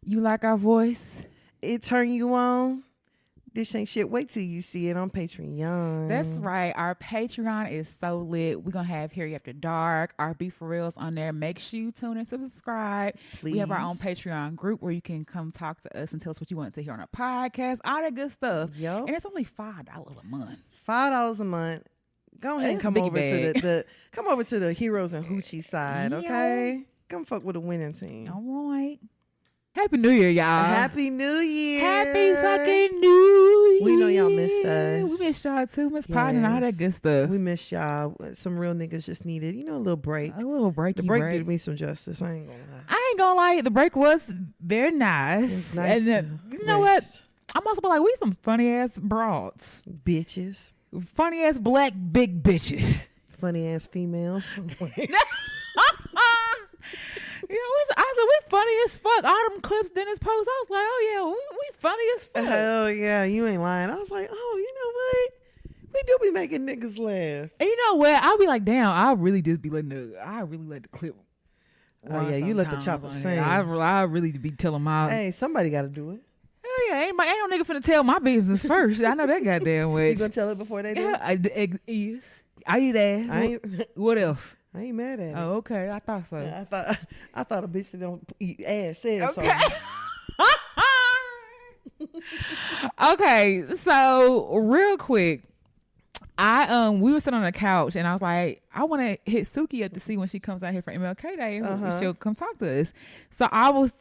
You like our voice? It turn you on? This ain't shit. Wait till you see it on Patreon. That's right. Our Patreon is so lit. We're going to have Harry After Dark, our Be For Reals on there. Make sure you tune in, subscribe. Please. We have our own Patreon group where you can come talk to us and tell us what you want to hear on our podcast. All that good stuff. Yep. And it's only $5 a month. $5 a month. Go ahead and come over to come over to the Heroes and Hoochie side, okay? Come fuck with the winning team. All right. Happy New Year, y'all. Happy New Year. Happy fucking New Year. We know y'all missed us. We missed y'all too, Miss Pod and all that good stuff. We missed y'all. Some real niggas just needed, a little break. A little breaky The break did me some justice. I ain't gonna lie. I ain't gonna lie. The break was very nice. Nice and you know what? I'm also like, we some funny ass broads. Bitches. Funny ass black big bitches. Funny ass females. I said, we funny as fuck. All them clips, Dennis post, I was like, oh yeah, we funny as fuck. Hell yeah, you ain't lying. I was like, oh, you know what? We do be making niggas laugh. And you know what? I'll be like, damn, I really just be I really let the clip. Oh yeah, you let the chopper sing. I really be telling my. Hey, somebody got to do it. Hell yeah, ain't no nigga finna tell my business first. I know that goddamn way. You gonna tell it before they do? Yeah, I eat ass. What else? I ain't mad at it. Oh, okay. I thought so. I thought a bitch that don't eat ass said okay. something. Okay, so real quick, we were sitting on the couch and I was like, I want to hit Suki up to see when she comes out here for MLK Day. She'll come talk to us. So I was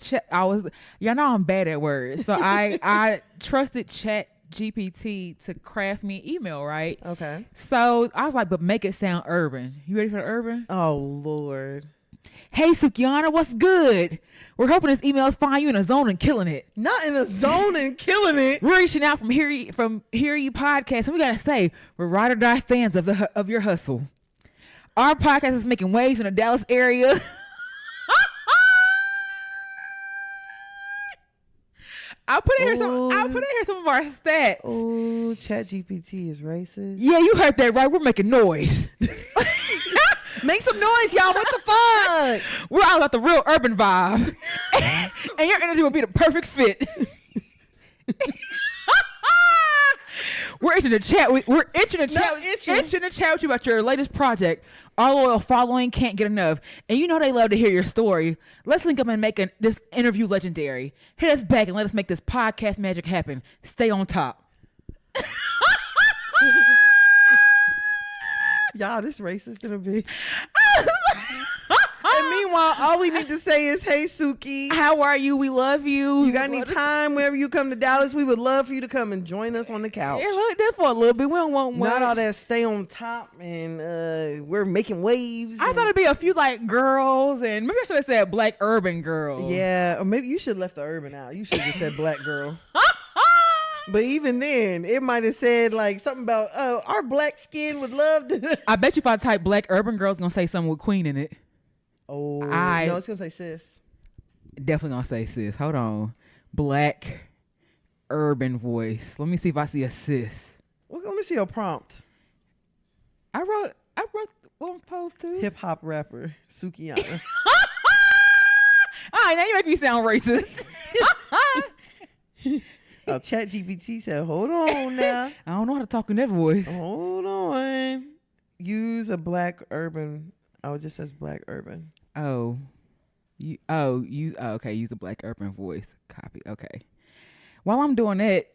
y'all know I'm bad at words. So I trusted Chat GPT to craft me an email, right? Okay. So I was like, but make it sound urban. You ready for the urban? Oh Lord. Hey Sukiana, what's good? We're hoping this email's find you in a zone and killing it. Not in a zone and killing it. We're reaching out from Hear You Podcast, and we gotta say we're ride or die fans of your hustle. Our podcast is making waves in the Dallas area. I put in here some of our stats. Oh, ChatGPT is racist. Yeah, you heard that right. We're making noise. Make some noise, y'all. What the fuck? We're all about the real urban vibe. And your energy will be the perfect fit. We're itching to chat. We're itching to chat with you about your latest project. Our loyal following can't get enough, and you know they love to hear your story. Let's link up and make this interview legendary. Hit us back and let us make this podcast magic happen. Stay on top. Y'all, this racist in a bitch. And meanwhile, all we need to say is, hey, Suki. How are you? We love you. You got any time whenever you come to Dallas? We would love for you to come and join us on the couch. Yeah, look there for a little bit. We don't want much. Not all that stay on top and we're making waves. I thought it'd be a few like girls, and maybe I should have said black urban girls. Yeah, or maybe you should have left the urban out. You should have just said black girl. But even then, it might have said like something about, our black skin would love to. I bet you if I type black urban girl, it's going to say something with queen in it. Oh, no, it's going to say sis. Definitely going to say sis. Hold on. Black urban voice. Let me see if I see a sis. Well, let me see your prompt. I wrote one post too. Hip hop rapper, Sukiana. All right, now you make me sound racist. ChatGPT said, hold on now. I don't know how to talk in that voice. Hold on. Use a black urban. Oh, it just says black urban. Use a black urban voice. Copy. Okay. While I'm doing that,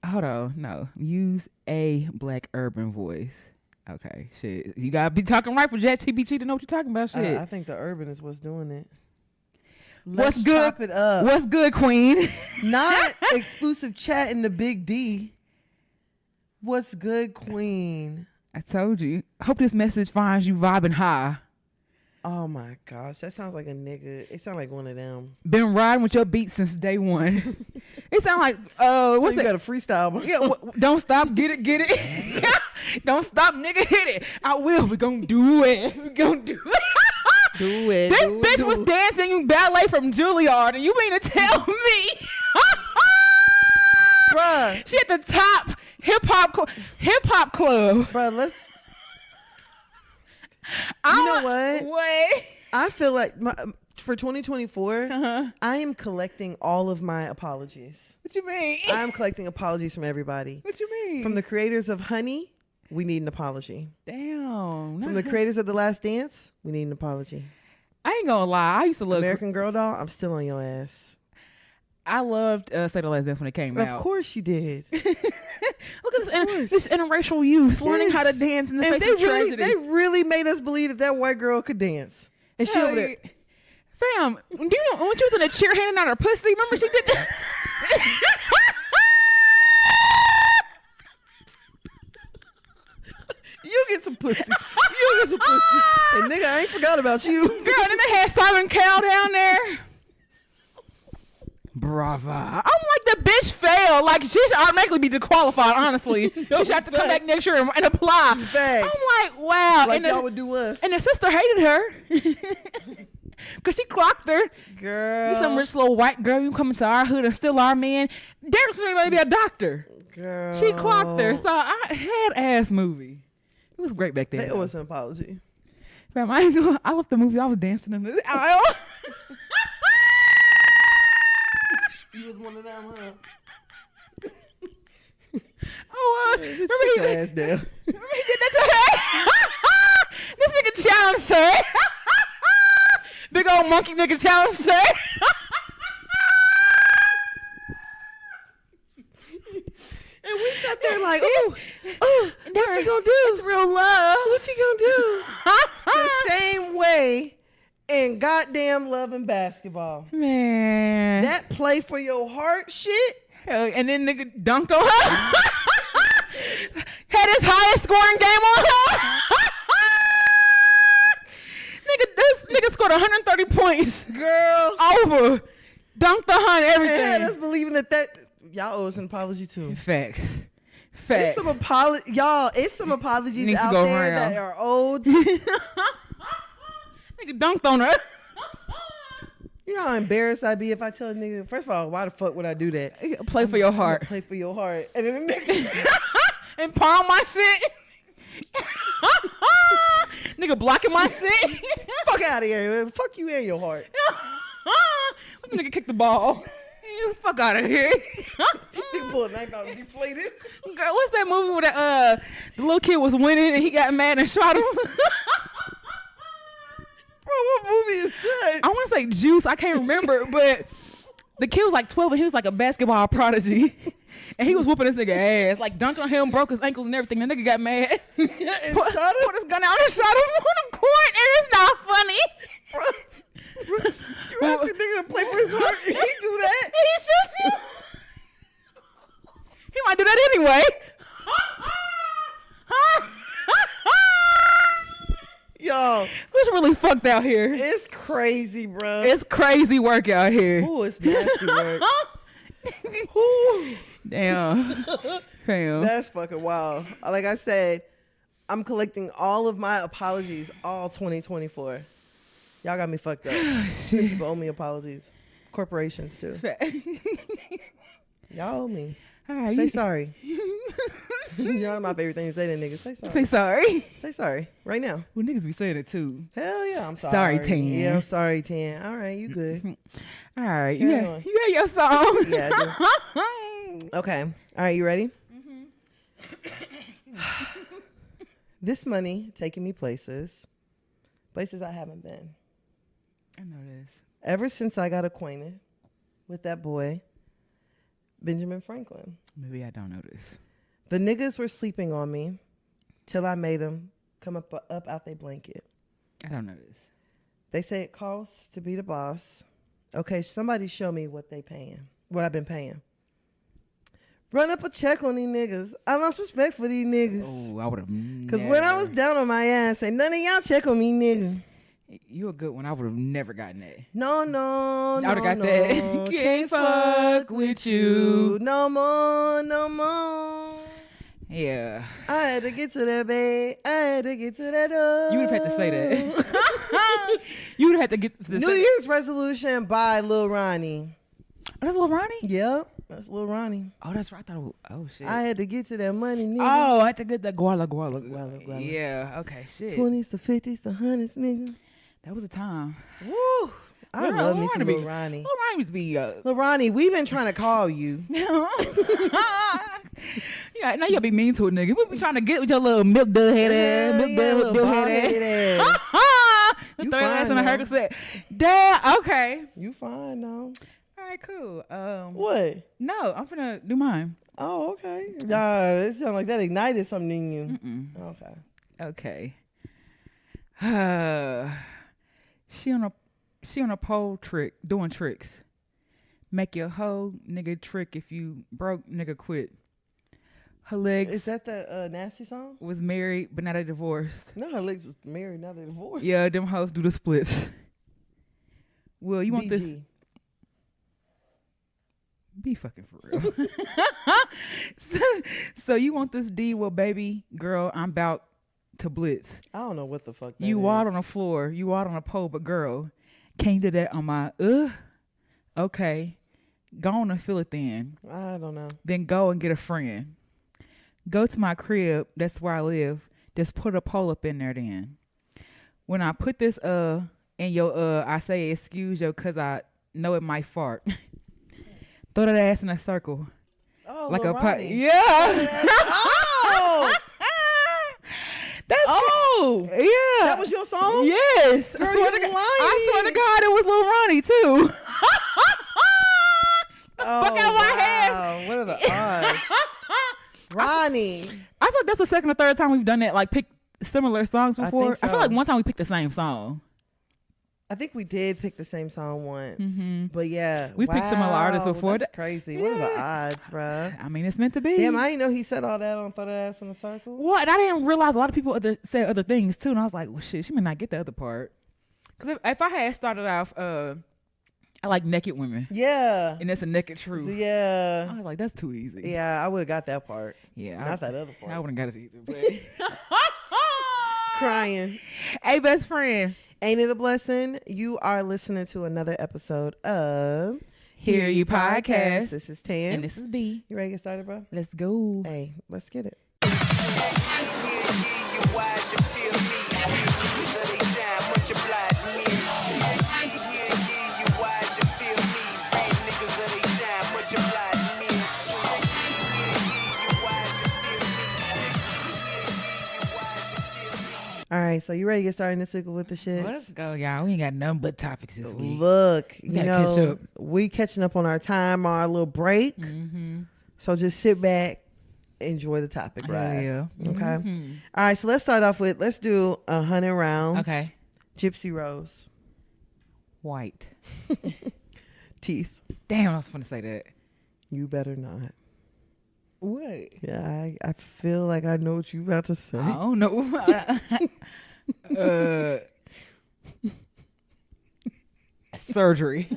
hold on. No. Use a black urban voice. Okay. Shit. You gotta be talking right for ChatGPT to know what you're talking about. Shit. I think the urban is what's doing it. What's good? Chop it up. What's good, Queen? Not exclusive chat in the big D. What's good, Queen? I told you. I hope this message finds you vibing high. Oh my gosh, that sounds like a nigga. It sounds like one of them. Been riding with your beat since day one. It sound like what's that? You got a freestyle. Yeah, don't stop, get it. Don't stop, nigga, hit it. I will. We gonna do it. Do it. This bitch was dancing ballet from Juilliard, and you mean to tell me? Bruh. She at the top hip hop club. Bruh, let's. You know what? What? I feel like for 2024, I am collecting all of my apologies. What you mean? I'm collecting apologies from everybody. What you mean? From the creators of Honey, we need an apology. Damn. From the creators of The Last Dance, we need an apology. I ain't gonna lie. I used to love American Girl Doll, I'm still on your ass. I loved Say the Last Dance when it came out. Of course you did. Look at this interracial youth learning how to dance in the face of tragedy. They really made us believe that white girl could dance. And she over there. Fam, do you know when she was in a chair handing out her pussy? Remember she did that? You get some pussy. You get some pussy. And nigga, I ain't forgot about you. Girl, then they had Simon Cowell down there. Brava. I'm like, the bitch failed. Like, she should automatically be disqualified, honestly. She should have to come back next year and apply. Facts. I'm like, wow. Like y'all would do us. And the sister hated her. Because she clocked her. Girl. You some rich little white girl. You come into our hood and steal our man. Derek's going to be a doctor. Girl. She clocked her. So I had ass movie. It was great back then. It was an apology. Fam, I left the movie. I was dancing in the aisle. You was one of them, huh? Oh, remember sit your ass down. Remember he did that to her? This nigga challenged her. Big old monkey nigga challenged her. And we sat there like, ooh, what's he gonna do? It's real love. What's he gonna do? The same way in goddamn Love and Basketball. Man. That play for your heart shit. Hell, and then nigga dunked on her. Had his highest scoring game on her. This nigga scored 130 points. Girl. Over. Dunked the hunt, everything. And had us believing that y'all owe us an apology too. Facts. It's some it's some apologies Needs out there that are old. Nigga dunked on her. You know how embarrassed I'd be if I tell a nigga, first of all, why the fuck would I do that? Play for your heart. Play for your heart. And then the nigga and palm my shit. Nigga blocking my shit. Fuck out of here. Fuck you and your heart. What the nigga kick the ball? You fuck out of here. Nigga pull a knife out and deflated. Girl, what's that movie where the little kid was winning and he got mad and shot him? Bro, what movie is that? I want to say Juice. I can't remember, but the kid was like 12 and he was like a basketball prodigy. And he was whooping this nigga ass, like dunked on him, broke his ankles and everything. The nigga got mad. And shot him? Put his gun out and shot him on the court. And it's not funny. You ask a nigga to play for his heart and he do that? He shoots you. He might do that anyway. Yo, who's really fucked out here? It's crazy, bro. It's crazy work out here. Ooh, it's nasty work. Ooh. Damn. That's fucking wild. Like I said, I'm collecting all of my apologies all 2024. Y'all got me fucked up. People owe me apologies. Corporations too. Y'all owe me. Say sorry. You know my favorite thing to say to niggas. Say sorry. Say sorry. Say sorry. Right now. Well, niggas be saying it too. Hell yeah, I'm sorry. Sorry, Tan. Yeah, I'm sorry, Tan. All right, you good. All right. You got your song. Yeah, I do. Okay. All right, you ready? Mm-hmm. This money taking me places I haven't been. I know this. Ever since I got acquainted with that boy, Benjamin Franklin. Maybe I don't know this. The niggas were sleeping on me till I made them come up out their blanket. I don't know this. They say it costs to be the boss. Okay, somebody show me what I've been paying. Run up a check on these niggas. I lost respect for these niggas. Oh, I would have. Because when I was down on my ass, say none of y'all check on me, nigga. You a good one. I would have never gotten that. No. I would have got that. Can't fuck with you. No more. Yeah. I had to get to that bed. I had to get to that door. You would have had to say that. You would have had to get to the New Year's resolution by Lil Ronnie. Oh, that's Lil Ronnie? Yep. That's Lil Ronnie. Oh, that's right. I thought it was, oh, shit. I had to get to that money, nigga. Oh, I had to get that guala. Guala. Yeah, okay, shit. 20s, the 50s, the 100s, nigga. That was a time. Woo. I love me some Lil Ronnie. Lil Ronnie used to be Lil Ronnie, we've been trying to call you. Yeah, now you'll be mean to a nigga. We be trying to get with your little milk dud head ass, milk dud head ass. You throw your ass in the Hercules said, damn, okay. You fine now. All right, cool. What? No, I'm finna do mine. Oh, okay. It sounds like that ignited something in you. Okay. She on a pole trick, doing tricks. Make your hoe nigga trick. If you broke, nigga quit. Her legs. Is that the nasty song? Was married, but now they divorced. No, her legs was married, now they divorced. Yeah, them hoes do the splits. Will, you want this? Be fucking for real. so you want this D? Well, baby girl, I'm about to blitz. I don't know what the fuck that you is. walk on the floor, you walk on a pole, but girl, can't do that on my okay. Go on and fill it then. I don't know. Then go and get a friend. Go to my crib, that's where I live. Just put a pole up in there then. When I put this in your I say excuse yo cause I know it might fart. Throw that ass in a circle. Oh, like Lil a Ronnie. Yeah. Oh. That's yeah. That was your song? Yes. Girl, I swear to God, it was Lil Ronnie too. Fuck out my head. What are the odds? Ronnie. I feel like that's the second or third time we've done that. Like picked similar songs before. I feel like one time we picked the same song. I think we did pick the same song once. But yeah. We picked similar artists before. That's crazy. What are the odds, bruh? I mean, it's meant to be. Damn, I didn't know he said all that on Throw That Ass in a Circle. What? I didn't realize a lot of people said other things too. And I was like, well, shit, she may not get the other part. Because if I had started off, I like naked women. Yeah. And that's a naked truth. Yeah. I was like, that's too easy. Yeah, I would have got that part. Yeah. Not that other part. I wouldn't got it either. But Crying. Hey, best friend. Ain't it a blessing? You are listening to another episode of Hear You Podcast. This is Tan. And this is B. You ready to get started, bro? Let's go. Hey, let's get it. All right, so you ready to get started this week with the shit? Let's go, y'all. We ain't got nothing but topics this week. Look, we catching up on our time, our little break. So just sit back, enjoy the topic, right? Yeah. Okay. All right, so let's start off with, let's do 100 rounds. Okay. Gypsy Rose. White. Teeth. Damn, I was going to say that. You better not. What? Yeah, I feel like I know what you about to say. I don't know. Surgery.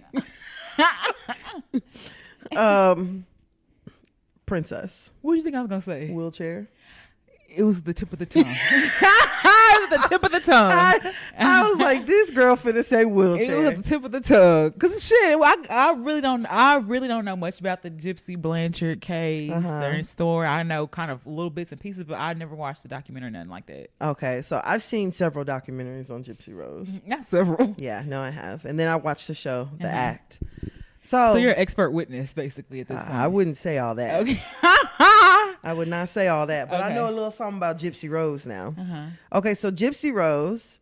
Princess. What do you think I was gonna say? Wheelchair. It was the tip of the tongue. It was the tip of the tongue. I was like, this girl finna say wheelchair. It was at the tip of the tongue. Cause shit, I really don't know much about the Gypsy Blanchard case or story. I know kind of little bits and pieces, but I never watched the documentary or nothing like that. Okay, so I've seen several documentaries on Gypsy Rose. Not several. Yeah, no, I have. And then I watched the show, The Act. So you're an expert witness, basically, at this point. I wouldn't say all that. Okay. I would not say all that, but I know a little something about Gypsy Rose now. Okay, so Gypsy Rose,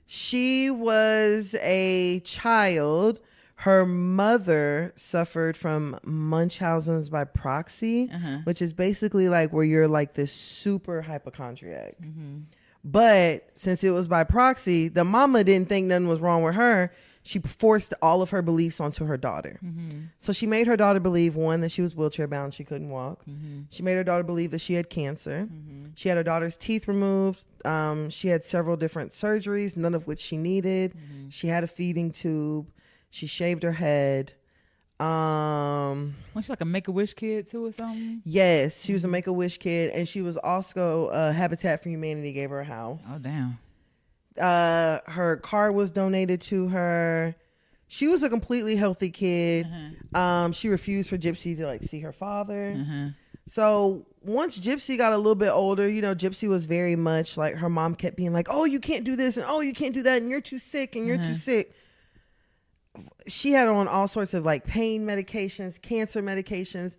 she was a child. Her mother suffered from Munchausen's by proxy, which is basically like where you're like this super hypochondriac. But since it was by proxy, the mama didn't think nothing was wrong with her. She forced all of her beliefs onto her daughter. So she made her daughter believe, one, that she was wheelchair bound, she couldn't walk. She made her daughter believe that she had cancer. She had her daughter's teeth removed. She had several different surgeries, none of which she needed. She had a feeding tube. She shaved her head. Was she like a Make-A-Wish kid too or something? Yes, she was a Make-A-Wish kid, and she was also Habitat for Humanity gave her a house. Oh, damn. Her car was donated to her. She was a completely healthy kid. She refused for Gypsy to like see her father. So once Gypsy got a little bit older, you know, Gypsy was very much like, her mom kept being like, oh, you can't do this and oh, you can't do that and you're too sick and you're too sick. she had on all sorts of like pain medications, cancer medications,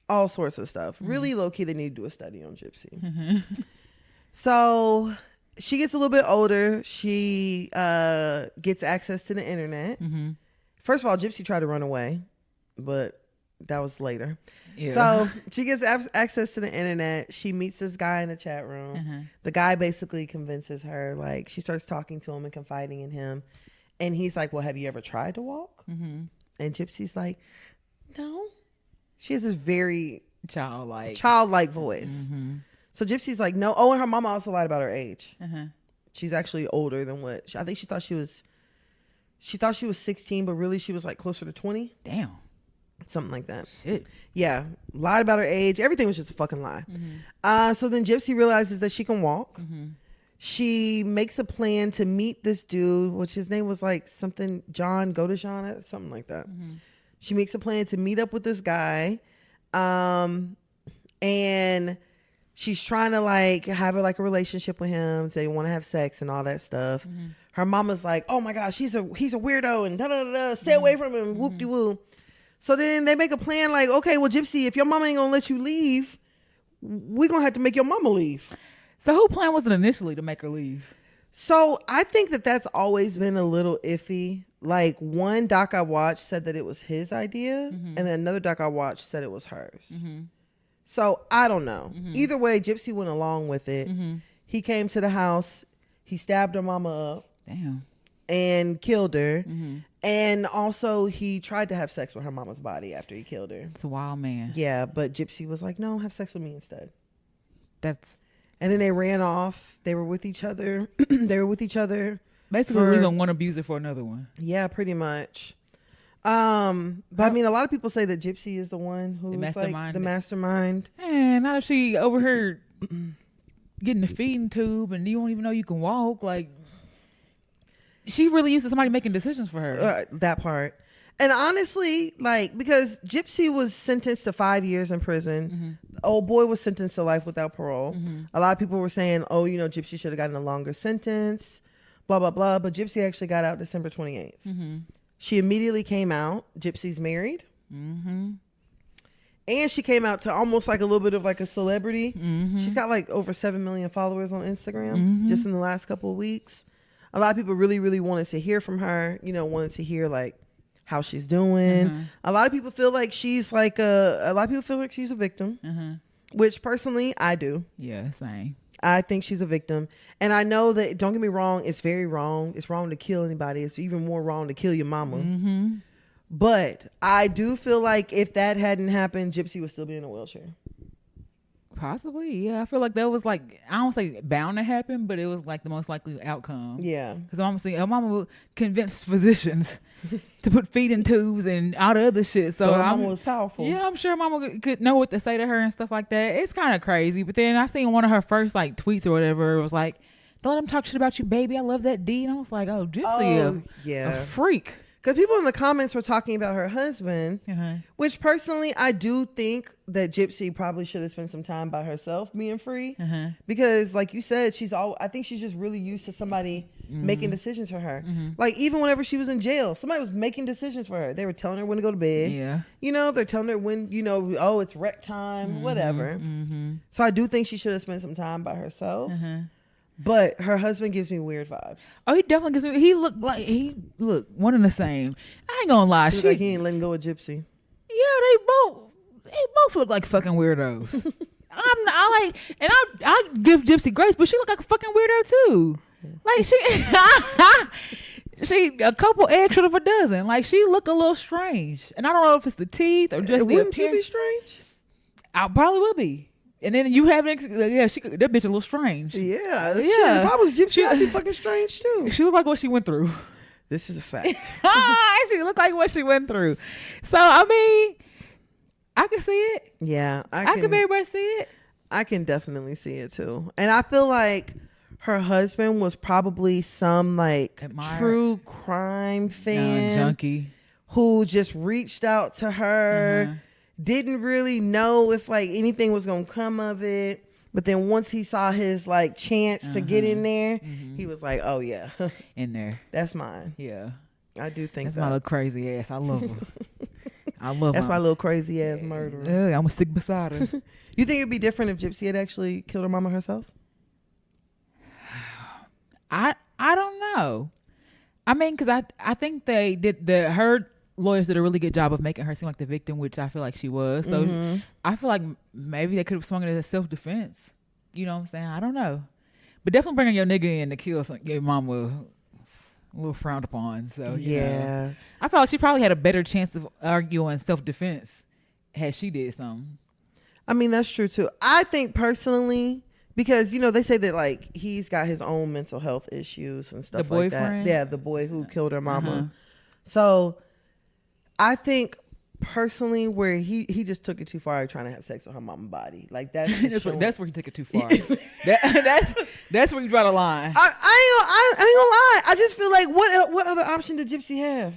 all sorts of stuff. Really low key, they need to do a study on Gypsy. So she gets a little bit older. She gets access to the internet. First of all, Gypsy tried to run away, but that was later. Yeah. So she gets access to the internet. She meets this guy in the chat room. The guy basically convinces her, like, she starts talking to him and confiding in him. And he's like, well, have you ever tried to walk? And Gypsy's like, no. She has this very childlike voice. So Gypsy's like, no. Oh, and her mama also lied about her age. She's actually older than what I think she thought she was 16, but really she was like closer to 20. Damn. Something like that. Shit. Yeah. Lied about her age. Everything was just a fucking lie. So then Gypsy realizes that she can walk. She makes a plan to meet this dude, which his name was like something, John Godeshan, something like that. She makes a plan to meet up with this guy. And she's trying to like have a relationship with him. They want to have sex and all that stuff. Her mama's like, oh my gosh, he's a weirdo and da da da da. Stay away from him. Whoop de woo. So then they make a plan like, okay, well, Gypsy, if your mama ain't gonna let you leave, we're gonna have to make your mama leave. So whose plan was it initially to make her leave? So I think that that's always been a little iffy. Like one doc I watched said that it was his idea, and then another doc I watched said it was hers. So I don't know. Either way, Gypsy went along with it. He came to the house. He stabbed her mama up. Damn. And killed her. And also he tried to have sex with her mama's body after he killed her. It's a wild man. Yeah, but Gypsy was like, no, have sex with me instead. And then they ran off. They were with each other. Basically leaving one abuser for another one. Yeah, pretty much. But I mean, a lot of people say that Gypsy is the one who's like the mastermind. And not if she overheard getting the feeding tube and you don't even know you can walk. Like, she really used to somebody making decisions for her. That part. And honestly, like, because Gypsy was sentenced to 5 years in prison. The old boy was sentenced to life without parole. A lot of people were saying, oh, Gypsy should have gotten a longer sentence, blah, blah, blah. But Gypsy actually got out December 28th. She immediately came out. Gypsy's married. And she came out to almost like a little bit of like a celebrity. She's got like over 7 million followers on Instagram just in the last couple of weeks. A lot of people really, really wanted to hear from her, wanted to hear like how she's doing. A lot of people feel like she's like a lot of people feel like she's a victim, which personally I do. Yeah, same. I think she's a victim. And I know that, don't get me wrong, it's very wrong. It's wrong to kill anybody. It's even more wrong to kill your mama. But I do feel like if that hadn't happened, Gypsy would still be in a wheelchair. Possibly, yeah. I feel like that was like, I don't say bound to happen, but it was like the most likely outcome. Yeah. Because her mama would convince physicians to put feeding tubes and all the other shit. So her mama was powerful. Yeah, I'm sure mama could know what to say to her and stuff like that. It's kind of crazy. But then I seen one of her first like tweets or whatever. It was like, don't let them talk shit about you, baby. I love that D. And I was like, oh, Gypsy, a freak. Because people in the comments were talking about her husband, which personally I do think that Gypsy probably should have spent some time by herself being free. Because like you said, I think she's just really used to somebody making decisions for her. Like even whenever she was in jail, somebody was making decisions for her. They were telling her when to go to bed. Yeah. They're telling her when, oh, it's rec time, whatever. So I do think she should have spent some time by herself. But her husband gives me weird vibes. Oh, he definitely gives me. He looked one and the same. I ain't gonna lie. Like he ain't letting go of Gypsy. Yeah, they both look like fucking weirdos. I give Gypsy grace, but she look like a fucking weirdo too. Like she a couple eggs short of a dozen. Like she look a little strange, and I don't know if it's the teeth or just the appearance. Wouldn't you be strange? I probably would be. And then you have that bitch a little strange. Yeah. Shit, if I was Gypsy, I'd be fucking strange too. She looked like what she went through. This is a fact. She looked like what she went through. So I mean, I can see it. Yeah, I can very much see it. I can definitely see it too. And I feel like her husband was probably some like true crime fan, junkie, who just reached out to her. Didn't really know if like anything was gonna come of it, but then once he saw his like chance to get in there, he was like, "Oh yeah, in there, that's mine." Yeah, I do think that's that. my little crazy ass. I love her. I love her. That's my little crazy ass murderer. I'm gonna stick beside her. You think it'd be different if Gypsy had actually killed her mama herself? I don't know. I mean, because I think they did her lawyers did a really good job of making her seem like the victim, which I feel like she was. So I feel like maybe they could have swung it as self-defense. You know what I'm saying? I don't know. But definitely bringing your nigga in to kill your mama a little frowned upon. So yeah, I felt like she probably had a better chance of arguing self-defense had she did something. I mean, that's true too. I think personally, because they say that like he's got his own mental health issues and stuff like that. Yeah, the boy who killed her mama. So I think personally where he just took it too far trying to have sex with her mama's body. Like that's where he took it too far. that's where you draw the line. I ain't gonna lie. I just feel like what other option did Gypsy have?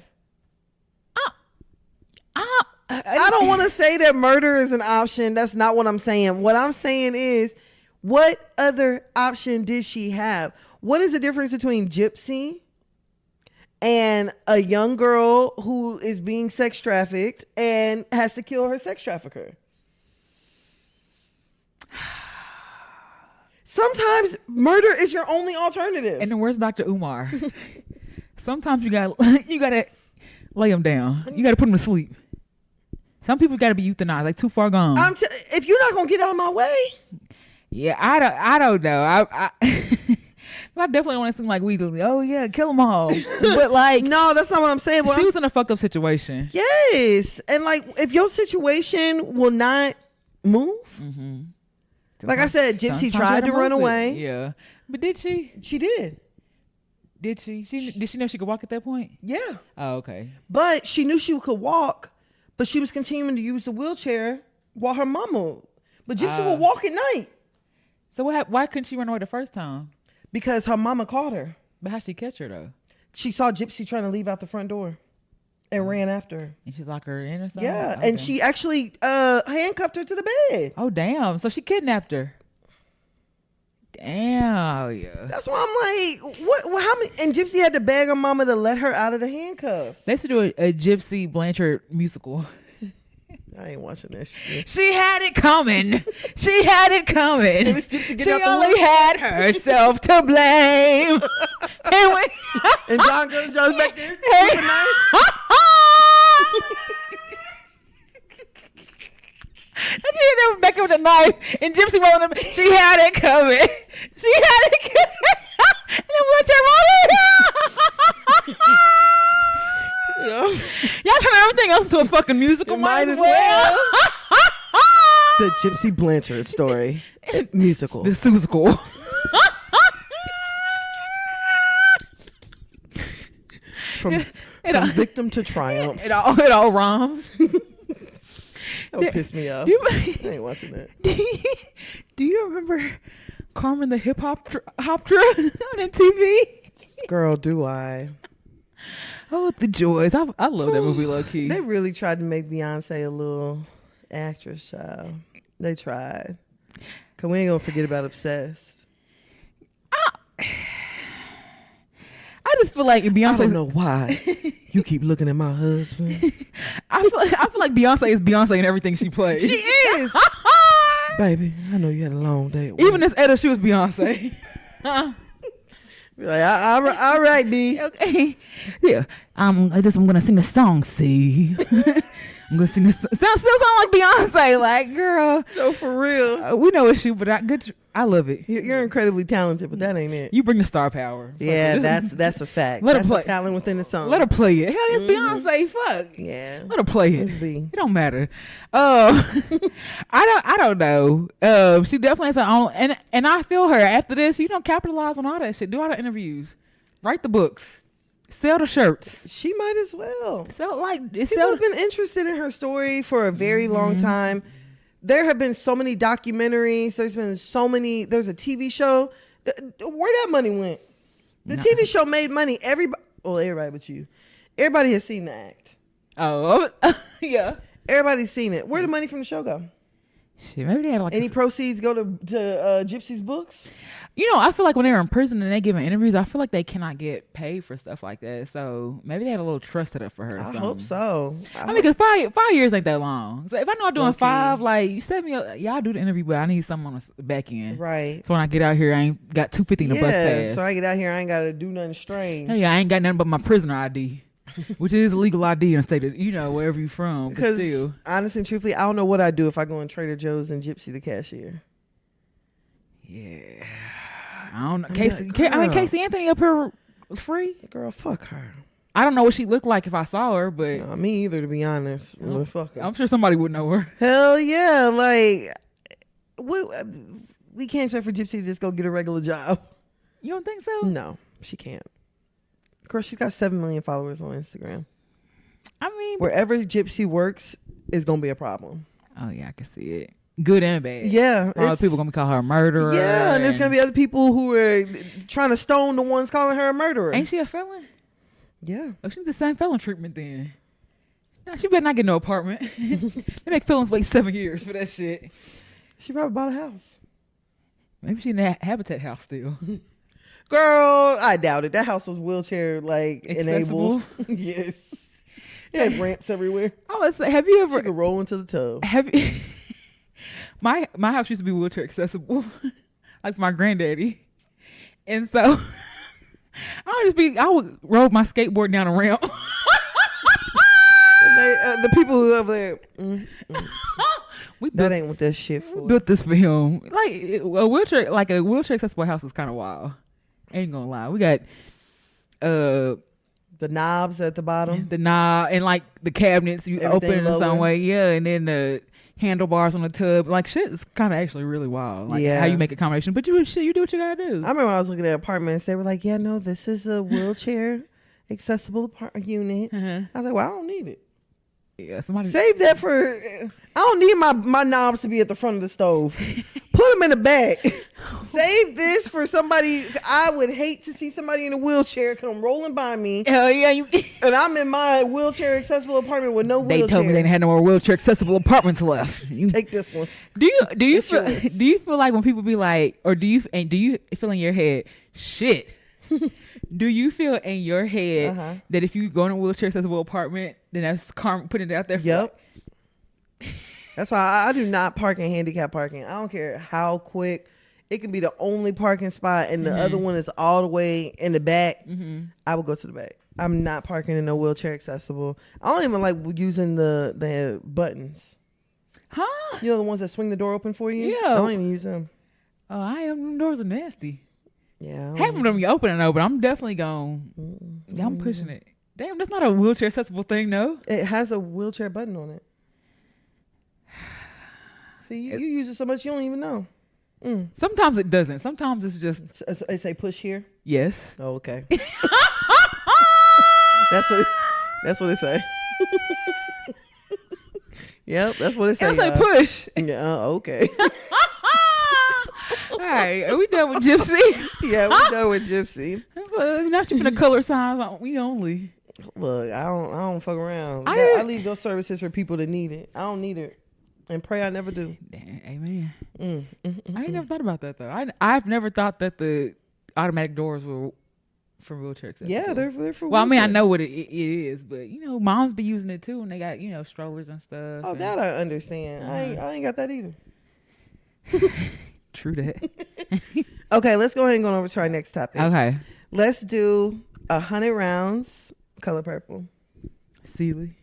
I don't want to say that murder is an option. That's not what I'm saying. What I'm saying is, what other option did she have? What is the difference between Gypsy and a young girl who is being sex trafficked and has to kill her sex trafficker? Sometimes murder is your only alternative. And then where's Dr. Umar? Sometimes you gotta lay him down. You gotta put him to sleep. Some people gotta be euthanized, like too far gone. If you're not gonna get out of my way. Yeah, I don't know. I definitely want to seem like we do. Oh yeah, kill them all. But like, no, that's not what I'm saying. She was in a fucked up situation. Yes, and like if your situation will not move, like I said, Gypsy tried to run away. Yeah, but did she? She did. Did she? Did she know she could walk at that point? Yeah. Oh, okay. But she knew she could walk, but she was continuing to use the wheelchair while her mama. But Gypsy would walk at night. So why couldn't she run away the first time? Because her mama caught her. But how'd she catch her though? She saw Gypsy trying to leave out the front door and ran after her. And she's locked her in or something? Yeah, okay. And she actually handcuffed her to the bed. Oh, damn. So she kidnapped her. Damn, yeah. That's why I'm like, what? How many? And Gypsy had to beg her mama to let her out of the handcuffs. They should do a Gypsy Blanchard musical. I ain't watching that shit. She had it coming. She had it coming. And Gypsy she only had herself to blame. And John Jones back there. And she ended up back with a knife, and Gypsy rolling him. She had it coming. She had it coming. And then y'all turn everything else into a fucking musical. Might as well. The Gypsy Blanchard story. Musical. The musical. From victim to triumph. It all rhymes. That would piss me off. I ain't watching that. Do you remember Carmen the Hip Hop on MTV? Girl, do I. Oh, the joys. I love that movie, low key. They really tried to make Beyonce a little actress, child. They tried. Because we ain't going to forget about Obsessed. I just feel like Beyonce. I don't know why you keep looking at my husband. I feel like Beyonce is Beyonce in everything she plays. She is. Baby, I know you had a long day. Even as Etta, she was Beyonce. Like, all right, B. Okay. Yeah. I'm gonna sing a song. See. I'm gonna sing this. Still sound like Beyonce. Like, girl. No, for real. We know it's you, but I love it. You're incredibly talented, but that ain't it. You bring the star power. Yeah, that's a fact. Let that's her play. A talent within its own. Let her play it. Hell, it's Beyonce. Fuck. Yeah. Let her play it. Let's be. It don't matter. I don't know. She definitely has her own, and I feel her. After this, capitalize on all that shit. Do all the interviews. Write the books. Sell the shirts. She might as well. People have been interested in her story for a very long time. There have been so many documentaries. There's a TV show. Where that money went? The TV show made money. Everybody but you. Everybody has seen the act. Oh, yeah. Everybody's seen it. Where did the money from the show go? Shit, maybe they had like any proceeds go to Gypsy's books. I feel like when they're in prison and they giving interviews, I feel like they cannot get paid for stuff like that. So maybe they had a little trust set up for her. I hope so. I mean, because 5 years ain't that long. So if I know I'm doing 5, like you set me up, y'all do the interview, but I need something on the back end. Right. So when I get out here, I ain't got $250 in the bus pass. So I get out here, I ain't got to do nothing strange. Hey, I ain't got nothing but my prisoner ID. Which is a legal ID in the state of, wherever you from. Because still, honestly and truthfully, I don't know what I'd do if I go in Trader Joe's and Gypsy the cashier. Yeah. I don't know. Casey Anthony up here free? Girl, fuck her. I don't know what she looked like if I saw her, but. No, me either, to be honest. Well, fuck her. I'm sure somebody would know her. Hell yeah. Like, we can't expect for Gypsy to just go get a regular job. You don't think so? No, she can't. Girl, she's got 7 million followers on Instagram. I mean, wherever Gypsy works is gonna be a problem. Oh yeah, I can see it. Good and bad. Yeah, all the people gonna call her a murderer. Yeah, and there's gonna be other people who are trying to stone the ones calling her a murderer. Ain't she a felon? Yeah. Oh, she's the same felon treatment then. No, she better not get no apartment. They make felons wait 7 years for that shit. She probably bought a house. Maybe she in that Habitat house still. Girl, I doubt it. That house was wheelchair accessible. Enabled. Yes. It had ramps everywhere. I was say, have you ever she could roll into the tub? Have you my house used to be wheelchair accessible. Like my granddaddy. And so I would roll my skateboard down a ramp. The people who over there that ain't what that shit for. Built this for him. Like a wheelchair accessible house is kind of wild. Ain't gonna lie. We got the knobs at the bottom. The knob and like the cabinets you open in some way. Yeah, and then the handlebars on the tub. Like shit is kind of actually really wild. Like how you make a combination. But you do what you gotta do. I remember I was looking at apartments. They were like, yeah, no, this is a wheelchair accessible unit. I was like, well, I don't need it. Yeah, somebody save that for. I don't need my knobs to be at the front of the stove. Put them in the back. Save this for somebody. I would hate to see somebody in a wheelchair come rolling by me. Hell yeah, and I'm in my wheelchair accessible apartment with no wheelchair. They told me they didn't have no more wheelchair accessible apartments left. You take this one. Do you feel like when people be like, or do you feel in your head, shit? Do you feel in your head that if you go in a wheelchair accessible apartment, then that's karma putting it out there? Yep. That's why I do not park in handicap parking. I don't care how quick. It can be the only parking spot and the other one is all the way in the back. I would go to the back. I'm not parking in no wheelchair accessible. I don't even like using the buttons. Huh? You know the ones that swing the door open for you? Yeah. I don't even use them. Oh, I am. Them doors are nasty. Yeah. Half of them you open and open. I'm definitely going. Yeah, I'm pushing it. Damn, that's not a wheelchair accessible thing, no. It has a wheelchair button on it. See, you use it so much you don't even know. Sometimes it doesn't. Sometimes it's just. It say push here. Yes. Oh, okay. That's what it say. Yep, that's what it say. It say push. Yeah. Okay. All right, are we done with Gypsy? Yeah, we done with Gypsy. Now you finna color signs on we only. Look, I don't fuck around. I leave those services for people that need it. I don't need it, and pray I never do. Amen. I ain't never thought about that though. I've never thought that the automatic doors were for wheelchair accessible. Yeah, they're for. Well, I mean, I know what it is, but moms be using it too, and they got strollers and stuff. Oh, that I understand. I ain't got that either. True that. Okay, let's go ahead and go over to our next topic. Okay. Let's do 100 rounds, color purple. Sealy.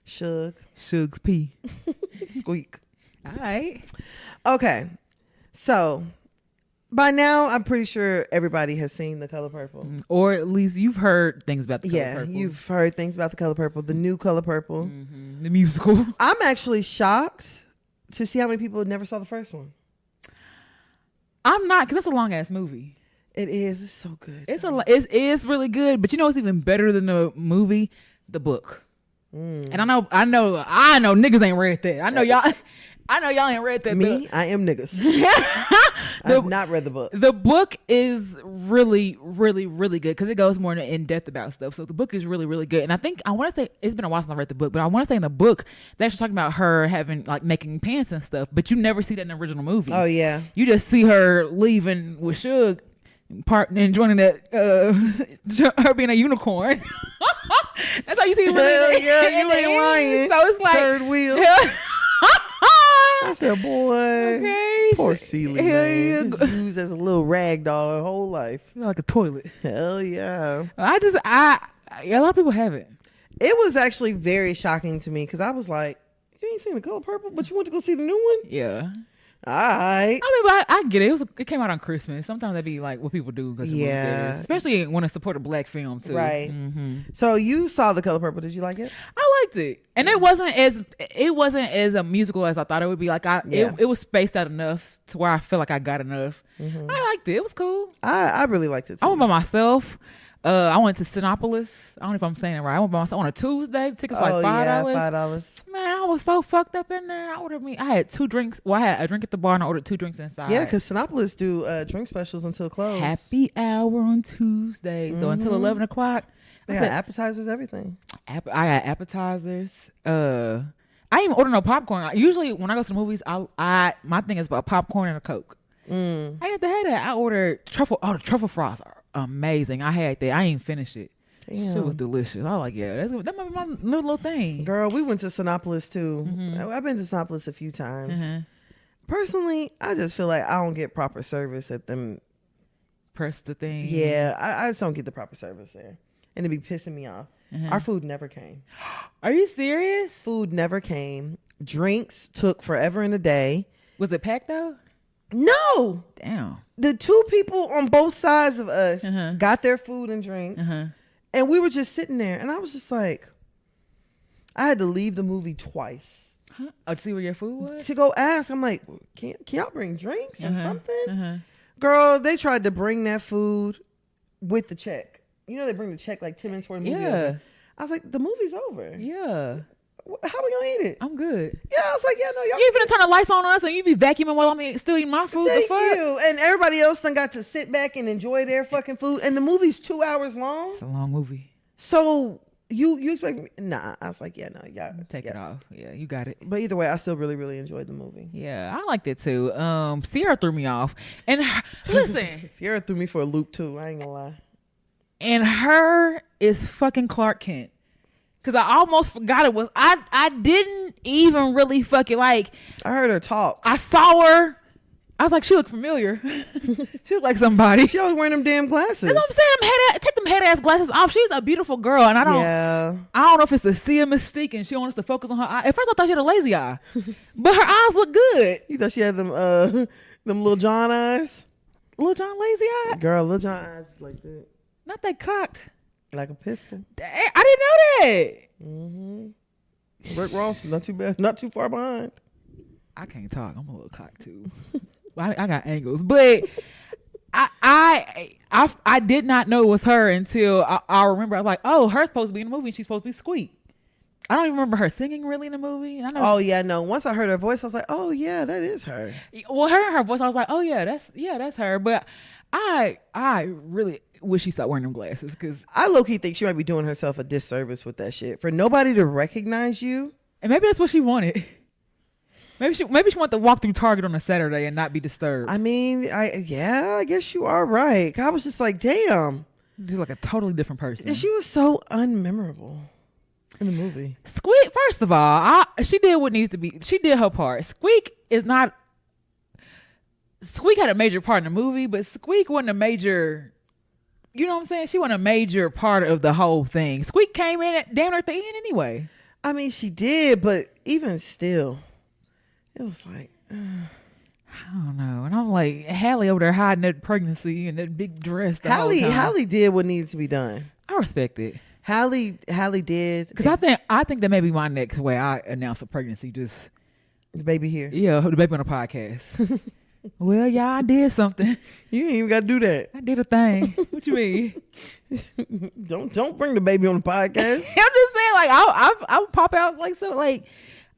Shugs P. Squeak. All right. Okay. So, by now, I'm pretty sure everybody has seen the color purple. Or at least you've heard things about the color purple. Yeah, you've heard things about the color purple, the new color purple. The musical. I'm actually shocked to see how many people never saw the first one. I'm not, because that's a long ass movie. It is. It's so good. It is really good, but it's even better than the movie, the book. And I know niggas ain't read that. I know y'all. I know y'all ain't read that. Me, I am niggas. I've not read the book. The book is really, really, really good because it goes more in depth about stuff. So the book is really, really good. And I want to say, it's been a while since I read the book, but I want to say in the book, they're actually talking about her having, like, making pants and stuff, but you never see that in the original movie. Oh, yeah. You just see her leaving with Suge and joining that, her being a unicorn. That's how you see it. Hell yeah, you ain't lying. So it's like third wheel. Yeah. I said, boy, okay, poor Celie, man. Just used as a little rag doll her whole life. Like a toilet. Hell yeah. A lot of people haven't. It was actually very shocking to me because I was like, you ain't seen The Color Purple, but you want to go see the new one? Yeah. All right. I mean, but I get it. It came out on Christmas. Sometimes that'd be like what people do because especially when it's support a black film too. Right. Mm-hmm. So you saw The Color Purple. Did you like it? I liked it, and it wasn't as a musical as I thought it would be. Like it was spaced out enough to where I feel like I got enough. Mm-hmm. I liked it. It was cool. I really liked it too. I went by myself. I went to Sinopolis. I don't know if I'm saying it right. I went by myself on a Tuesday. Tickets were like $5. $5. Man, I was so fucked up in there. I had 2 drinks. Well, I had a drink at the bar and I ordered 2 drinks inside. Yeah, because Sinopolis do drink specials until close. Happy hour on Tuesday. So until 11 o'clock. They got appetizers, everything. I got appetizers. I didn't even order no popcorn. Usually when I go to the movies, my thing is about popcorn and a Coke. I didn't have to have that. I ordered truffle. Oh, the truffle fries are amazing. I had that. I ain't finished it. Damn. Shit was delicious. I was like, yeah, that might be my little thing. Girl, we went to Sinopolis too. Mm-hmm. I've been to Sinopolis a few times. Mm-hmm. Personally, I just feel like I don't get proper service at them. Press the thing. Yeah, I just don't get the proper service there. And it be pissing me off. Our food never came. Are you serious? Food never came. Drinks took forever and a day. Was it packed though? No. Damn. The 2 people on both sides of us got their food and drinks. And we were just sitting there. And I was just like, I had to leave the movie twice. Huh? Oh, to see where your food was? To go ask. I'm like, can y'all bring drinks or something? Girl, they tried to bring that food with the check. You know they bring the check like 10 minutes before the movie. Yeah. I was like, the movie's over. Yeah. How we gonna eat it? I'm good. Yeah, I was like, yeah, no, y'all. You ain't finna turn the lights on us and you be vacuuming while I'm still eating my food. Thank you. And everybody else then got to sit back and enjoy their fucking food. And the movie's 2 hours long. It's a long movie. So you expect me? Nah. I was like, yeah, no, yeah. Take it off. Yeah, you got it. But either way, I still really, really enjoyed the movie. Yeah, I liked it too. Sierra threw me off. And listen. Sierra threw me for a loop too. I ain't gonna lie. And her is fucking Clark Kent. Cause I almost forgot it was. I didn't even really fucking like. I heard her talk. I saw her. I was like, she looked familiar. She looked like somebody. She always wearing them damn glasses. That's what I'm saying. Take them head ass glasses off. She's a beautiful girl, and I don't know if it's the sea mystique, and she wants to focus on her eye. At first, I thought she had a lazy eye, but her eyes look good. You thought she had them Lil Jon eyes? Lil Jon lazy eye? Girl, Lil Jon eyes like that. Not that cocked. Like a pistol. I didn't know that. Rick Ross, not too bad, not too far behind. I can't talk. I'm a little cocked too. I got angles, but I did not know it was her until I remember. I was like, oh, her's supposed to be in the movie, and she's supposed to be Squeak. I don't even remember her singing really in the movie. I know. Oh yeah, no. Once I heard her voice, I was like, oh yeah, that is her. Well, her voice, I was like, oh yeah, that's her. But I really wish she stopped wearing them glasses because I low-key think she might be doing herself a disservice with that shit. For nobody to recognize you. And maybe that's what she wanted. Maybe she wanted to walk through Target on a Saturday and not be disturbed. I mean, I guess you are right. I was just like, damn. She's like a totally different person. And she was so unmemorable in the movie. Squeak, first of all, she did what needs to be. She did her part. Squeak had a major part in the movie, but Squeak wasn't a major. You know what I'm saying? She wasn't a major part of the whole thing. Squeak came in down at the end anyway. I mean, she did, but even still, it was like, I don't know. And I'm like, Halle over there hiding that pregnancy and that big dress. Halle did what needed to be done. I respect it. Halle did. Because I think that may be my next way I announce a pregnancy. Just the baby here. Yeah, the baby on a podcast. Well, yeah, I did something. You ain't even got to do that. I did a thing. What you mean? Don't bring the baby on the podcast. I'm just saying, like, I would pop out like so. Like,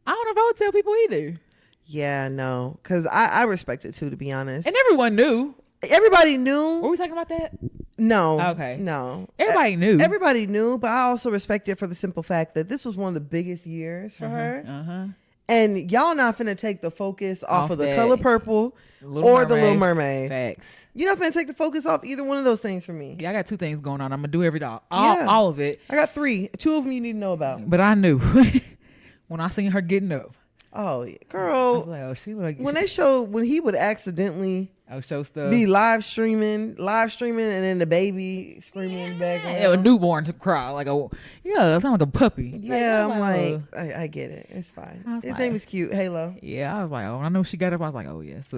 I don't know if I would tell people either. Yeah, no, because I respect it too, to be honest. And everyone knew. Everybody knew. Were we talking about that? No. Okay. No. Everybody knew. Everybody knew, but I also respect it for the simple fact that this was one of the biggest years for her. And y'all not finna take the focus off of The Color Purple or The Little Mermaid. Facts. You're not finna take the focus off either one of those things for me. Yeah, I got 2 things going on. I'm gonna do every dog. All of it. I got 3. 2 of them you need to know about. But I knew when I seen her getting up. Oh, yeah. Girl. Like, oh, she like when he would accidentally show stuff, be live streaming, and then the baby screaming in the background. Yeah, a newborn to cry like it sound like a puppy. Yeah, I'm like, I get it. It's fine. His name is cute, Halo. Yeah, I was like, I know she got up. I was like, oh yeah, so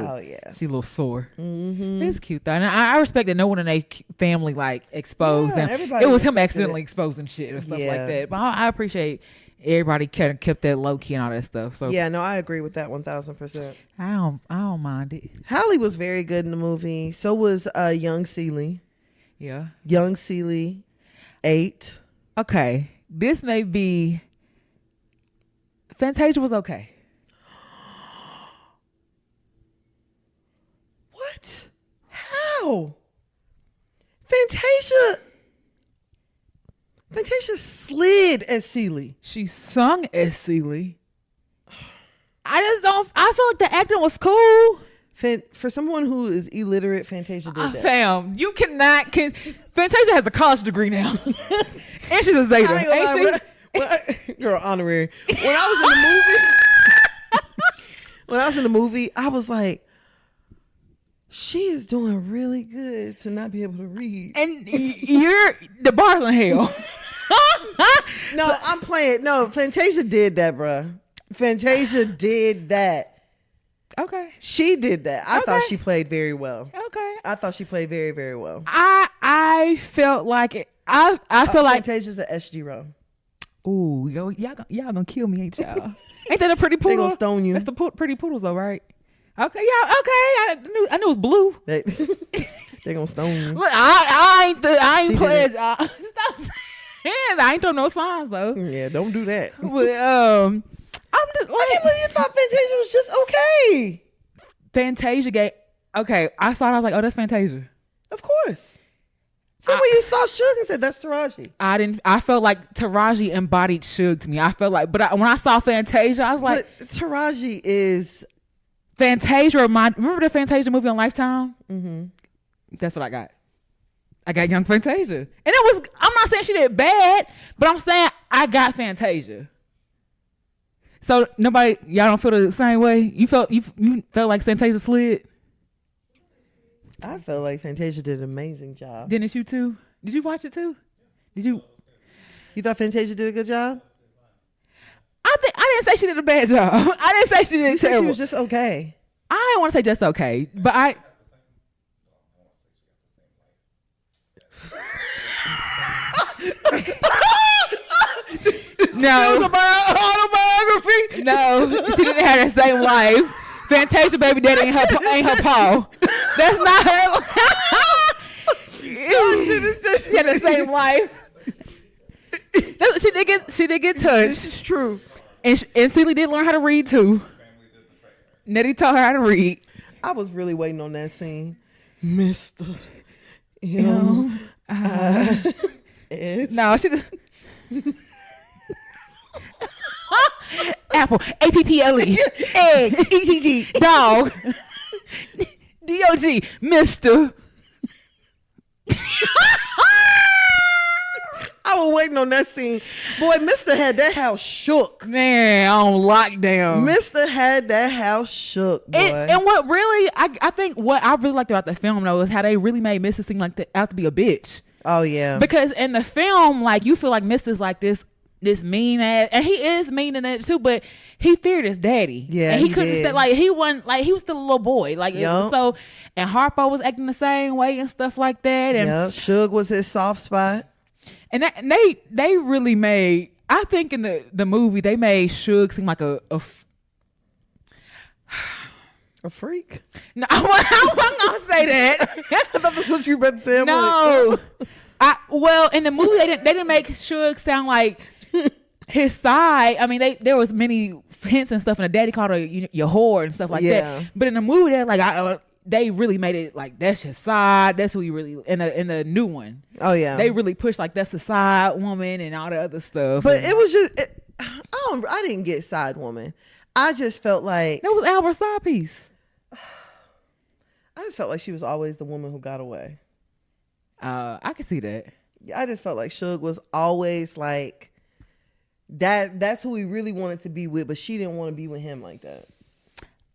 she a little sore. It's cute though, and I respect that no one in their family like exposed them. It was him accidentally exposing shit or stuff like that. But I appreciate everybody kept that low key and all that stuff. So yeah, no, I agree with that 1000%. I don't mind it. Halle was very good in the movie. So was Young Celie. Yeah, Young Celie, 8. Okay, this may be. Fantasia was okay. What? How? Fantasia slid as Celie. She sung as Celie. I feel like the acting was cool. For someone who is illiterate, Fantasia did that. Fam, you cannot. Fantasia has a college degree now. And she's a Zeta. Girl, honorary. When I was in the movie, I was like, she is doing really good to not be able to read. And the bar's in hell. No, I'm playing. No, Fantasia did that, bruh. Fantasia did that. Okay. She did that. I thought she played very well. Okay. I thought she played very, very well. I felt like it. I feel like Fantasia's an SG row. Ooh, y'all gonna kill me, ain't y'all? Ain't that a pretty poodle? They gonna stone you. That's the pretty poodles though, right? Okay, yeah, okay. I knew it was blue. They gonna stone you. Look, I ain't pledged. Stop saying I ain't throw no signs though. Yeah, don't do that. But I'm just like, I can't believe you thought Fantasia was just okay. Fantasia gave. Okay, I saw it. I was like, oh, that's Fantasia. Of course. So when you saw Suge and said that's Taraji. I felt like Taraji embodied Suge to me. I felt like, when I saw Fantasia, I was like, but Taraji is. Fantasia remember the Fantasia movie on Lifetime? Mm-hmm. That's what I got. I got young Fantasia. And it was, I'm not saying she did bad, but I'm saying I got Fantasia. So y'all don't feel the same way? You felt like Fantasia slid? I felt like Fantasia did an amazing job. Didn't you too? Did you watch it too? Did you? You thought Fantasia did a good job? I didn't say she did a bad job. I didn't say she did terrible. She was just okay. I didn't want to say just okay, but I. No. It was an autobiography. No, she didn't have the same life. Fantasia baby daddy ain't her Paul. That's not her. She had the same life. She did get touched. This is true. And Celie did learn how to read too. Nettie taught her how to read. I was really waiting on that scene. Mr. M. No, she. Apple, APPLE, egg, EGG, dog, DOG, Mister. I was waiting on that scene. Boy, Mr. had that house shook. Man, on lockdown. Mr. had that house shook, boy. And what really, I think what I really liked about the film, though, is how they really made Mr. seem like out to be a bitch. Oh, yeah. Because in the film, like, you feel like Mr.'s like this mean ass, and he is mean in it too, but he feared his daddy. Yeah, and he couldn't stay, like, he wasn't, like, he was still a little boy, like, it was so, and Harpo was acting the same way and stuff like that, and Suge was his soft spot, and they really made, I think in the movie they made Suge seem like a freak. No, I'm gonna say that. I thought that's what you were about to say. No, well, in the movie they didn't make Suge sound like his side, I mean, there was many hints and stuff, and the daddy called her your whore and stuff like that. But in the movie, they're like, they really made it like that's his side. That's who he really in the new one. Oh yeah, they really pushed like that's a side woman and all the other stuff. But it was just, I didn't get side woman. I just felt like that was Albert's side piece. I just felt like she was always the woman who got away. I can see that. I just felt like Suge was always like that. That's who he really wanted to be with, but she didn't want to be with him like that.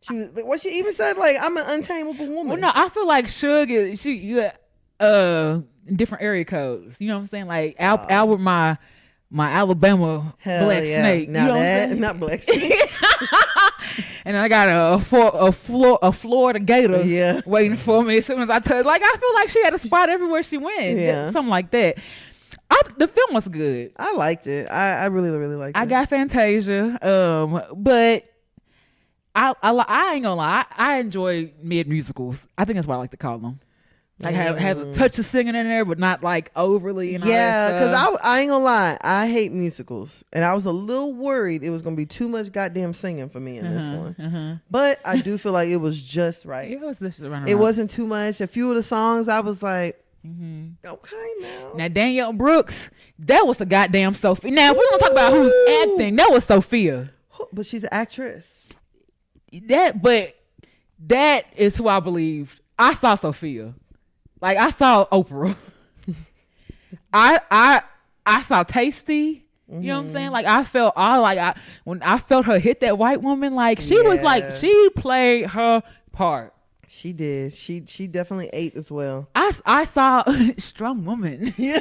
She was what she even said, like, I'm an untamable woman. Well, no, I feel like Suge is you different area codes. You know what I'm saying? Like Albert, my Alabama black snake. Now you know that not black snake. And I got a Florida gator waiting for me as soon as I touch. Like, I feel like she had a spot everywhere she went. Yeah. Something like that. The film was good. I liked it. I really, really liked it. I got Fantasia. But I ain't gonna lie. I enjoy mid musicals. I think that's what I like to call them. Like have a touch of singing in there, but not like overly. And because I ain't gonna lie, I hate musicals, and I was a little worried it was gonna be too much goddamn singing for me in this one. But I do feel like it was just right. It was just around. It wasn't too much. A few of the songs I was like, okay now. Now Danielle Brooks, that was a goddamn Sophia. Now if we're gonna talk about who's acting, that was Sophia. But she's an actress. That is who I believed. I saw Sophia. Like, I saw Oprah. I saw Tasty. You know what I'm saying? Like, I felt when I felt her hit that white woman, like she was like, she played her part. She did. She definitely ate as well. I saw strong woman. Yeah.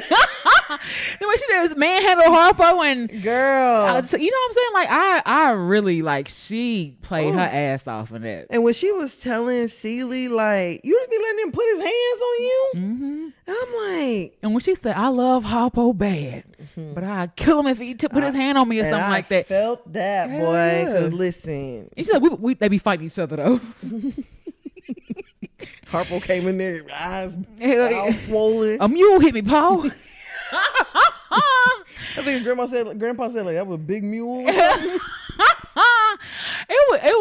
The way she did manhandle Harpo and girl, you know what I'm saying? Like I really like she played her ass off in that. And when she was telling Celie like, you didn't be letting him put his hands on you, and I'm like, and when she said, I love Harpo bad, but I'd kill him if he put his hand on me or something like that. I felt that, boy. Cause listen, she said they be fighting each other though. Harpo came in there, eyes all swollen. A mule hit me, Paul. I think Grandpa said like that was a big mule. It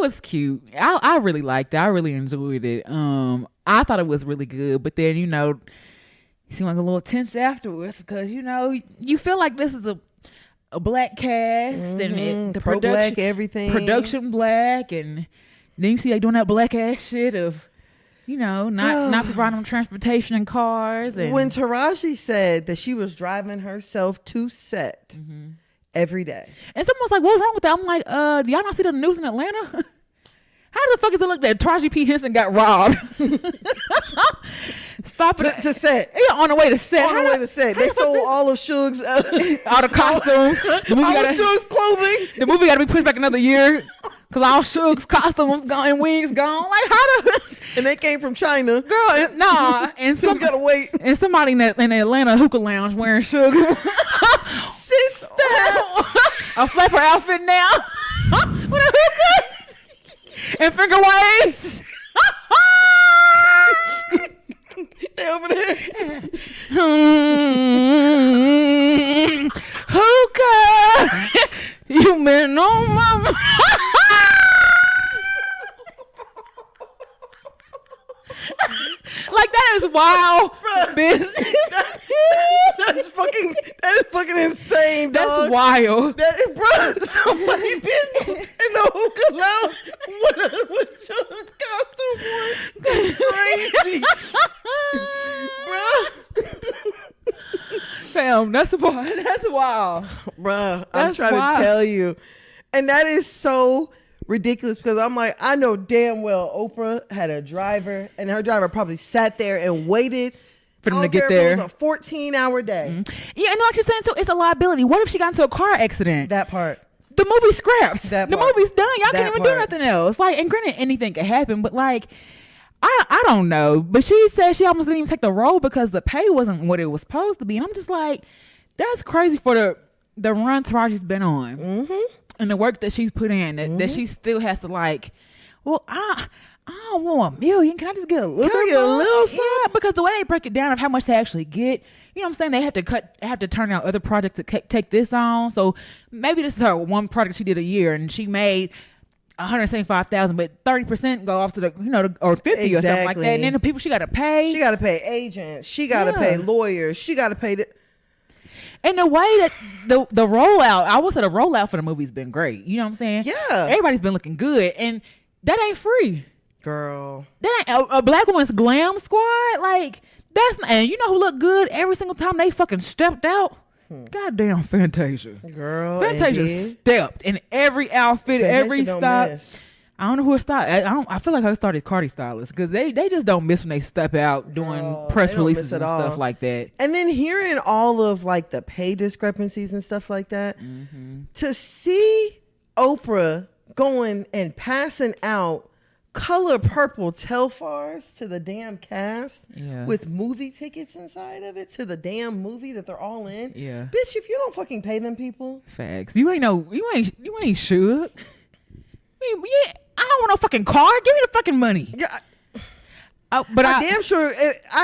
was cute. I really liked it. I really enjoyed it. I thought it was really good, but then you seemed like a little tense afterwards because you feel like this is a black cast and the production black everything, production black, and then you see they doing that black ass shit of not providing them transportation and cars. And when Taraji said that she was driving herself to set every day, and someone was like, "What's wrong with that?" I'm like, "Do y'all not see the news in Atlanta? How the fuck is it look that Taraji P. Henson got robbed?" Stop it to set. Yeah, on the way to set. They stole all of Suge's all the costumes. Suge's clothing. The movie got to be pushed back another year. Cause all Suge's costumes gone and wigs gone. Like how the and they came from China, girl. Nah, and some gotta wait. And somebody in the Atlanta hookah lounge wearing Suge. Sister, a flapper outfit now with a hookah and finger waves. They over there. Hookah, you been on my. Like that is wild business. That is fucking insane, dog. That's wild. That is, bro. Somebody been in the hookah lounge with your costume on. Crazy, bro. Damn, that's wild, bro. I'm trying to tell you, and that is so ridiculous because I'm like, I know damn well Oprah had a driver, and her driver probably sat there and waited for them to get there. It was a 14-hour day. Yeah, and like you're saying, too, it's a liability. What if she got into a car accident? That part. The movie scraps. The movie's done. Y'all can't even do nothing else. Like, and granted, anything could happen, but like, I don't know. But she said she almost didn't even take the role because the pay wasn't what it was supposed to be. And I'm just like, that's crazy for the run Taraji's been on. And the work that she's put in, that she still has to like, well, I I don't want $1 million. Can I just get a little? Can I get a little something? Yeah, because the way they break it down of how much they actually get, you know what I'm saying? They have to turn out other projects to take this on. So maybe this is her one project she did a year, and she made $175,000, but 30% go off to the or 50 or something like that. And then the people she got to pay. She got to pay agents. She got to pay lawyers. She got to pay And the way that the rollout, I would say the rollout for the movie's been great. You know what I'm saying? Yeah. Everybody's been looking good, and that ain't free. Girl. That ain't a Black Woman's Glam Squad. Like, that's not, and you know who looked good every single time they fucking stepped out? Goddamn Fantasia. Girl. Fantasia stepped in every outfit, every stop. I don't know who it started. I feel like her started Cardi stylist because they just don't miss when they step out doing press releases and stuff like that. And then hearing all of like the pay discrepancies and stuff like that, to see Oprah going and passing out color purple Telfars to the damn cast with movie tickets inside of it to the damn movie that they're all in. Yeah, bitch, if you don't fucking pay them people, facts. You ain't shook. I don't want no fucking car. Give me the fucking money. Yeah. But I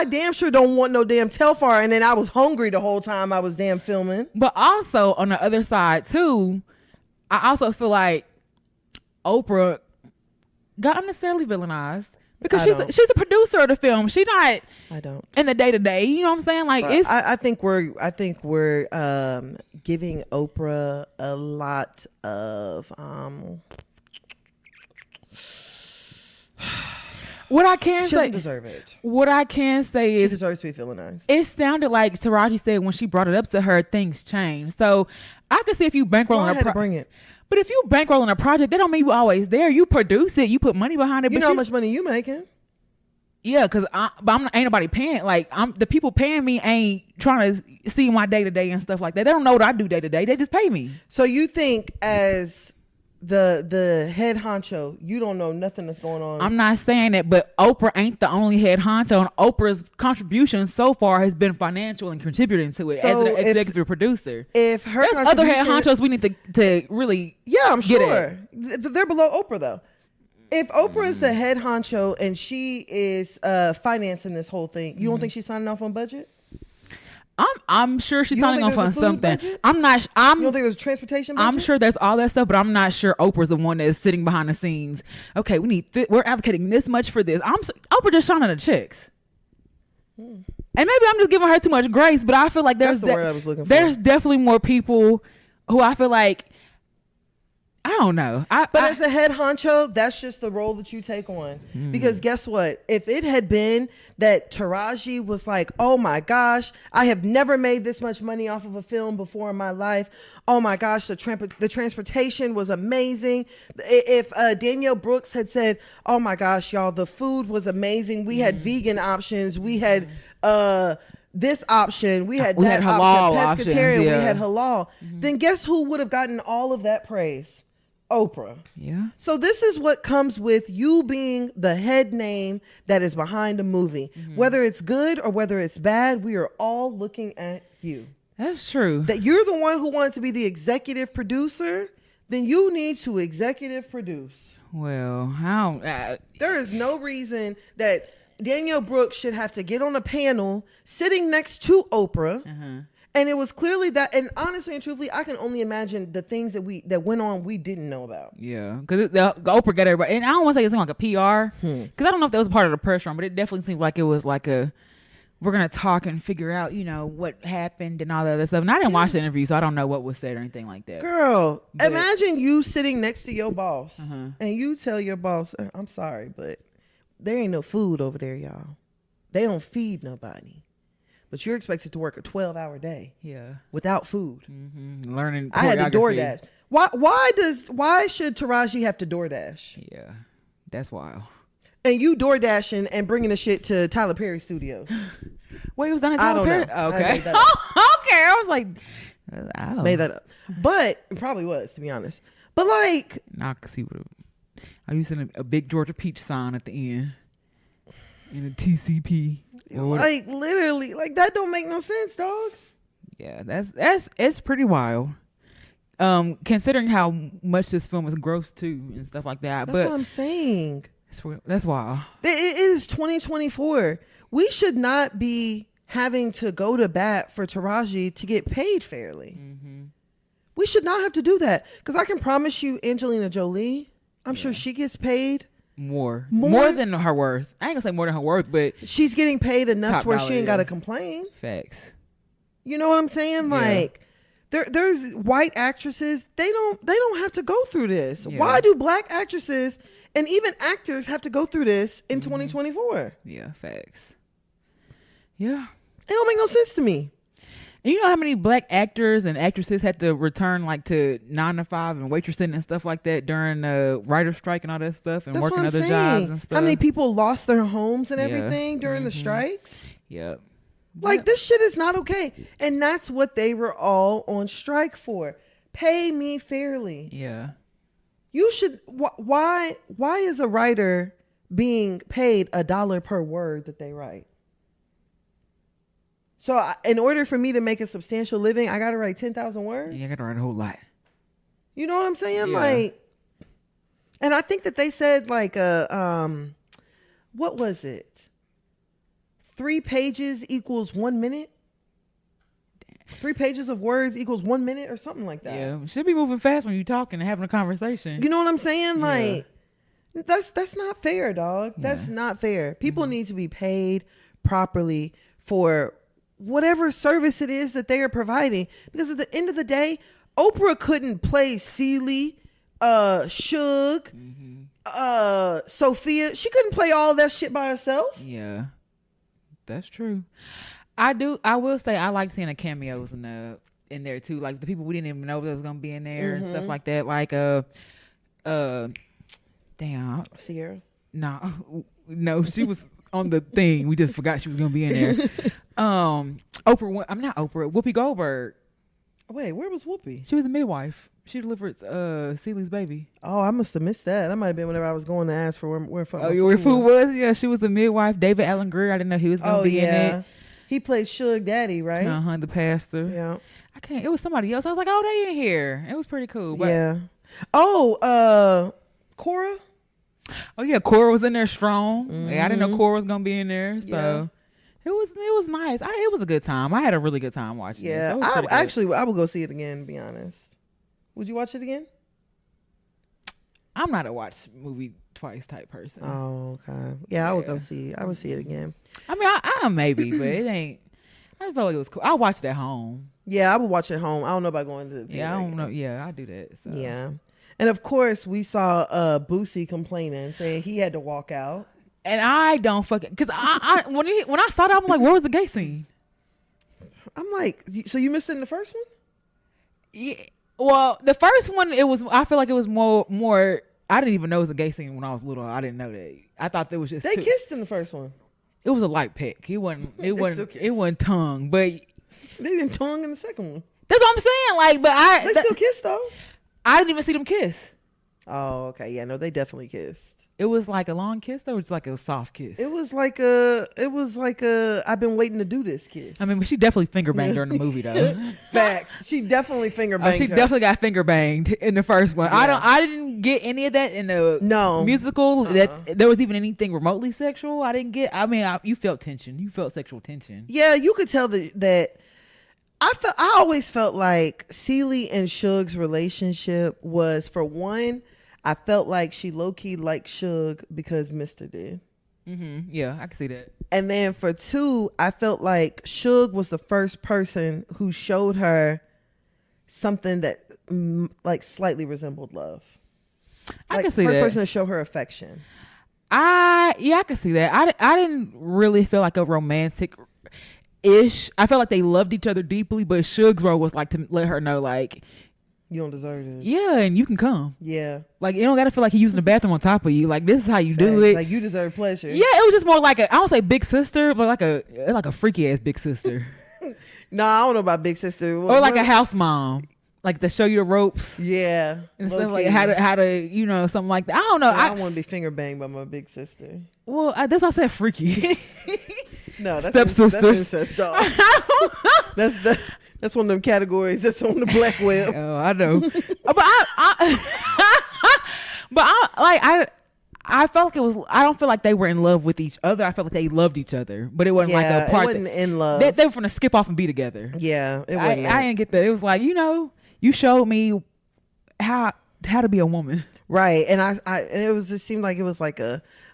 damn sure don't want no damn Telfar. And then I was hungry the whole time I was damn filming. But also on the other side too, I also feel like Oprah got unnecessarily villainized because she's a producer of the film. She not. I don't. In the day to day, you know what I'm saying? Like it's. I think we're giving Oprah a lot of. What I can she doesn't deserve it. What I can say is she deserves to be villainized. It sounded like Taraji said when she brought it up to her, things changed. So I could see if you bankrolling a project. But if you bankrolling a project, that don't mean you always there. You produce it, you put money behind it. You know how much money you making? Yeah, because ain't nobody paying. Like the people paying me ain't trying to see my day to day and stuff like that. They don't know what I do day to day. They just pay me. So you think as the head honcho, you don't know nothing that's going on? I'm not saying that, but Oprah ain't the only head honcho, and Oprah's contribution so far has been financial and contributing to it as an executive producer. If her there's other head honchos we need to really I'm sure they're below Oprah though. If Oprah is the head honcho and she is financing this whole thing, you don't think she's signing off on budget? I'm sure she's signing off on something. Budget? You don't think there's a transportation budget? I'm sure there's all that stuff, but I'm not sure Oprah's the one that's sitting behind the scenes. Okay, we're advocating this much for this. Oprah just shining the checks. And maybe I'm just giving her too much grace, but I feel like that's the word I was looking for. There's definitely more people who I feel like, I don't know. But as a head honcho, that's just the role that you take on. Because guess what? If it had been that Taraji was like, oh my gosh, I have never made this much money off of a film before in my life. Oh my gosh, the transportation was amazing. If Danielle Brooks had said, oh my gosh, y'all, the food was amazing. We had vegan options. We had this option. We had that option. Pescatarian. We had halal. Then guess who would have gotten all of that praise? Oprah. Yeah. So this is what comes with you being the head name that is behind a movie. Whether it's good or whether it's bad, we are all looking at you. That's true. That you're the one who wants to be the executive producer, then you need to executive produce. Well, how? There is no reason that Danielle Brooks should have to get on a panel sitting next to Oprah. And it was clearly that, and honestly and truthfully, I can only imagine the things that went on we didn't know about. Yeah, because Oprah got everybody, and I don't want to say it seemed like a PR, because I don't know if that was part of the press run, but it definitely seemed like it was like we're gonna talk and figure out, what happened and all that other stuff. And I didn't watch the interview, so I don't know what was said or anything like that. Girl, imagine you sitting next to your boss, and you tell your boss, "I'm sorry, but there ain't no food over there, y'all. They don't feed nobody." But you're expected to work a 12-hour day. Yeah. Without food. Learning choreography. I had to DoorDash. Why should Taraji have to DoorDash? Yeah. That's wild. And you DoorDashing and bringing the shit to Tyler Perry Studios. Wait, it was done at Tyler Perry? Know. Okay. Okay. I was like, oh. Made that up. But it probably was, to be honest. But like. Now I can see what I used a big Georgia Peach sign at the end. In a TCP. Like literally, like that don't make no sense, dog. Yeah, it's pretty wild. Considering how much this film is gross too and stuff like that. That's what I'm saying. That's wild. It is 2024. We should not be having to go to bat for Taraji to get paid fairly. Mm-hmm. We should not have to do that. Because I can promise you, Angelina Jolie, I'm sure she gets paid more than her worth. I ain't gonna say more than her worth, but she's getting paid enough to where she ain't got to complain. Facts. You know what I'm saying? Like, there's white actresses. They don't have to go through this. Yeah. Why do black actresses and even actors have to go through this in 2024? Yeah, facts. Yeah. It don't make no sense to me. And you know how many black actors and actresses had to return like to 9 to 5 and waitressing and stuff like that during the writer's strike and all that stuff, and That's working other jobs and stuff? How many people lost their homes and everything during the strikes? Yep. Like, this shit is not okay. And that's what they were all on strike for. Pay me fairly. Yeah. You should. Why is a writer being paid $1 per word that they write? So in order for me to make a substantial living, I got to write 10,000 words? Yeah, I got to write a whole lot. You know what I'm saying? Yeah. Like, and I think that they said like, what was it? 3 pages equals 1 minute? 3 pages of words equals 1 minute or something like that. Yeah, should be moving fast when you're talking and having a conversation. You know what I'm saying? Like, that's not fair, dog. That's not fair. People need to be paid properly for whatever service it is that they are providing. Because at the end of the day, Oprah couldn't play Celie, Suge, Sophia. She couldn't play all that shit by herself. Yeah, that's true. I will say I like seeing the cameos in there too. Like the people we didn't even know that was gonna be in there and stuff like that. Like damn, Sierra. No, she was on the thing. We just forgot she was gonna be in there. Oprah. I'm not Oprah. Whoopi Goldberg. Wait, where was Whoopi? She was a midwife. She delivered Celie's baby. Oh, I must have missed that. That might have been whenever I was going to ask for where food was. Yeah, she was a midwife. David Allen Greer. I didn't know he was gonna be in it. He played Suge Daddy, right? The pastor. Yeah. It was somebody else. I was like, oh, they in here. It was pretty cool. But yeah. Oh, Cora. Oh yeah, Cora was in there strong. Yeah, I didn't know Cora was gonna be in there. So it was nice. It was a good time. I had a really good time watching it. Yeah. So I will go see it again, to be honest. Would you watch it again? I'm not a watch movie twice type person. Oh, okay. Yeah, I would go see it. I would see it again. I mean, I maybe, but it ain't. I felt like it was cool. I watched it at home. Yeah, I would watch it at home. I don't know about going to the theater. Yeah, I don't know. Yeah, I do that. So. Yeah. And of course, we saw Boosie complaining, saying he had to walk out. And I don't fucking, because when I saw that, I'm like, where was the gay scene? I'm like, so you missed it in the first one? Yeah. Well, the first one, I feel like it was more. I didn't even know it was a gay scene when I was little. I didn't know that. I thought there was just they kissed in the first one. It was a light peck. It wasn't tongue, but they didn't tongue in the second one. That's what I'm saying. Like, but they still kissed though. I didn't even see them kiss. Oh, okay. Yeah, no, they definitely kissed. It was like a long kiss though, or just like a soft kiss? It was like a I've been waiting to do this kiss. I mean, but she definitely finger banged during the movie though. Facts. She definitely finger banged. She definitely got finger banged in the first one. Yeah. I didn't get any of that in the musical. That there was even anything remotely sexual. I didn't get. I mean, you felt tension. You felt sexual tension. Yeah, you could tell that. I always felt like Celie and Suge's relationship was, for one, I felt like she low-key liked Suge because Mr. did. Mm-hmm. Yeah, I can see that. And then for two, I felt like Suge was the first person who showed her something that like slightly resembled love. I can see that. First person to show her affection. I can see that. I didn't really feel like a romantic ish. I felt like they loved each other deeply, but Suge's role was like to let her know like, you don't deserve it. Yeah, and you can come. Yeah. Like, you don't got to feel like he's using the bathroom on top of you. Like, this is how you do it. Like, you deserve pleasure. Yeah, it was just more like I don't say big sister, but like a freaky ass big sister. No, I don't know about big sister. Or like a house mom. Like, to show you the ropes. Yeah. And stuff like how to, something like that. I don't know. I don't want to be finger banged by my big sister. Well, that's why I said freaky. No, that's stepsisters. That's incest, dog. That's one of them categories that's on the black web. Oh, I know. But I felt like it was. I don't feel like they were in love with each other. I felt like they loved each other, but it wasn't like a part. It wasn't in love. They were gonna skip off and be together. Yeah, it wasn't. I didn't get that. It was like, you showed me how to be a woman, right? And I and it seemed like it was like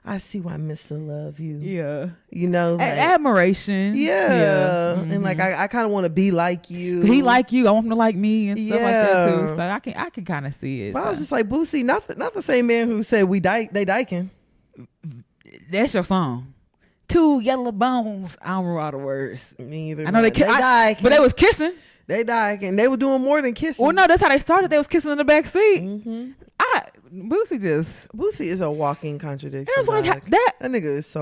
I see why Mr. love you. Yeah, like, admiration. Yeah, and like I kind of want to be like you. He like you. I want him to like me and stuff like that too. So I can kind of see it. But I was just like, Boosie, not the same man who said they dyking. That's your song. 2 yellow bones. I don't remember all the words. Me either. I know they dyking, but they was kissing. They dyking. They were doing more than kissing. Well, no, that's how they started. They was kissing in the back seat. Boosie is a walking contradiction. It was like that nigga is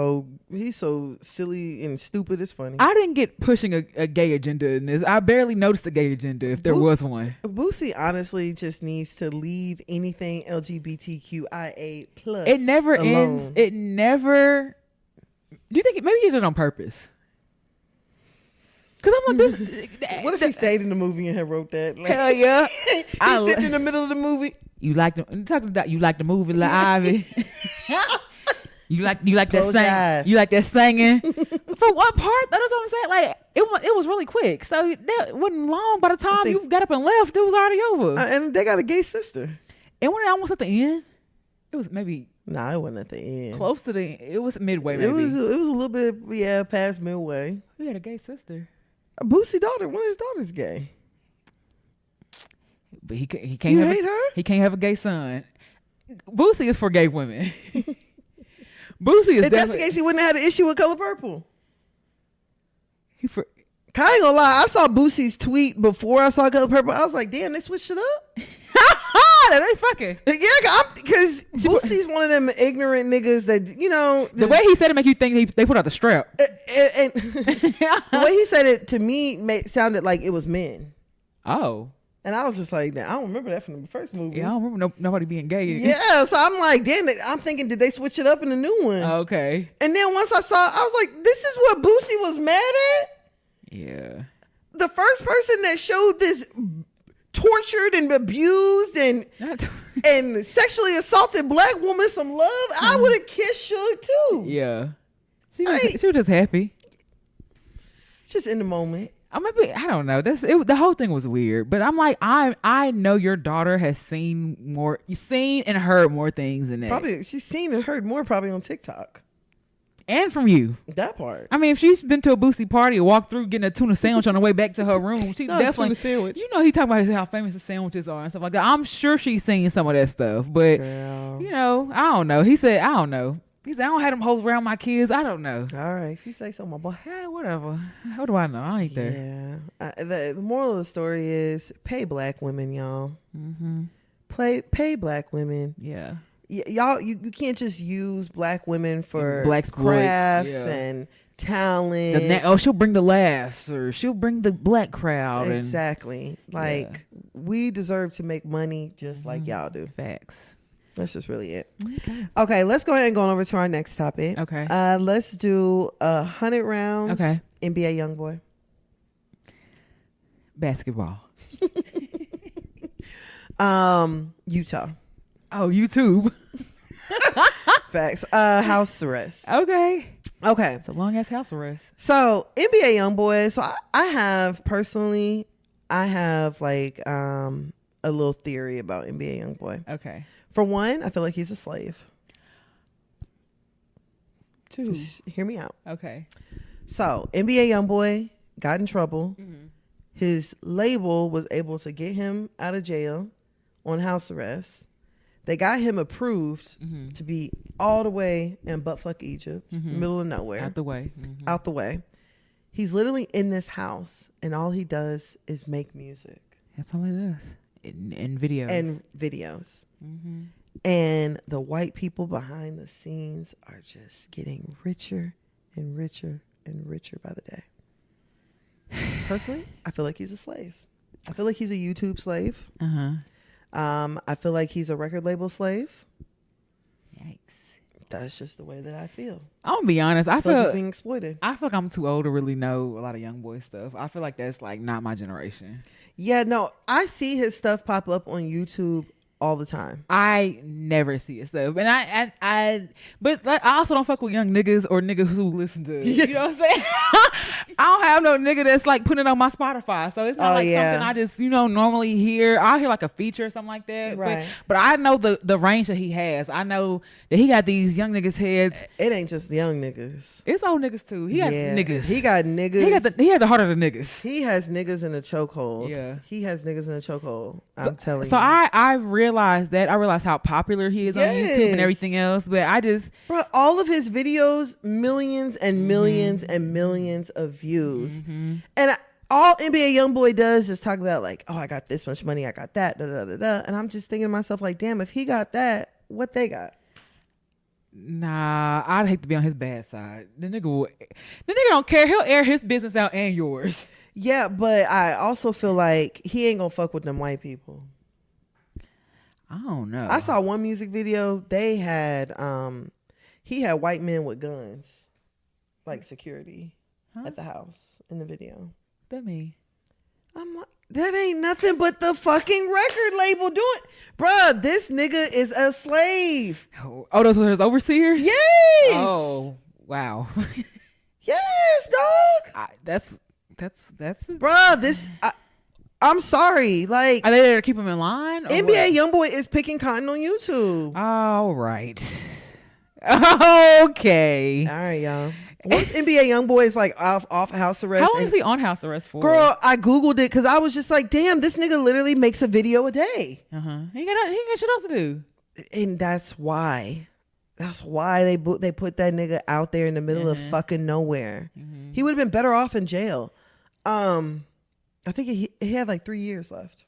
he's so silly and stupid. It's funny. I didn't get pushing a gay agenda in this. I barely noticed the gay agenda if there was one. Boosie honestly just needs to leave anything LGBTQIA plus. It never alone. ends. It never. Do you think maybe he did it on purpose? Because I'm like this. What if he stayed in the movie and had wrote that? Like, hell yeah. He's sitting in the middle of the movie. You like the movie La Ivy. you like Close that singing. You like that singing. For what part? That's what I'm saying. Like it was really quick. So that wasn't long. By the time you got up and left, it was already over. And they got a gay sister. And when it almost at the end, it was maybe. Nah, it wasn't at the end. Close to the end. It was midway. Maybe. It was a little bit past midway. We had a gay sister. Boosie daughter. One of his daughters gay. But he can't hate her? He can't have a gay son. Boosie is for gay women. Boosie is. If that's the case, he wouldn't have had an issue with Color Purple. I ain't gonna lie. I saw Boosie's tweet before I saw Color Purple. I was like, damn, they switched it up. They fucking. Yeah, because Boosie's one of them ignorant niggas that the way he said it make you think they put out the strap. And the way he said it to me sounded like it was men. Oh. And I was just like, I don't remember that from the first movie. Yeah, I don't remember nobody being gay. Yeah, so I'm like, damn it. I'm thinking, did they switch it up in the new one? Okay. And then once I saw, I was like, this is what Boosie was mad at? Yeah. The first person that showed this tortured and abused and sexually assaulted black woman some love, I would have kissed Suge too. Yeah. She was just happy. It's just in the moment. I don't know. The whole thing was weird, but I'm like, I know your daughter has seen and heard more things than that. Probably she's seen and heard more probably on TikTok. And from you. That part. I mean, if she's been to a Boosie party or walked through getting a tuna sandwich on the way back to her room, she definitely. Tuna sandwich. He talking about how famous the sandwiches are and stuff like that. I'm sure she's seen some of that stuff, but Girl. I don't know. He said, I don't know. He said, I don't have them hoes around my kids. I don't know. All right, if you say so, my boy. Yeah, whatever. What do I know? I ain't there. Yeah. The moral of the story is pay black women, y'all. Mm-hmm. Pay black women. Yeah. Y'all, you can't just use black women for black crafts and talent. She'll bring the laughs or she'll bring the black crowd. Exactly. We deserve to make money just like y'all do. Facts. That's just really it. Okay, let's go ahead and go over to our next topic. Okay. Let's do 100 rounds. Okay. NBA Youngboy. Basketball. Utah. Oh, YouTube. Facts. House arrest. Okay. It's a long ass house arrest. So NBA Youngboy. So I have personally, like a little theory about NBA Youngboy. Okay. For one, I feel like he's a slave. Two. Just hear me out. Okay. So NBA Youngboy got in trouble. Mm-hmm. His label was able to get him out of jail on house arrest. They got him approved to be all the way in buttfuck Egypt, middle of nowhere. Out the way. Mm-hmm. Out the way. He's literally in this house, and all he does is make music. That's all he does. And videos. And videos. Mm-hmm. And the white people behind the scenes are just getting richer and richer and richer by the day. Personally, I feel like he's a slave. I feel like he's a YouTube slave. Uh-huh. I feel like he's a record label slave. Yikes. That's just the way that I feel. I'm gonna be honest. I feel like he's being exploited. I feel like I'm too old to really know a lot of Youngboy stuff. I feel like that's like not my generation. Yeah, no, I see his stuff pop up on YouTube all the time. I never see it stuff, and but like, I also don't fuck with young niggas or niggas who listen to it. You know what I'm saying? I don't have no nigga that's like putting it on my Spotify, so it's not something I just normally hear. I'll hear like a feature or something like that, right? But I know the range that he has. I know that he got these young niggas heads. It ain't just young niggas. It's old niggas too. He got niggas. He got niggas. He had the heart of the niggas. He has niggas in a chokehold. Yeah, he has niggas in a chokehold. I'm telling you. So I've realized that. I realized how popular he is on YouTube and everything else. But I just... Bro, all of his videos, millions and millions and millions of views. And all NBA Youngboy does is talk about like, oh, I got this much money. I got that. Da, da, da, da. And I'm just thinking to myself like, damn, if he got that, what they got? Nah, I'd hate to be on his bad side. The nigga don't care. He'll air his business out and yours. Yeah, but I also feel like he ain't gonna fuck with them white people. I don't know. I saw one music video. They had he had white men with guns, like security at the house in the video. That mean? I'm like, that ain't nothing but the fucking record label doing. Bruh, this nigga is a slave. Oh, those are his overseers? Yes. Oh, wow. Yes, dog. That's bruh, I'm sorry. Like, are they there to keep him in line? NBA Youngboy is picking cotton on YouTube. All right. Okay. All right, y'all. Once NBA Youngboy is like off house arrest. How long is he on house arrest for? Girl, I Googled it because I was just like, damn, this nigga literally makes a video a day. He got shit else to do. And that's why. That's why they put that nigga out there in the middle of fucking nowhere. He would have been better off in jail. I think he had like 3 years left.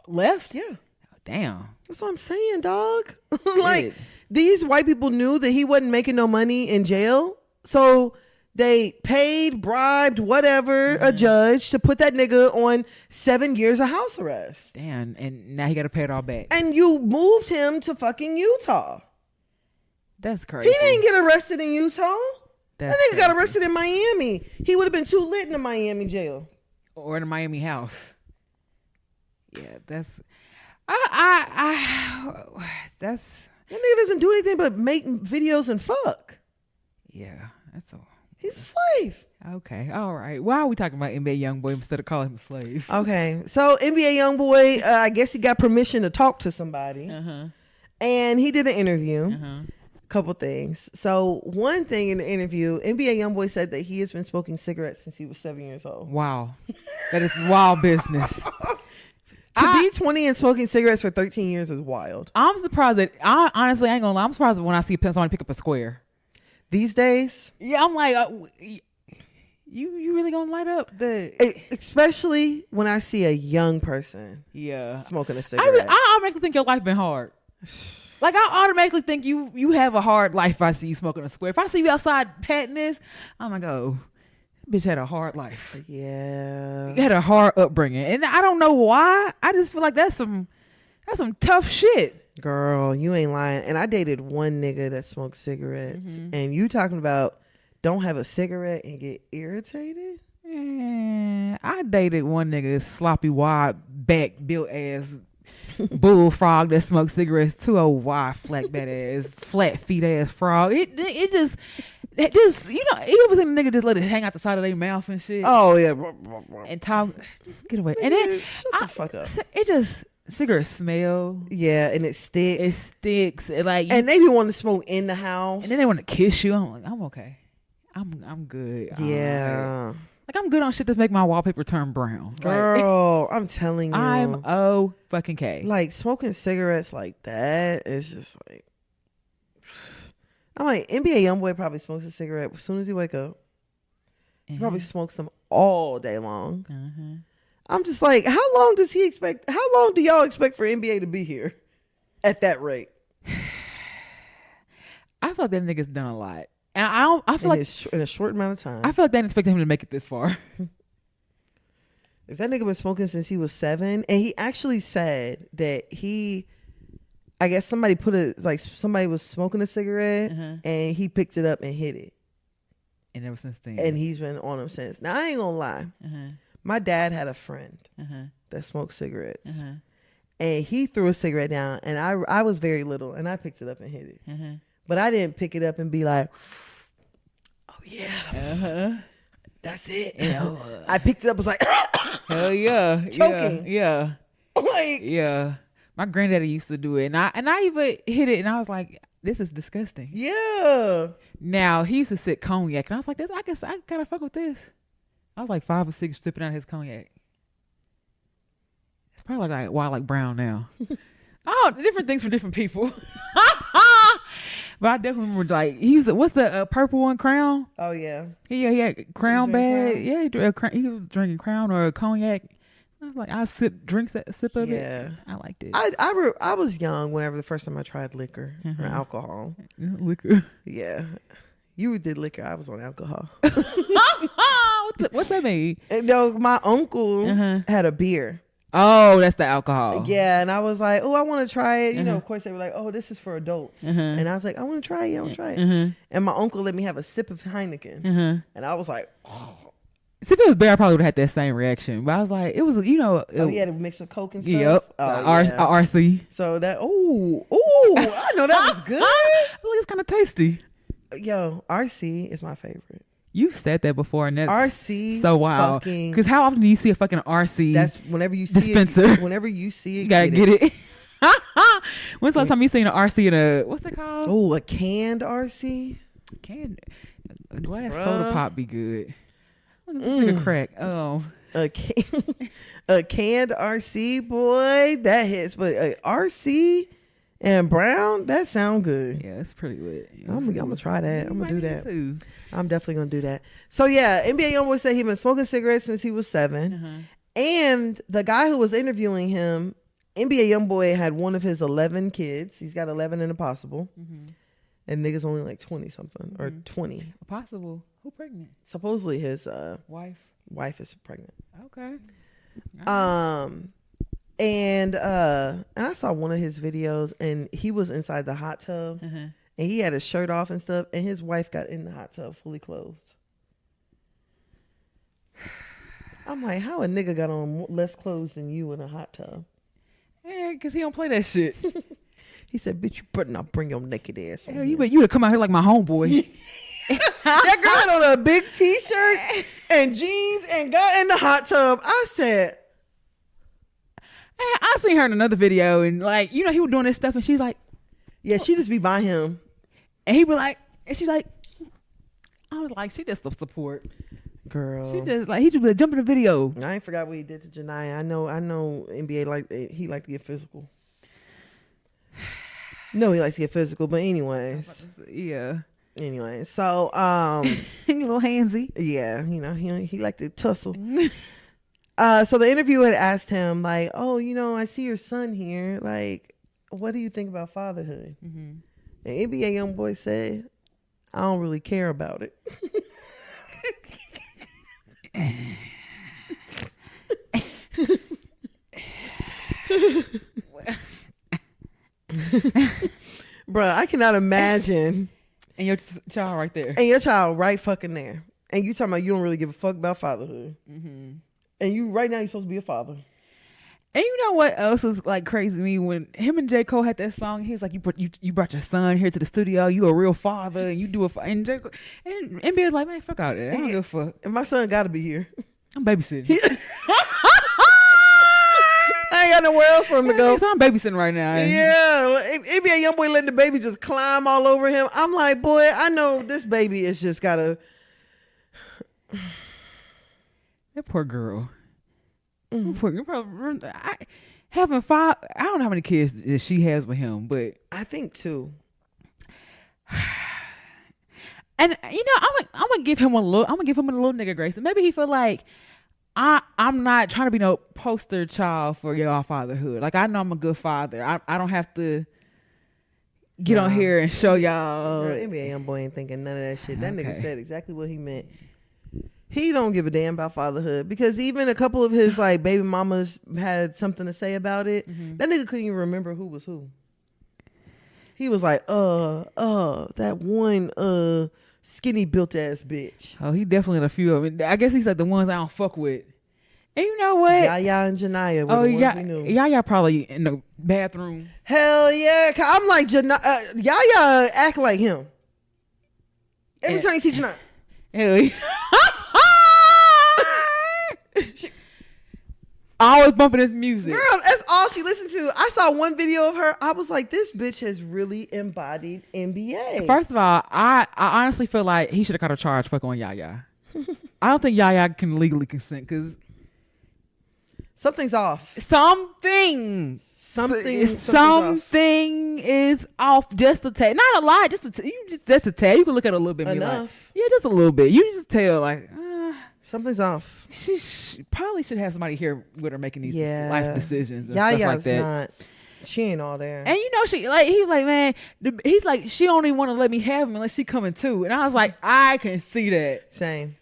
Left? Yeah. Oh, damn. That's what I'm saying, dog. Like, these white people knew that he wasn't making no money in jail. So they paid, bribed, whatever, a judge to put that nigga on 7 years of house arrest. Damn. And now he got to pay it all back. And you moved him to fucking Utah. That's crazy. He didn't get arrested in Utah. That nigga got arrested in Miami. He would have been too lit in the Miami jail. Or in a Miami house. Yeah, that's... that's... That nigga doesn't do anything but make videos and fuck. Yeah, that's all. He's a slave. Okay, all right. Why are we talking about NBA Youngboy instead of calling him a slave? Okay, so NBA Youngboy, I guess he got permission to talk to somebody. And he did an interview. Couple things. So one thing in the interview, NBA Youngboy said that he has been smoking cigarettes since he was 7 years old. Wow. That is wild business. To be 20 and smoking cigarettes for 13 years is wild. I'm surprised that, honestly, I ain't gonna lie, I'm surprised when I see somebody pick up a square. These days? Yeah, I'm like, you really gonna light up the... Especially when I see a young person smoking a cigarette. I automatically think your life been hard. Like, I automatically think you have a hard life if I see you smoking a square. If I see you outside patting this, I'm like, oh, bitch had a hard life. Yeah. You had a hard upbringing. And I don't know why. I just feel like that's some tough shit. Girl, you ain't lying. And I dated one nigga that smoked cigarettes. And you talking about don't have a cigarette and get irritated? I dated one nigga, sloppy, wide back, built ass bullfrog that smoked cigarettes, too old, wide, flat back ass, flat feet ass frog. It just you know, you ever seen a nigga just let it hang out the side of their mouth and shit? Oh yeah, and talk, just get away. Nigga, and then shut the fuck up. It just cigarette smell. Yeah, and it sticks. It sticks. Like, and they be wanting to smoke in the house, and then they want to kiss you. I'm like, I'm okay. I'm good. Yeah. Like, I'm good on shit that make my wallpaper turn brown. Girl, like, I'm telling you. I'm fucking K. Like, smoking cigarettes like that is just like... I'm like, NBA Youngboy probably smokes a cigarette as soon as he wake up. He probably smokes them all day long. I'm just like, how long do y'all expect for NBA to be here at that rate? I feel like that nigga's done a lot. And I feel like in a short amount of time. I feel like they didn't expect him to make it this far. If that nigga been smoking since he was 7, and he actually said that I guess somebody somebody was smoking a cigarette and he picked it up and hit it. And ever since then. And he's been on them since. Now, I ain't gonna lie. My dad had a friend that smoked cigarettes. and he threw a cigarette down, and I was very little, and I picked it up and hit it. Uh-huh. But I didn't pick it up and be like, oh yeah, that's it. Yeah. I picked it up, was like, hell yeah, choking. Yeah. Like, yeah. My granddaddy used to do it, and I even hit it, and I was like, this is disgusting. yeah. Now he used to sip cognac, and I was like, I guess I gotta fuck with this. I was like 5 or 6 sipping out his cognac. It's probably like why I like brown now. Oh, different things for different people. But I definitely remember like he used to, what's the purple one, Crown? Oh yeah. He had Crown bag. Crown? Yeah, he was drinking Crown or a cognac. I was like, I sip of Yeah. it. I liked it. I was young whenever the first time I tried liquor or alcohol. Liquor. Yeah. You did liquor. I was on alcohol. What's that mean? And, no, my uncle had a beer. Oh, that's the alcohol. Yeah, and I was like, oh, I want to try it. You know, of course they were like, oh, this is for adults. And I was like, I want to try it. I want to try it. And my uncle let me have a sip of Heineken. And I was like, oh. See, if it was beer, I probably would have had that same reaction. But I was like, it was, you know. Oh, you had to mix with Coke and stuff? Yep. RC. So that, I know that was good. I feel like it's kind of tasty. Yo, RC is my favorite. You've said that before, and that's RC so wild. Because how often do you see a fucking RC? That's whenever you see dispenser. It. Whenever you see it, you gotta get it. When's the last time you seen an RC in a what's it called? Oh, a canned RC. Canned a glass soda pop be good. What is this nigga crack? Oh, a canned RC, boy, that hits. But RC and brown, that sound good. Yeah, it's pretty lit. I'm gonna try that. I'm gonna do that. Too. I'm definitely gonna do that. So yeah, NBA Youngboy said he'd been smoking cigarettes since he was 7. And the guy who was interviewing him, NBA Youngboy had one of his 11 kids. He's got 11 in a possible. And niggas only like 20 something or 20. A possible. Who pregnant? Supposedly his wife is pregnant. Okay. And I saw one of his videos, and he was inside the hot tub, and he had his shirt off and stuff, and his wife got in the hot tub fully clothed. I'm like, how a nigga got on less clothes than you in a hot tub? Yeah, because he don't play that shit. He said, bitch, you better not bring your naked ass on. Hell, you would come out here like my homeboy. That girl had on a big t-shirt and jeans and got in the hot tub. I said, I seen her in another video, and like, you know, he was doing this stuff, and she's like, yeah, she just be by him. And he be like, and she's like, I was like, she just the support. Girl. She just like, he just like, jump in the video. I ain't forgot what he did to Janiyah. I know NBA he liked to get physical. No, he likes to get physical, but anyways. Yeah. Anyway, so you little handsy. Yeah, you know, he liked to tussle. So the interviewer had asked him, like, oh, you know, I see your son here. Like, what do you think about fatherhood? And NBA Youngboy said, I don't really care about it. Bruh, I cannot imagine. And your child right there. And your child right fucking there. And you talking about you don't really give a fuck about fatherhood. And you right now you're supposed to be a father. And you know what else was like crazy to me? When him and J. Cole had that song, he was like, you brought your son here to the studio. You a real father. And you do it. And NBA was like, man, fuck out of it. I don't give a fuck. And my son got to be here. I'm babysitting. I ain't got nowhere else for him to go. So I'm babysitting right now. Yeah. NBA Youngboy letting the baby just climb all over him. I'm like, boy, I know this baby is just got to. That poor girl. Having 5, I don't know how many kids that she has with him, but I think 2. And you know, I'm gonna give him a little nigga grace. And maybe he feel like I'm not trying to be no poster child for y'all fatherhood. Like, I know I'm a good father. I don't have to get on here and show y'all. Girl, NBA Youngboy ain't thinking none of that shit. That nigga said exactly what he meant. He don't give a damn about fatherhood, because even a couple of his like baby mamas had something to say about it. That nigga couldn't even remember who was who. He was like, that one skinny built ass bitch. Oh, he definitely had a few of them. I guess he's like the ones I don't fuck with. And you know what? Yaya and Janaya were the ones we knew. Yaya probably in the bathroom. Hell yeah. I'm like, Yaya act like him. Every time you see Janaya. Hell yeah. Always bumping his music. Girl, that's all she listened to. I saw one video of her. I was like, this bitch has really embodied NBA. First of all, I honestly feel like he should have got a charge fucking on Yaya. I don't think Yaya can legally consent because something's off. Something is off. Just a tad, not a lot. Just a tad. You can look at it a little bit. Enough. Like, yeah, just a little bit. You just tell like something's off. She probably should have somebody here with her making these life decisions and stuff like that. Not. She ain't all there. And you know, he was like, man, he's like, she don't even want to let me have him unless she coming too. And I was like, I can see that. Same.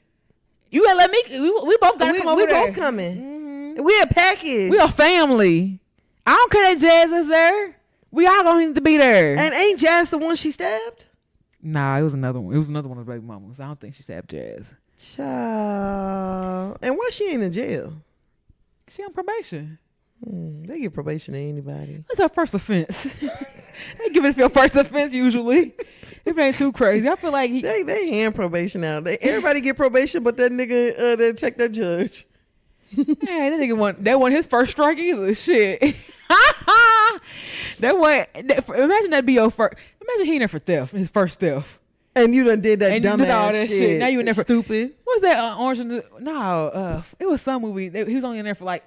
You gotta let me. We both gotta come over we there. We both coming. Mm-hmm. We a package. We a family. I don't care that Jazz is there. We all gonna need to be there. And ain't Jazz the one she stabbed? Nah, it was another one. It was another one of the baby mamas. I don't think she stabbed Jazz. Child. And why she ain't in jail? She on probation. They give probation to anybody. What's her first offense? They give it for your first offense usually. If it ain't too crazy. I feel like they hand probation out. Everybody get probation, but that nigga that check that judge. Man, that nigga that wasn't his first strike either. Shit. Imagine that be your first. Imagine he in there for theft, his first theft. And you done did that dumbass shit. Now you in there for stupid. What was that? Orange and it was some movie. He was only in there for like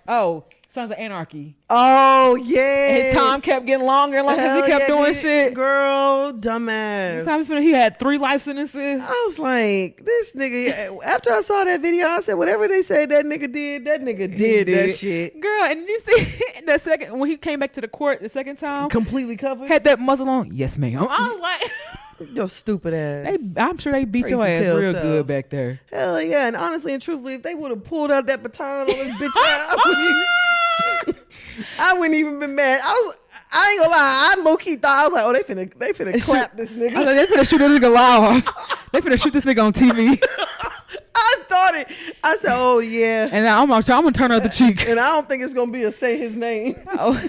Sons of Anarchy. Oh yeah. His time kept getting longer and longer because he kept doing shit. Girl, dumbass. He had 3 life sentences. I was like, this nigga. After I saw that video, I said, whatever they say that nigga did, that shit. Girl, and you see that second when he came back to the court the second time, completely covered, had that muzzle on. Yes, ma'am. I was like. Your stupid ass. I'm sure they beat your ass real good back there. Hell yeah. And honestly and truthfully, if they would have pulled out that baton on this bitch ass, I wouldn't even been mad. I ain't gonna lie. I low key thought, I was like, oh, they finna clap this nigga. They finna shoot this nigga live. They finna shoot this nigga on TV. I thought it. I said, oh yeah. And I'm gonna turn her the cheek. And I don't think it's gonna be a say his name. Oh.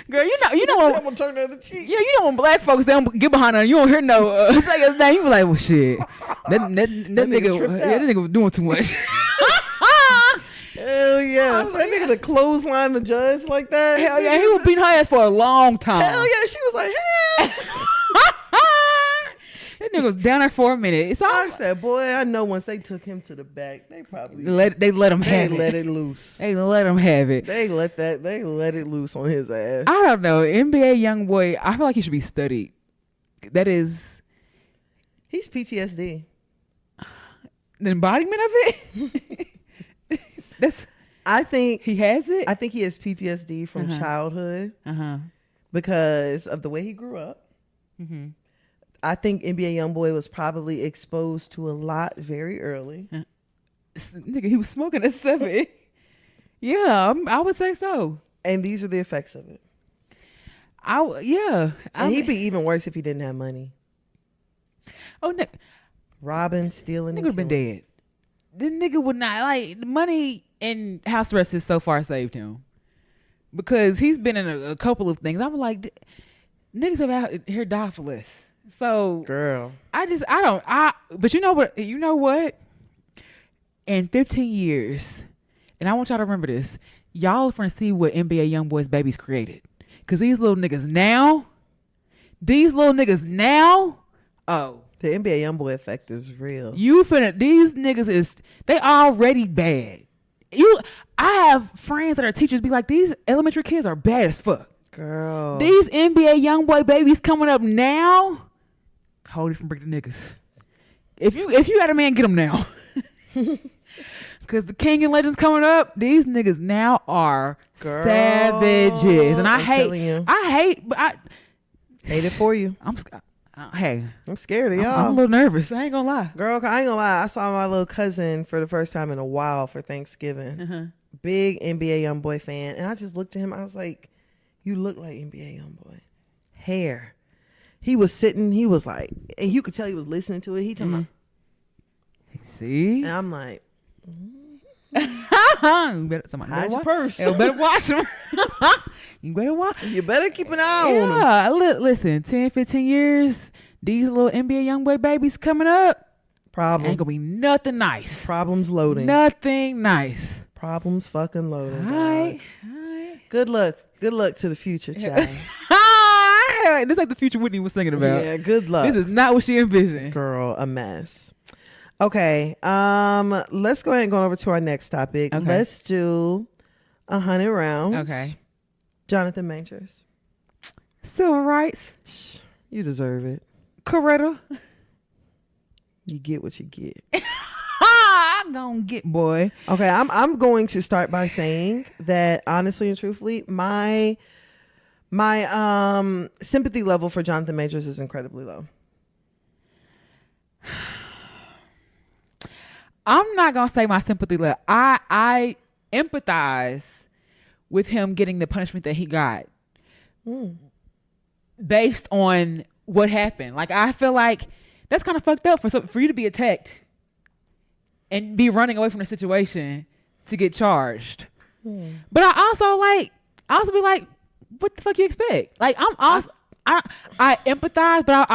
Girl, you know what? I'm gonna turn the other cheek. Yeah, you know when black folks they don't get behind her, you don't hear no say his name. You be like, well, shit, that nigga was doing too much. Hell yeah, that nigga to clothesline the judge like that. Hell yeah, he was beating her ass for a long time. Hell yeah, she was like, hell. That nigga was down there for a minute. I said, boy, I know once they took him to the back, they probably let him have it. They let it loose. They let him have it. They let it loose on his ass. I don't know. NBA Youngboy, I feel like he should be studied. That is, he's PTSD. The embodiment of it. I think he has it. I think he has PTSD from childhood because of the way he grew up. Mm-hmm. I think NBA Youngboy was probably exposed to a lot very early. Nigga, he was smoking at 7. Yeah, I would say so. And these are the effects of it. And he'd be even worse if he didn't have money. Oh, Nick. Robbing, stealing. Nigga would have been dead. The nigga would not, like, the money and house arrest has so far saved him. Because he's been in a couple of things. I'm like, niggas have out here died for less. So, girl, but you know what? In 15 years, and I want y'all to remember this, y'all are going to see what NBA Youngboy's babies created. Because these little niggas now, oh. The NBA Youngboy effect is real. These niggas they already bad. I have friends that are teachers be like, these elementary kids are bad as fuck. Girl. These NBA Youngboy babies coming up now, hold it from break the niggas. If you got a man, get him now. Because the King and Legends coming up, these niggas now are savages. And I hate it for you. I'm scared of y'all. I'm a little nervous. I ain't gonna lie. Girl, I ain't gonna lie. I saw my little cousin for the first time in a while for Thanksgiving. Big NBA Youngboy fan. And I just looked at him. I was like, you look like NBA Youngboy. Hair. He was sitting. He was like, and you could tell he was listening to it. He talking about. See? And I'm like. Somebody hide your purse. You better watch them. You better watch. You better keep an eye on them. Yeah, listen, 10, 15 years, these little NBA Youngboy babies coming up. Ain't gonna be nothing nice. Problems loading. Nothing nice. Problems fucking loading. All right. Good luck to the future, child. This like the future Whitney was thinking about. Yeah, good luck. This is not what she envisioned. Girl, a mess. Okay, let's go ahead and go over to our next topic. Okay. Let's do 100 rounds. Okay. Jonathan Majors. Civil rights. You deserve it. Coretta. You get what you get. I'm gonna get, boy. Okay, I'm going to start by saying that honestly and truthfully, my sympathy level for Jonathan Majors is incredibly low. I'm not gonna say my sympathy level. I empathize with him getting the punishment that he got based on what happened. Like, I feel like that's kind of fucked up for you to be attacked and be running away from the situation to get charged. But I also be like, what the fuck you expect? Like, I empathize, but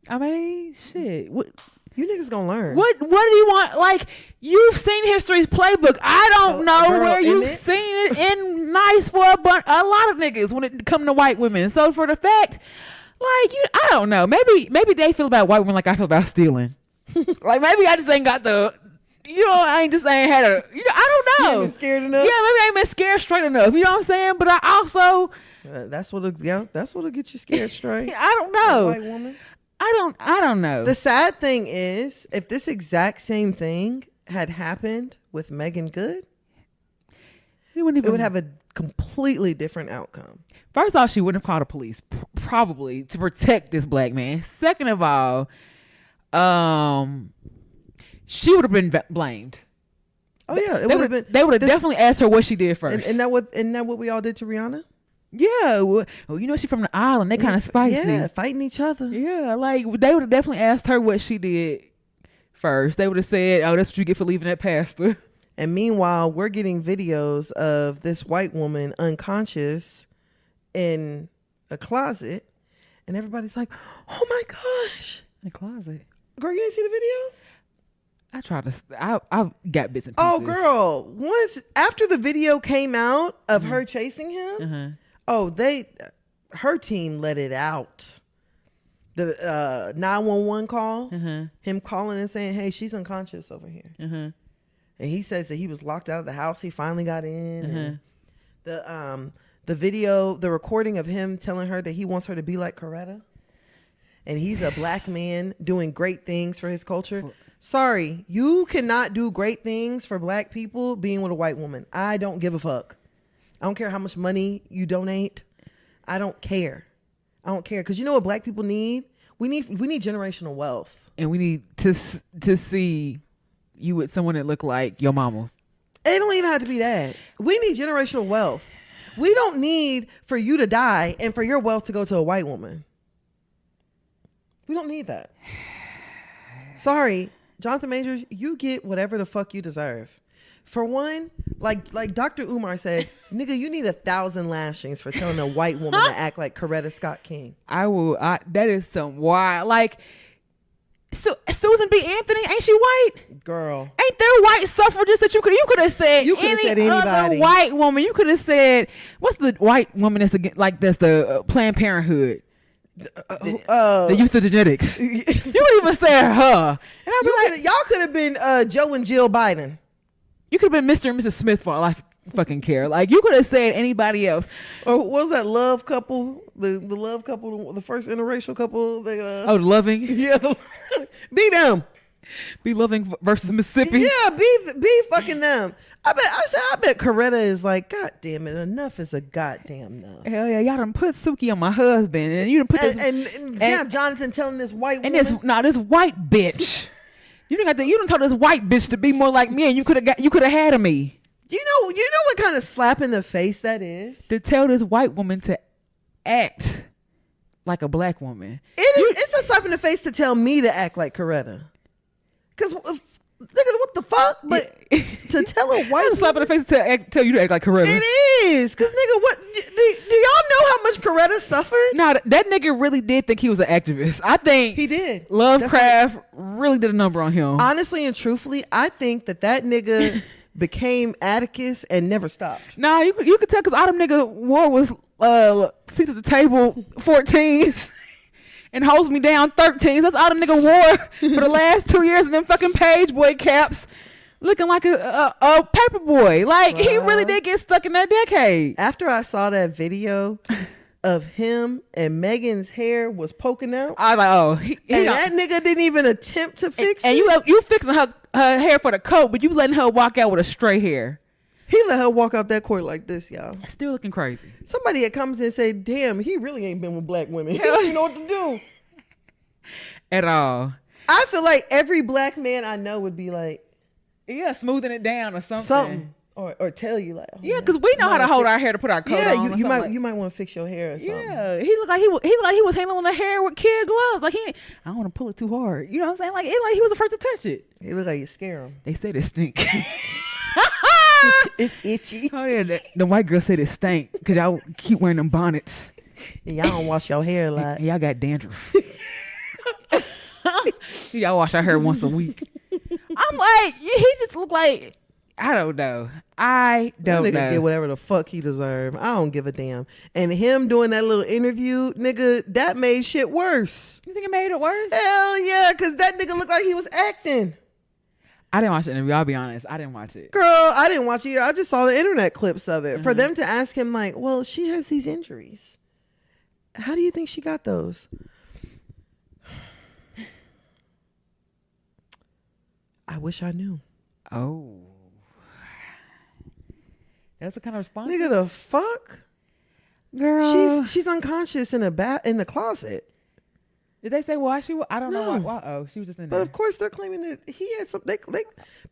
I mean, shit. What? You niggas gonna learn. What do you want? Like, you've seen history's playbook. I don't know where you've seen it in nice for a lot of niggas when it come to white women. So for the fact, like, I don't know. Maybe they feel about white women like I feel about stealing. Like, maybe I just ain't got the, I ain't had a, I don't know. You ain't been scared enough? Yeah, maybe I ain't been scared straight enough. You know what I'm saying? But I also. That's what'll get you scared straight. I don't know. White woman. I don't know. The sad thing is, if this exact same thing had happened with Megan Good, it would have a completely different outcome. First off, she wouldn't have called the police, probably, to protect this black man. Second of all, she would have been blamed. Oh yeah, it would have been. They would have definitely asked her what she did first. Isn't that what we all did to Rihanna? Yeah, well, she's from the island. They kind of spicy. Yeah, fighting each other. Yeah, like, they would have definitely asked her what she did first. They would have said, "Oh, that's what you get for leaving that pastor." And meanwhile, we're getting videos of this white woman unconscious in a closet, and everybody's like, "Oh my gosh!" In the closet. Girl, you didn't see the video? I tried to. I got bits and pieces. Oh, girl! Once after the video came out of her chasing him. Her team let it out. The 911 call, him calling and saying, "Hey, she's unconscious over here." And he says that he was locked out of the house. He finally got in. And the video, the recording of him telling her that he wants her to be like Coretta, and he's a black man doing great things for his culture. Sorry, you cannot do great things for black people being with a white woman. I don't give a fuck. I don't care how much money you donate. I don't care. Because you know what black people need? We need generational wealth. And we need to see you with someone that look like your mama. It don't even have to be that. We need generational wealth. We don't need for you to die and for your wealth to go to a white woman. We don't need that. Sorry, Jonathan Majors, you get whatever the fuck you deserve. For one, like Dr. Umar said, nigga, you need 1,000 lashings for telling a white woman to act like Coretta Scott King. That is some wild. Like, Susan B. Anthony, ain't she white? Girl. Ain't there white suffragists that you could have said? You could have said anybody. Other white woman. You could have said, what's the white woman that's the Planned Parenthood? The euthanagenetics. You would even say her. And I'd be like, y'all could have been Joe and Jill Biden. You could have been Mr. and Mrs. Smith for all I fucking care. Like, you could have said anybody else. Or what was that love couple? The love couple, the first interracial couple. Loving. Yeah, be them. Be Loving versus Mississippi. Yeah, be fucking them. I bet Coretta is like, God damn it, enough is a goddamn enough. Hell yeah, y'all done put Suki on my husband, and you done put this, and Jonathan telling this white woman, and this white bitch. You done told this white bitch to be more like me, and you could have had me. You know what kind of slap in the face that is? To tell this white woman to act like a black woman. It's a slap in the face to tell me to act like Coretta. Because nigga, what the fuck? But to tell a white slap in the face to tell you to act like Coretta. It is. Because, nigga, what? Do y'all know how much Coretta suffered? No, that nigga really did think he was an activist. I think he did. Lovecraft really did a number on him. Honestly and truthfully, I think that nigga became Atticus and never stopped. Nah, you could tell because all them nigga wore was seats at the table 14s. And holds me down 13s. That's all the nigga wore for the last 2 years in them fucking page boy caps, looking like a paper boy. Like he really did get stuck in that decade. After I saw that video of him and Megan's hair was poking out, I was like, oh, and that nigga didn't even attempt to fix it. And you fixing her hair for the coat, but you letting her walk out with a straight hair. He let her walk out that court like this, y'all. Still looking crazy. Somebody had commented and said, damn, he really ain't been with black women. He don't even know what to do. At all. I feel like every black man I know would be like, yeah, smoothing it down or something. Or tell you like, oh, yeah, because we know how to hold our hair to put our coat on. You might want to fix your hair or something. Yeah, he looked like he was handling the hair with kid gloves. Like I don't want to pull it too hard. You know what I'm saying? Like he was afraid to touch it. It looked like you scare him. They said it stink. It's itchy. Oh yeah, the white girl said it stank because y'all keep wearing them bonnets. And y'all don't wash your hair a lot. Y'all got dandruff. Y'all wash our hair once a week. I'm like, he just looked like, I don't know. I don't know. Nigga get whatever the fuck he deserve. I don't give a damn. And him doing that little interview, nigga, that made shit worse. You think it made it worse? Hell yeah, because that nigga looked like he was acting. I didn't watch the interview. I'll be honest. I didn't watch it. Girl, I didn't watch it either. I just saw the internet clips of it. For them to ask him like, well, she has these injuries. How do you think she got those? I wish I knew. Oh. That's the kind of response. Nigga, the fuck? Girl. She's unconscious in the closet. Did they say why she was? I don't know why. Oh, she was just in there. But of course they're claiming that he had some,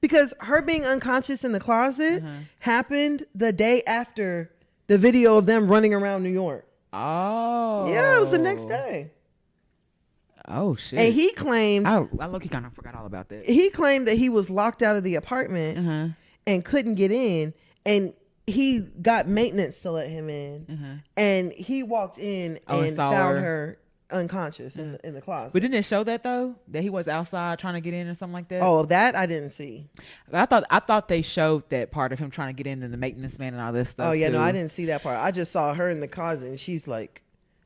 because her being unconscious in the closet happened the day after the video of them running around New York. Oh. Yeah, it was the next day. Oh shit! And he claimed, I low-key kind of forgot all about that. He claimed that he was locked out of the apartment and couldn't get in, and he got maintenance to let him in, and he walked in and found her unconscious in the closet. But didn't it show that though, that he was outside trying to get in or something like that? Oh, that I didn't see. I thought they showed that part of him trying to get in and the maintenance man and all this stuff. Oh yeah, too. no, I didn't see that part. I just saw her in the closet and she's like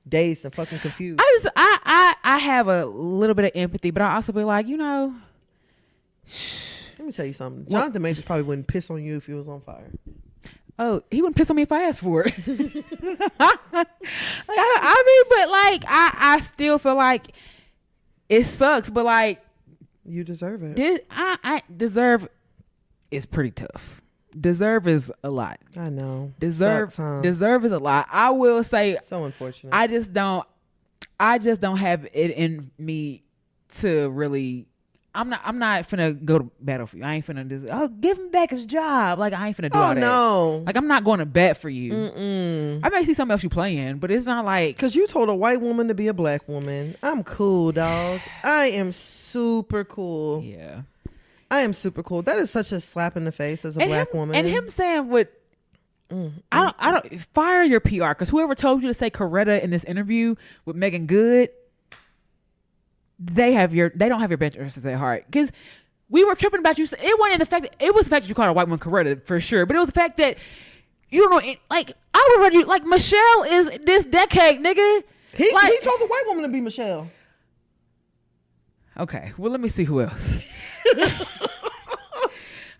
dazed and fucking confused. I have a little bit of empathy, but I also be like, let me tell you something. Jonathan Majors probably wouldn't piss on you if he was on fire. Oh, he wouldn't piss on me if I asked for it. I still feel like it sucks, but like you deserve it. I deserve is pretty tough. Deserve is a lot. I know. Deserve Sucks, huh? Deserve is a lot. I will say, so unfortunate. I just don't have it in me to really. I'm not finna go to battle for you. I ain't finna just give him back his job. Like I ain't finna do all that. No. Like I'm not going to bat for you. I may see something else you playing, but it's not like because you told a white woman to be a black woman. I'm cool, dog. I am super cool. Yeah, I am super cool. That is such a slap in the face as a black woman. And him saying what. I don't fire your PR because whoever told you to say Coretta in this interview with Megan Good. They don't have your best interests at heart because we were tripping about you. It wasn't the fact that you called a white woman Coretta for sure, but it was the fact that you know, like I would rather like Michelle is this decade, nigga. He told the white woman to be Michelle. Okay, well let me see who else.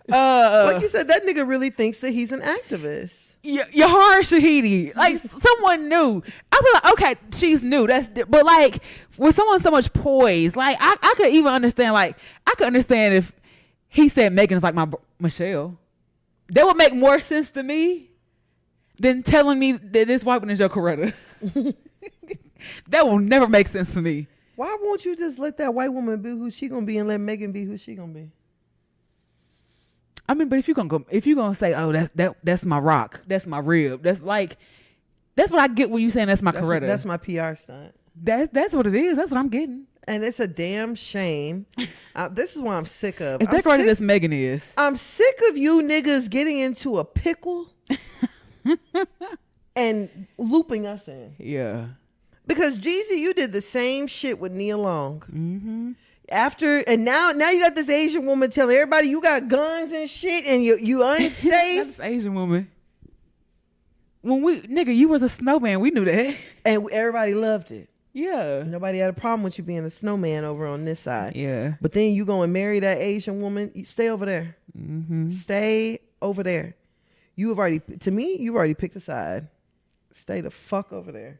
Like you said, that nigga really thinks that he's an activist. Yahara Shahidi, like someone new. I be like, okay, she's new. But like with someone so much poise, like I could even understand. Like I could understand if he said Megan's like my Michelle. That would make more sense to me than telling me that this white one is your Coretta. That will never make sense to me. Why won't you just let that white woman be who she gonna be and let Megan be who she gonna be? I mean, but if you're gonna say, oh, that's my rock, that's my rib, that's what I get when you saying that's my Coretta. That's my PR stunt. That's what it is. That's what I'm getting. And it's a damn shame. This is what I'm sick of. It's decorated as Megan is. I'm sick of you niggas getting into a pickle and looping us in. Yeah. Because Jeezy, you did the same shit with Nia Long. Mm-hmm. Now you got this Asian woman telling everybody you got guns and shit and you unsafe. That's Asian woman. When you was a snowman, we knew that. And everybody loved it. Yeah. Nobody had a problem with you being a snowman over on this side. Yeah. But then you go and marry that Asian woman. You stay over there. Mm-hmm. Stay over there. You've already picked a side. Stay the fuck over there.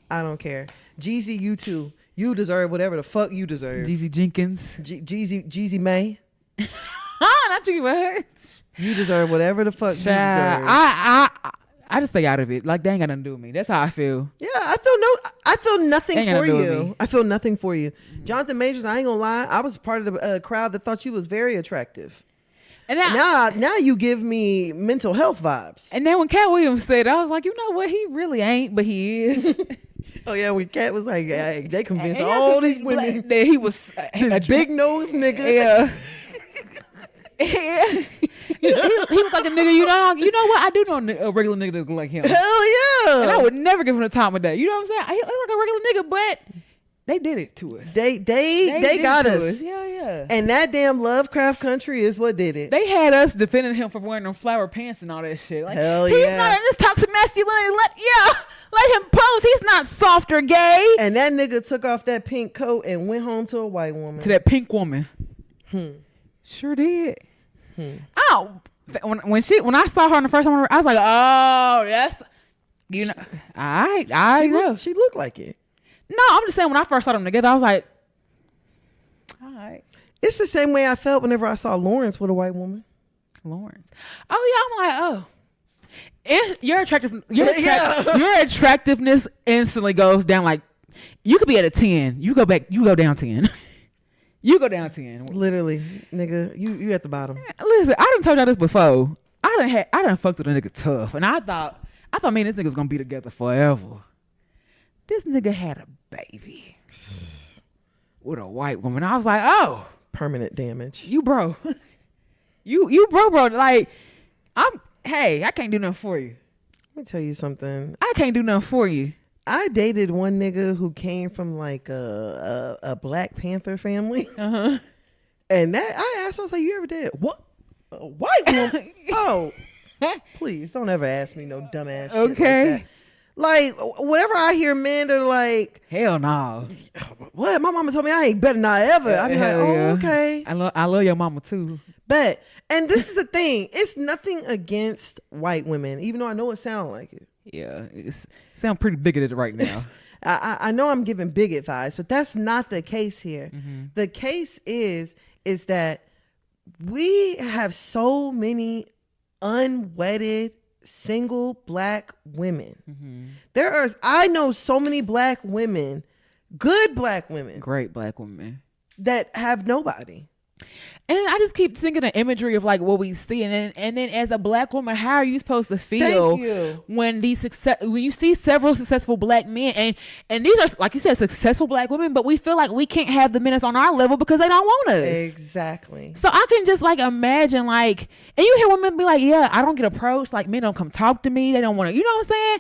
I don't care. Jeezy, you too. You deserve whatever the fuck you deserve. Jeezy Jenkins. Jeezy May. Not Jeezy May. You deserve whatever the fuck you deserve. I just stay out of it. Like, they ain't got nothing to do with me. That's how I feel. Yeah, I feel nothing for you. I feel nothing for you. Mm-hmm. Jonathan Majors, I ain't gonna lie. I was part of the crowd that thought you was very attractive. And now you give me mental health vibes. And then when Katt Williams said, I was like, you know what? He really ain't, but he is. Oh yeah, when Katt was like, they convinced all these women that he was a big nose nigga. Yeah. Yeah. he was like a nigga. You know what? I do know a regular nigga that look like him. Hell yeah. And I would never give him the time of day. You know what I'm saying? He look like a regular nigga, but they did it to us. They got us. Yeah, yeah. And that damn Lovecraft Country is what did it. They had us defending him for wearing them flower pants and all that shit. Like, hell he's yeah. not in this toxic masculinity. Let him pose. He's not soft or gay. And that nigga took off that pink coat and went home to a white woman. To that pink woman. Sure did. Oh, when I saw her on the first time, I was like, oh, that's, you know, I know. She looked like it. No, I'm just saying when I first saw them together, I was like, all right. It's the same way I felt whenever I saw Lawrence with a white woman. Lawrence. Oh yeah, I'm like, oh. Your attractiveness instantly goes down. Like, you could be at a 10. You go down 10. You go down 10. Literally, nigga, you at the bottom. Listen, I done told y'all this before. I done fucked with a nigga tough, and I thought me and this nigga was gonna be together forever. This nigga had a baby with a white woman. I was like, oh, permanent damage. You bro, you bro. Like, I can't do nothing for you. Let me tell you something. I can't do nothing for you. I dated one nigga who came from like a Black Panther family. Uh-huh. And I asked him, I was like, you ever did what? A white woman? Oh, please don't ever ask me no dumbass shit okay. like that. Like, whenever I hear men, they're like, hell no. What? My mama told me I ain't better not ever. I be like, oh, yeah. okay. I love your mama too. But, and this is the thing, it's nothing against white women, even though I know it sounds like it. Yeah, it sounds pretty bigoted right now. I know I'm giving bigot vibes, but that's not the case here. Mm-hmm. The case is that we have so many unwedded single Black women. Mm-hmm. I know so many Black women, good Black women, great Black women that have nobody. And I just keep thinking of imagery of like what we see, and then as a Black woman, how are you supposed to feel when when you see several successful Black men, and these are, like you said, successful Black women, but we feel like we can't have the men on our level because they don't want us. Exactly. So I can just like imagine, like, and you hear women be like, yeah, I don't get approached, like men don't come talk to me, they don't want to, you know what I'm saying?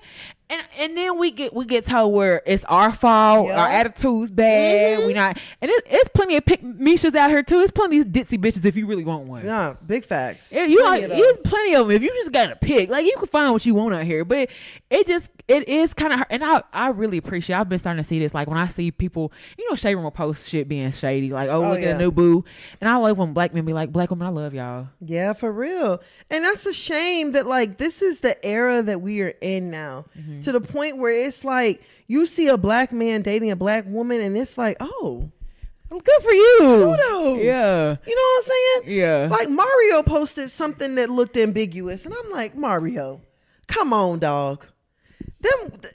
And then we get told where it's our fault, our attitude's bad, we not, and it's plenty of pick Mishas out here too. It's plenty of ditzy bitches if you really want one. Yeah, big facts. There's plenty of them if you just got to pick. Like, you can find what you want out here, but it is kind of, and I really appreciate. I've been starting to see this. Like when I see people, Shade Room will post shit being shady, like, look at a new boo, and I love when Black men be like, Black women, I love y'all. Yeah, for real. And that's a shame that like this is the era that we are in now. Mm-hmm. To the point where it's like you see a Black man dating a Black woman and it's like, oh, good for you. Kudos. Yeah. You know what I'm saying? Yeah. Like Mario posted something that looked ambiguous and I'm like, Mario, come on, dog. The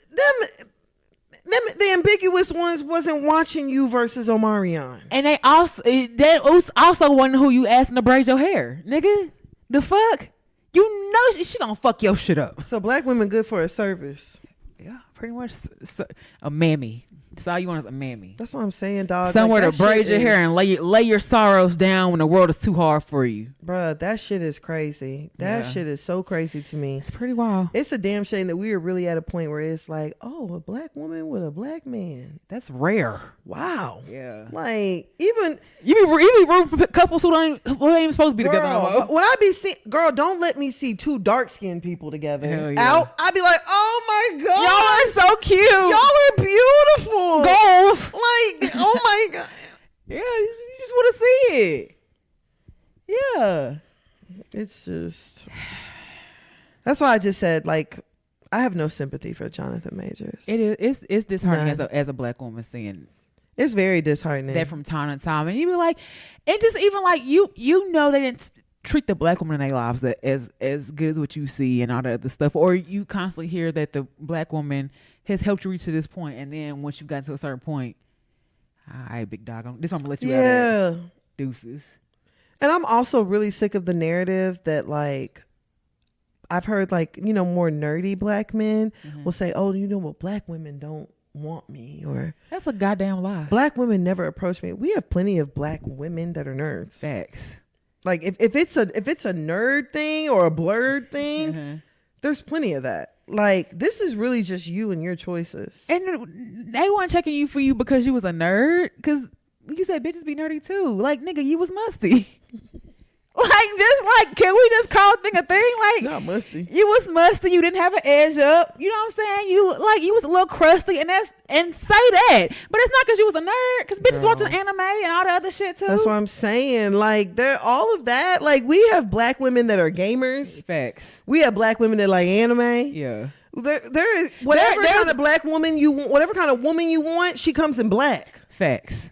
ambiguous ones wasn't watching you versus Omarion. And they also wasn't who you asking to braid your hair, nigga. The fuck? You know she gonna fuck your shit up. So Black women good for a service. Yeah, pretty much a mammy. That's all you want is a mammy. That's what I'm saying, dog. Somewhere like, to braid your hair and lay your sorrows down when the world is too hard for you. Bruh, that shit is crazy. That shit is so crazy to me. It's pretty wild. It's a damn shame that we are really at a point where it's like, oh, a black woman with a black man. That's rare. Wow. Yeah. Like, even you be rooting for couples who ain't even supposed to be together no more. When I be seeing, girl, don't let me see two dark skinned people together out. I'd be like, oh my god, y'all are so cute. Y'all are beautiful. Goals. Like, oh my god. Yeah, you just want to see it. Yeah. It's just. That's why I just said, like, I have no sympathy for Jonathan Majors. It is. It's disheartening as a black woman seeing. It's very disheartening. That from time to time, and you be like, and just even like you know they didn't treat the black woman in their lives as good as what you see and all that other stuff, or you constantly hear that the black woman has helped you reach to this point, and then once you got to a certain point, all right, big dog, I'm gonna let you out of that. Deuces. And I'm also really sick of the narrative that, like, I've heard, like, you know, more nerdy black men will say, oh, you know what, black women don't want me, or that's a goddamn lie. Black women never approach me. We have plenty of black women that are nerds. Facts. Like, if it's a nerd thing or a blurred thing, there's plenty of that. Like, this is really just you and your choices. And they weren't checking you for you because you was a nerd, because you said bitches be nerdy too. Like, nigga, you was musty. Like, just like, can we just call a thing a thing? Like, not musty. You was musty. You didn't have an edge up. You know what I'm saying? You was a little crusty, and say that. But it's not because you was a nerd. Because bitches watching anime and all the other shit too. That's what I'm saying. Like, they're all of that. Like, we have black women that are gamers. Facts. We have black women that like anime. Yeah. There is whatever kind of black woman you want, whatever kind of woman you want, she comes in black. Facts.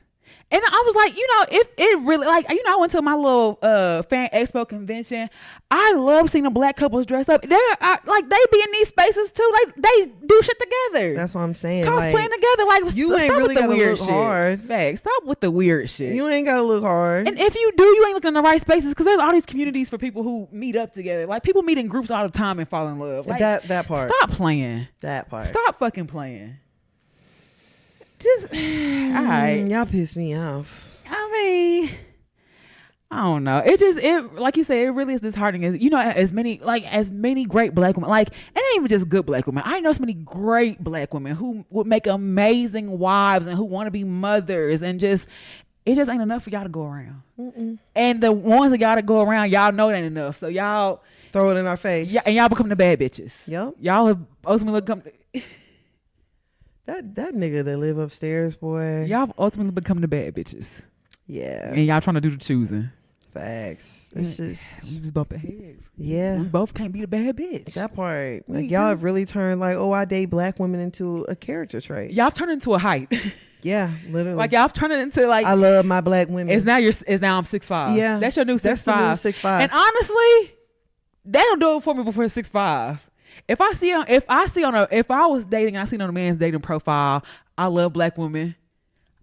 And I was like, you know, if it really, like, you know, I went to my little fan expo convention. I love seeing the black couples dress up. Like, they be in these spaces too. Like, they do shit together. That's what I'm saying. Cosplaying like, together. Like, you ain't really gotta look hard. Facts. Stop with the weird shit. You ain't gotta look hard. And if you do, you ain't looking in the right spaces, because there's all these communities for people who meet up together. Like, people meet in groups all the time and fall in love. Like, that part. Stop playing. That part. Stop fucking playing. Just, all right. Y'all piss me off. I mean, I don't know. It like you said, it really is disheartening. You know, as many great black women, like, it ain't even just good black women. I know so many great black women who would make amazing wives and who want to be mothers, and it just ain't enough for y'all to go around. And the ones that gotta go around, y'all know it ain't enough. So y'all throw it in our face. Yeah, and y'all become the bad bitches. Yep. Y'all have ultimately become that nigga that live upstairs, boy. Y'all ultimately become the bad bitches. Yeah. And y'all trying to do the choosing. Facts. It's just we just bumping heads. Yeah. We both can't be the bad bitch. That part. Like, y'all have really turned, like, oh, I date black women into a character trait. Y'all turned into a height. Yeah, literally. Like, y'all turned it into, like, I love my black women. It's now I'm 6'5". Yeah. That's your new 6'5". That's the new 6'5". And honestly, they don't do it for me before 6'5". If I was dating and I seen on a man's dating profile, I love black women.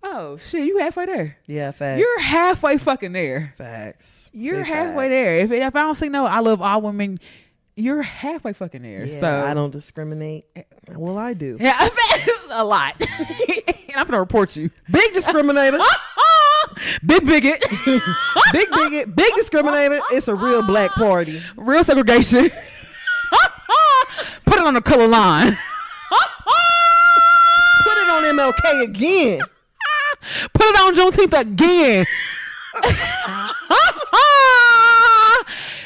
Oh shit, you halfway there. Yeah, facts. You're halfway fucking there. Facts. You're halfway there. If I don't see no, I love all women, you're halfway fucking there. Yeah, so I don't discriminate. Well, I do. Yeah, a lot. And I'm gonna report you. Big discriminator. Big bigot. Big bigot. Big discriminator. It's a real black party. Real segregation. Put it on the color line. Put it on MLK again. Put it on Juneteenth again.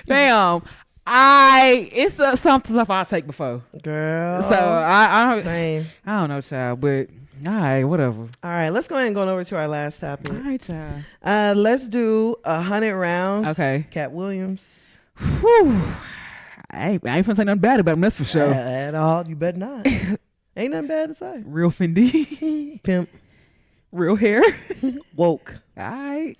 Damn. It's something stuff I'll take before. Girl. So I same. I don't know, child, but all right, whatever. All right, let's go ahead and go over to our last topic. All right, child. Let's do 100 rounds. Okay. Katt Williams. Whew. I ain't finna say nothing bad about him, that's for sure. At all. You better not. Ain't nothing bad to say. Real Fendi. Pimp. Real hair. Woke. All right.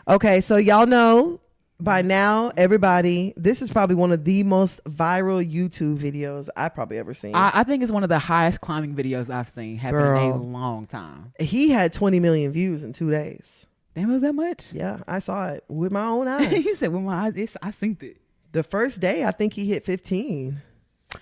Okay, so y'all know by now, everybody, this is probably one of the most viral YouTube videos I've probably ever seen. I think it's one of the highest climbing videos I've seen happen in a long time. He had 20 million views in 2 days. Damn, it was that much? Yeah, I saw it with my own eyes. You said with my eyes. I synced it. The first day, I think he hit 15.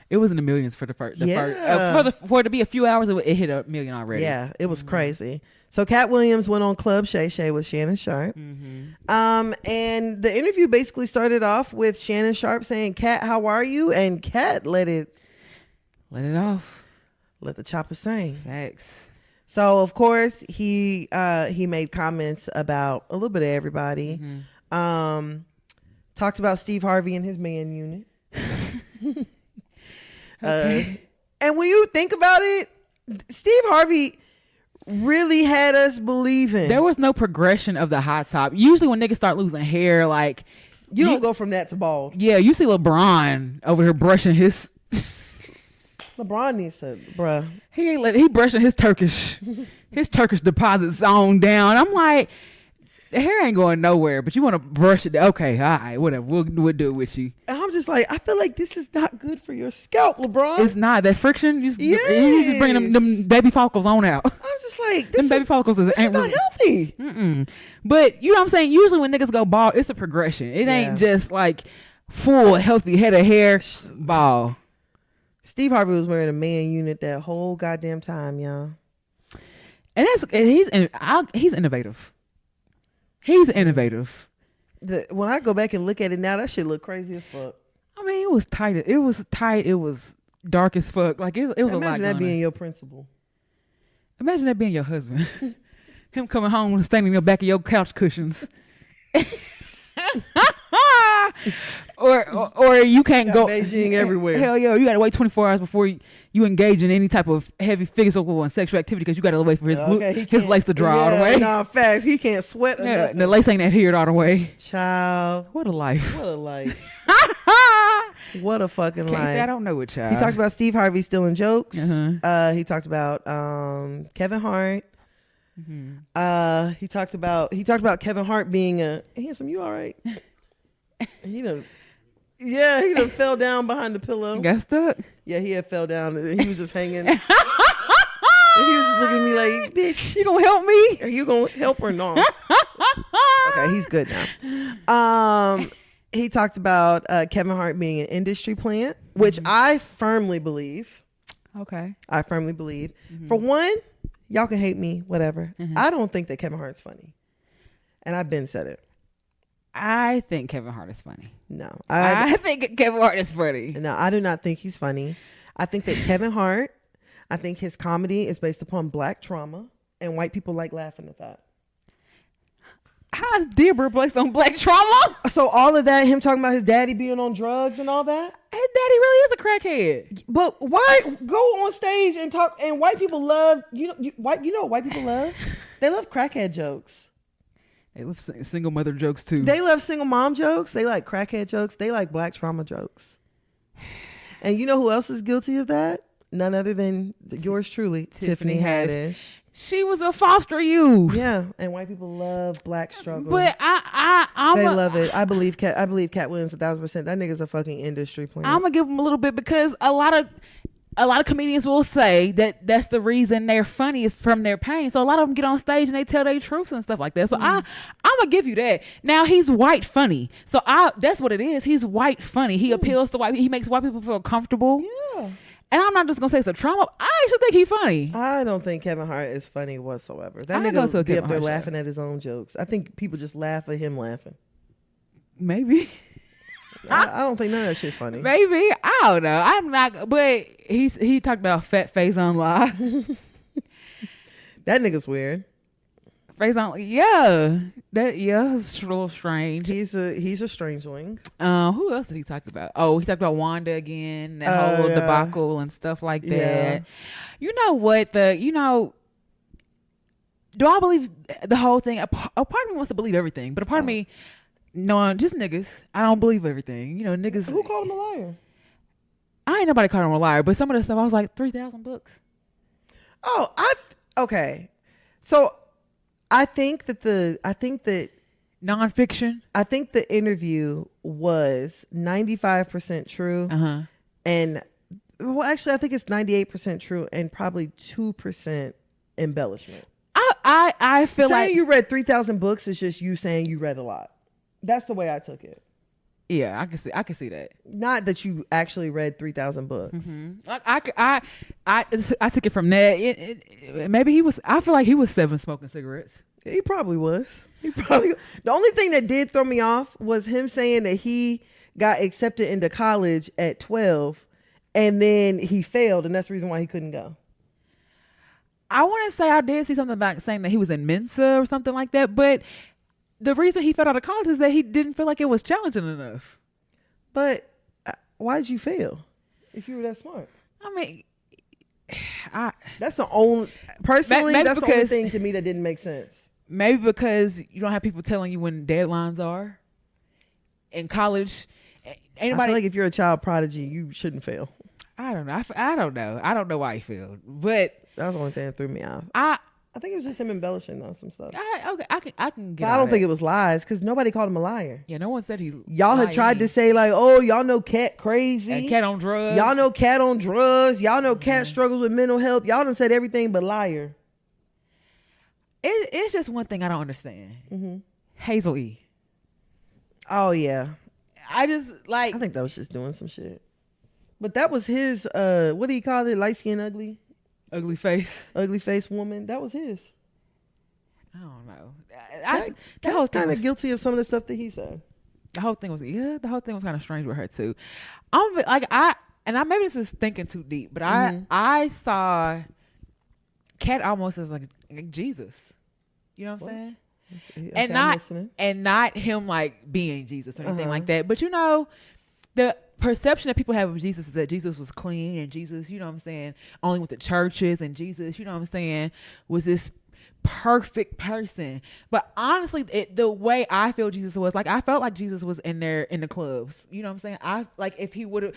It was in the millions for the first. For it to be a few hours, it hit $1 million already. Yeah, it was crazy. So Katt Williams went on Club Shay Shay with Shannon Sharpe. And the interview basically started off with Shannon Sharpe saying, "Katt, how are you?" And Katt let it off. Let the chopper sing. Facts. So of course he made comments about a little bit of everybody. Talked about Steve Harvey and his man unit. And when you think about it, Steve Harvey really had us believing there was no progression of the hot top. Usually when niggas start losing hair, like you don't go from that to bald. Yeah, you see LeBron over here brushing his. LeBron needs to, bruh. He brushing his Turkish deposits on down. I'm like, the hair ain't going nowhere, but you want to brush it. Okay, all right, whatever. We'll do it with you. And I'm just like, I feel like this is not good for your scalp, LeBron. It's not. That friction, you just bring them baby follicles on out. I'm just like, this baby follicles is not healthy. But you know what I'm saying? Usually when niggas go bald, it's a progression. It ain't just like full healthy head of hair bald. Steve Harvey was wearing a man unit that whole goddamn time, y'all. And he's innovative. He's innovative. When I go back and look at it now, that shit look crazy as fuck. I mean, it was tight. It was dark as fuck. Like it was a lot. Imagine that being your principal. Imagine that being your husband. Him coming home and standing in the back of your couch cushions. or you can't go Beijing everywhere. Hell yeah, you gotta wait 24 hours before you engage in any type of heavy physical and sexual activity because you gotta wait for his lace to dry all the way. Nah, facts. He can't sweat. Yeah, the lace ain't adhered all the way. Child, what a life. What a life. What a fucking life. I don't know it, child. He talked about Steve Harvey stealing jokes. He talked about Kevin Hart. He talked about Kevin Hart being a handsome. You all right? He done fell down behind the pillow. He got stuck. Yeah, he had fell down. He was just hanging. And he was just looking at me like, "Bitch, you gonna help me? Are you gonna help or not?" Okay, he's good now. He talked about Kevin Hart being an industry plant, which I firmly believe. Okay, I firmly believe. For one, y'all can hate me, whatever. I don't think that Kevin Hart's funny, and I've been said it. I think Kevin Hart is funny. No. I think Kevin Hart is funny. No, I do not think he's funny. I think that Kevin Hart, I think his comedy is based upon black trauma, and white people like laughing at that. How is Deborah based on black trauma? So all of that, him talking about his daddy being on drugs and all that? His daddy really is a crackhead. But why go on stage and talk, and white people love, you know what white people love? They love crackhead jokes. They love single mother jokes too. They love single mom jokes. They like crackhead jokes. They like black trauma jokes. And you know who else is guilty of that? None other than yours truly, Tiffany Haddish. She was a foster youth. Yeah, and white people love black struggle. But they love it. I believe Katt Williams 1,000%. That nigga's a fucking industry plant. I'm gonna give him a little bit because a lot of comedians will say that that's the reason they're funny is from their pain. So a lot of them get on stage and they tell their truths and stuff like that. So I'm gonna give you that. Now he's white funny. So that's what it is. He's white funny. He appeals to white. He makes white people feel comfortable. Yeah. And I'm not just gonna say it's a trauma. I actually think he's funny. I don't think Kevin Hart is funny whatsoever. That nigga will be up there laughing at his own jokes. I think people just laugh at him laughing. Maybe. I don't think none of that shit's funny. Maybe. I don't know. I'm not. But he talked about fat face on live. That nigga's weird. Face on. Yeah. It's a little strange. He's a strangeling. Who else did he talk about? Oh, he talked about Wanda again. That whole debacle and stuff like that. Yeah. You know what? Do I believe the whole thing? A part of me wants to believe everything, but a part of me. No, just niggas. I don't believe everything. You know, niggas. Who called him a liar? I ain't nobody called him a liar, but some of the stuff I was like 3,000 books. Oh, okay. So I think that nonfiction. I think the interview was 95% true, and well, actually, I think it's 98% true and probably 2% embellishment. I feel saying like you read 3,000 books is just you saying you read a lot. That's the way I took it. Yeah, I can see that. Not that you actually read 3,000 books. Like I took it from that. Maybe he was. I feel like he was 7 smoking cigarettes. He probably was. The only thing that did throw me off was him saying that he got accepted into college at 12 and then he failed, and that's the reason why he couldn't go. I want to say I did see something about saying that he was in Mensa or something like that, but the reason he fell out of college is that he didn't feel like it was challenging enough. But why did you fail if you were that smart? I mean, that's the only personally maybe that's the only thing to me that didn't make sense. Maybe because you don't have people telling you when deadlines are. In college, anybody. I feel like if you're a child prodigy, you shouldn't fail. I don't know. I don't know. I don't know why he failed, but that was the only thing that threw me off. I think it was just him embellishing on some stuff. I can get. But I don't think it was lies because nobody called him a liar. Yeah, no one said he. Y'all had tried to say like, oh, y'all know Katt crazy. And Katt on drugs. Y'all know Katt on drugs. Y'all know Katt struggles with mental health. Y'all done said everything but liar. It's just one thing I don't understand. Hazel E. Oh yeah, I just like. I think that was just doing some shit. But that was his. What do you call it? Light skin, ugly face woman. That was his. I don't know. That was kind of guilty of some of the stuff that he said. The whole thing was kind of strange with her too. Maybe this is thinking too deep, but I saw Katt almost as like Jesus. You know what I'm saying? Okay, and not him like being Jesus or anything like that. But you know, the perception that people have of Jesus is that Jesus was clean and Jesus, you know what I'm saying, only went to churches, and Jesus, you know what I'm saying, was this perfect person. But honestly, the way I feel Jesus was, like, I felt like Jesus was in there in the clubs. You know what I'm saying? I like if he would have.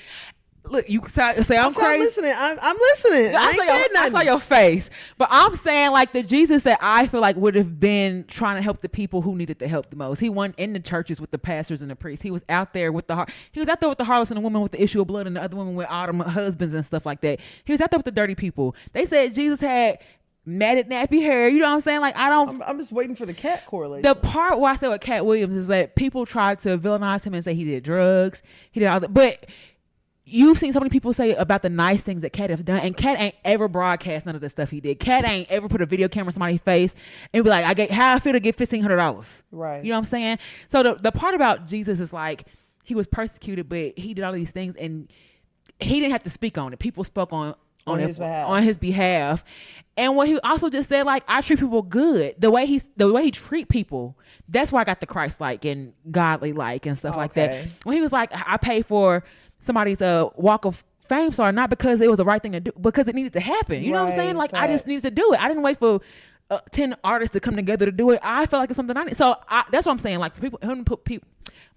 Look, you say I'm crazy. I'm listening. I'm listening. I saw your face. But I'm saying like the Jesus that I feel like would have been trying to help the people who needed the help the most. He wasn't in the churches with the pastors and the priests. He was out there with the harlots and the women with the issue of blood and the other women with autumn husbands and stuff like that. He was out there with the dirty people. They said Jesus had matted nappy hair. You know what I'm saying? Like I'm just waiting for the Katt correlation. The part where I said with Katt Williams is that people tried to villainize him and say he did drugs. He did all that. But you've seen so many people say about the nice things that Katt have done, and Katt ain't ever broadcast none of the stuff he did. Katt ain't ever put a video camera in somebody's face and be like, how I feel to get $1,500. Right. You know what I'm saying? So the part about Jesus is like, he was persecuted, but he did all these things and he didn't have to speak on it. People spoke on his behalf. And what he also just said, like, I treat people good. The way he treat people, that's where I got the Christ-like and godly-like and stuff like that. When he was like, I pay for somebody's walk of fame star, not because it was the right thing to do, because it needed to happen. You know what I'm saying? Like, I just needed to do it. I didn't wait for 10 artists to come together to do it. I felt like it's something I need. So that's what I'm saying. Like, for people, him to put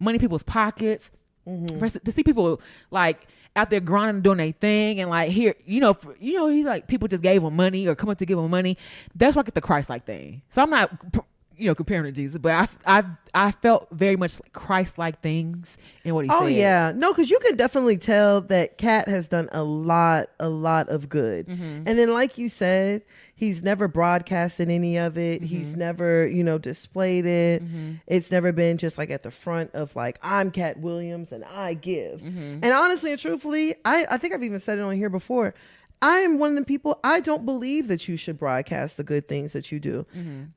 money in people's pockets, to see people like out there grinding, doing their thing, and like here, he's like people just gave him money or come up to give him money. That's why I get the Christ-like thing. So I'm not, comparing to Jesus, but I felt very much like Christ-like things in what he said. Oh yeah, no, because you can definitely tell that Katt has done a lot of good, and then like you said, he's never broadcasted any of it. He's never displayed it. It's never been just like at the front of like, I'm Katt Williams and I give. And honestly and truthfully, I think I've even said it on here before, I am one of the people, I don't believe that you should broadcast the good things that you do.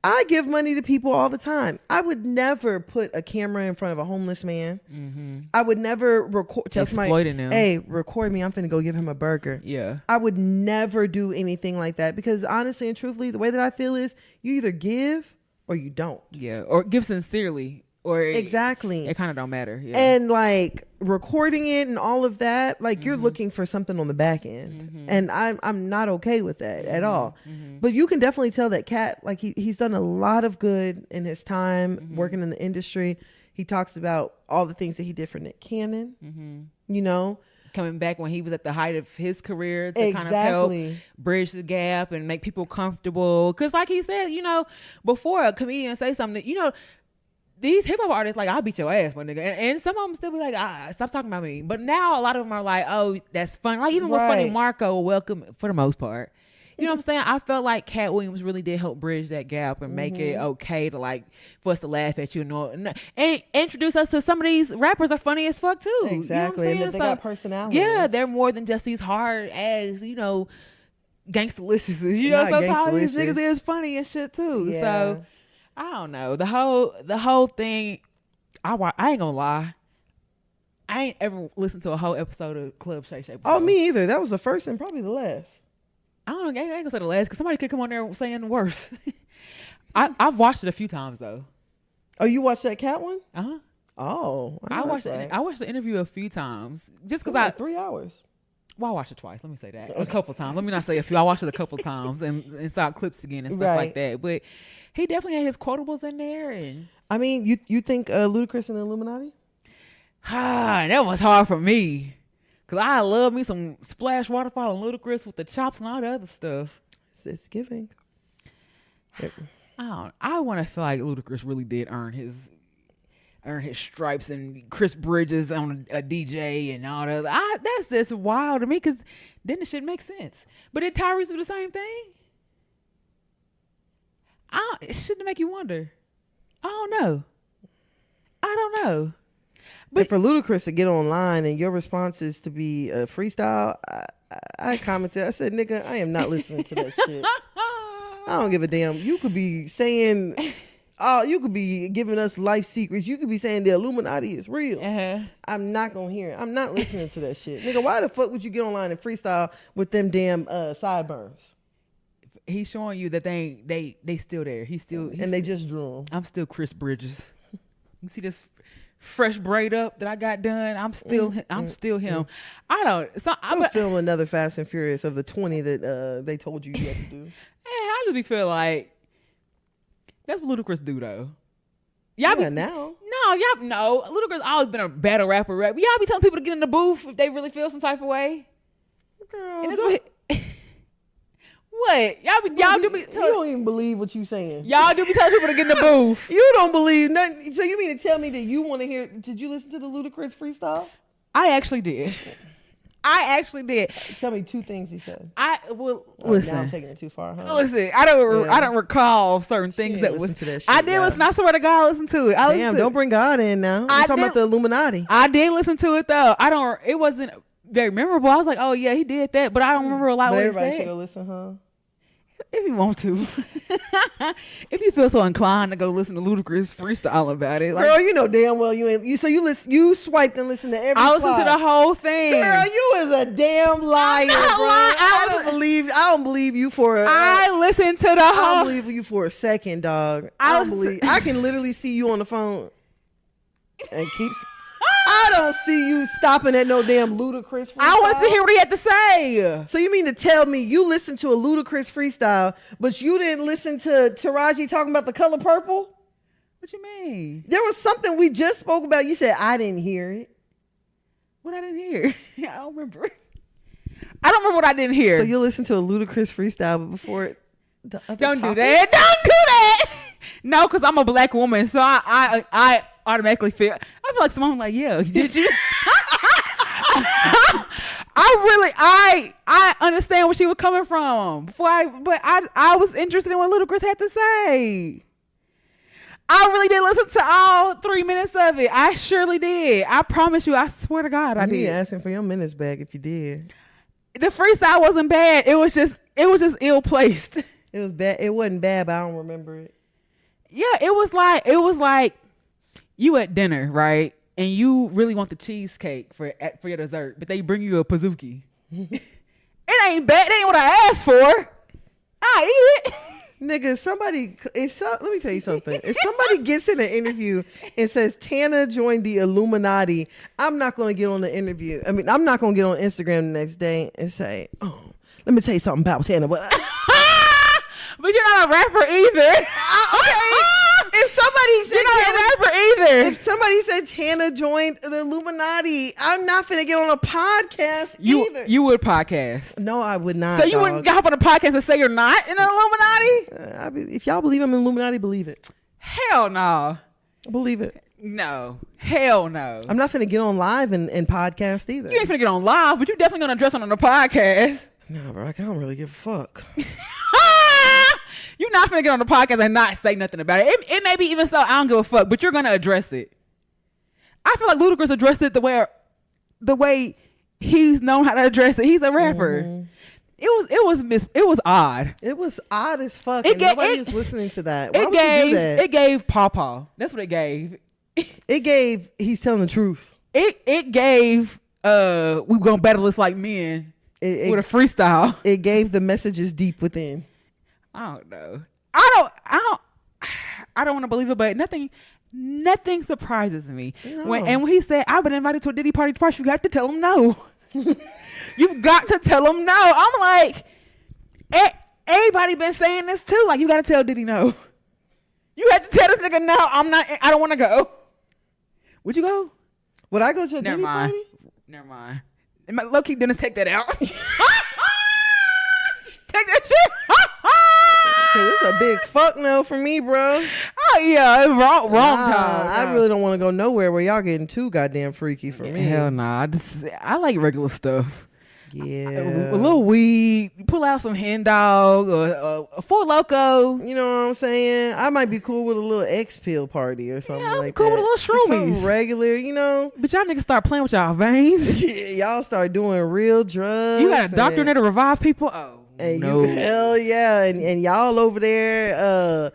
I give money to people all the time. I would never put a camera in front of a homeless man. I would never tell somebody, hey, record me, I'm finna go give him a burger. Yeah. I would never do anything like that because honestly and truthfully, the way that I feel is you either give or you don't. Yeah. Or give sincerely. Or exactly. It kind of don't matter. Yeah. And like recording it and all of that, like you're looking for something on the back end. And I'm not okay with that at all. But you can definitely tell that Katt, like he's done a lot of good in his time working in the industry. He talks about all the things that he did for Nick Cannon, coming back when he was at the height of his career to kind of help bridge the gap and make people comfortable. Cause like he said, before a comedian say something, these hip hop artists, like, I'll beat your ass, my nigga. And some of them still be like, stop talking about me. But now a lot of them are like, oh, that's fun. Like, even with Funny Marco, welcome for the most part. You know what I'm saying? I felt like Katt Williams really did help bridge that gap and make it okay to like for us to laugh at you and introduce us to some of these rappers are funny as fuck too. Exactly. You know and they got personality. Yeah, they're more than just these hard ass, gangsta-liciouses. You know, Not sometimes these niggas is funny and shit too. Yeah. So I don't know. The whole thing, I ain't gonna lie. I ain't ever listened to a whole episode of Club Shay Shay before. Oh, me either. That was the first and probably the last. I don't know. I ain't gonna say the last because somebody could come on there saying worse. I've watched it a few times though. Oh, you watched that Katt one? Uh-huh. Oh, I watched the interview a few times just because like 3 hours. Well, I watched it twice. Let me say that. A couple times. Let me not say a few. I watched it a couple times and saw clips again and stuff like that. But he definitely had his quotables in there. And I mean, you think Ludacris and the Illuminati? That was hard for me. Because I love me some Splash Waterfall and Ludacris with the chops and all the other stuff. It's giving. I want to feel like Ludacris really did earn his stripes and Chris Bridges on a DJ and all that. That's just wild to me because then the shit makes sense. But did Tyrese do the same thing? It shouldn't make you wonder. I don't know. But for Ludacris to get online and your response is to be a freestyle, I commented. I said, "Nigga, I am not listening to that shit. I don't give a damn. You could be saying." Oh, you could be giving us life secrets. You could be saying the Illuminati is real. I'm not going to hear it. I'm not listening to that shit. Nigga, why the fuck would you get online and freestyle with them damn sideburns? He's showing you that they still there. He's they just drew them. I'm still Chris Bridges. You see this fresh braid up that I got done? I'm still him. I'm film another Fast and Furious of the 20 that they told you had to do. I just feel like that's what Ludacris do though. Now. No. Ludacris always been a battle rapper. Y'all be telling people to get in the booth if they really feel some type of way. Girl, what? You don't even believe what you saying. Y'all do be telling people to get in the booth. You don't believe nothing. So you mean to tell me that you want to hear? Did you listen to the Ludacris freestyle? I actually did. Tell me 2 things he said. Listen. Now I'm taking it too far, huh? Listen, I don't recall certain things that was. To that shit, I did listen. I swear to God, I listened to it. Don't bring God in now. I'm talking about the Illuminati. I did listen to it though. It wasn't very memorable. I was like, oh yeah, he did that, but I don't remember a lot. But everybody should go listen, huh? If you want to. If you feel so inclined to go listen to Ludacris freestyle about it. Girl, you know damn well you ain't. You swiped and listened to every I listened to the whole thing. Girl, you is a damn liar, bro. I don't believe you for a... I listened to the whole... I don't believe you for a second, dog. I can literally see you on the phone and keeps... I don't see you stopping at no damn Ludacris freestyle. I wanted to hear what he had to say. So you mean to tell me you listened to a Ludacris freestyle, but you didn't listen to Taraji talking about the color purple? What you mean? There was something we just spoke about. You said, I didn't hear it. What I didn't hear? I don't remember. I don't remember what I didn't hear. So you listen to a Ludacris freestyle, but before the other Don't topics? do that. Don't do that. No, because I'm a black woman, so I automatically feel like someone like, yeah, did you? I understand where she was coming from but I was interested in what Ludacris had to say. I really did listen to all 3 minutes of it. I surely did. I promise you. I swear to God, I did. You asking for your minutes back if you did. The freestyle wasn't bad. It was just ill placed. It was bad. It wasn't bad, but I don't remember it. Yeah, it was like you at dinner, right? And you really want the cheesecake for your dessert, but they bring you a Pizookie. It ain't bad. That ain't what I asked for. I eat it. Nigga, let me tell you something. If somebody gets in an interview and says Tana joined the Illuminati, I'm not going to get on the interview. I mean, I'm not going to get on Instagram the next day and say, oh, let me tell you something about Tana. But you're not a rapper either. If somebody said you're not a rapper either. If somebody said Tana joined the Illuminati, I'm not finna get on a podcast either. You would podcast? No, I would not. So you wouldn't hop on a podcast and say you're not in an Illuminati? If y'all believe I'm in Illuminati, believe it. Hell no. Believe it. No. Hell no. I'm not finna get on live and podcast either. You ain't finna get on live, but you definitely gonna address it on the podcast. Nah, bro, I don't really give a fuck. You're not finna get on the podcast and not say nothing about it. It may be even so, I don't give a fuck, but you're gonna address it. I feel like Ludacris addressed it the way he's known how to address it. He's a rapper. Mm-hmm. It was odd. It was odd as fuck. Nobody was listening to that. Why would you do that? It gave Pawpaw. That's what it gave. It gave he's telling the truth. It gave we gonna battle this like men with a freestyle. It gave the messages deep within. I don't know. I don't want to believe it, but nothing surprises me. No. When he said, I've been invited to a Diddy party twice, you got to tell him no. You've got to tell him no. I'm like, everybody been saying this too. Like, you got to tell Diddy no. You had to tell this nigga no. I don't want to go. Would you go? Would I go to a Diddy party? Never mind. Low-key, Dennis, take that out. Take that shit. Cause it's a big fuck no for me, bro. Oh yeah, wrong time. I really don't want to go nowhere where y'all getting too goddamn freaky for me. Hell nah. I like regular stuff. Yeah, a little weed, pull out some hen dog or a Four Loko. You know what I'm saying? I might be cool with a little X pill party or something like cool that. With a little shroomies. Something regular, you know. But y'all niggas start playing with y'all veins. Yeah, y'all start doing real drugs. You got a doctor in there to revive people? Oh. And no. Hell yeah. And y'all over there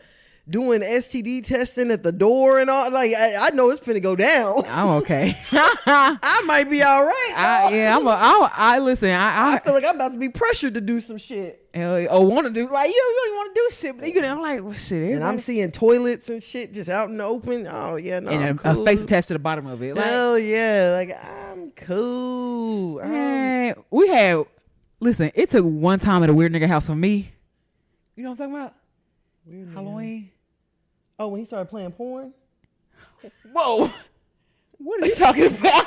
doing STD testing at the door and all. Like, I know it's finna go down. I'm okay. I might be all right. Listen, I feel like I'm about to be pressured to do some shit. Or want to do, like, you don't want to do shit, but I'm like, well, shit. Everybody. And I'm seeing toilets and shit just out in the open. Oh, yeah, no, and a face attached to the bottom of it. Like, hell yeah. Like, I'm cool. Man, listen, it took one time at a weird nigga house for me. You know what I'm talking about? Weird Halloween. Oh, when he started playing porn? Whoa. What are you talking about?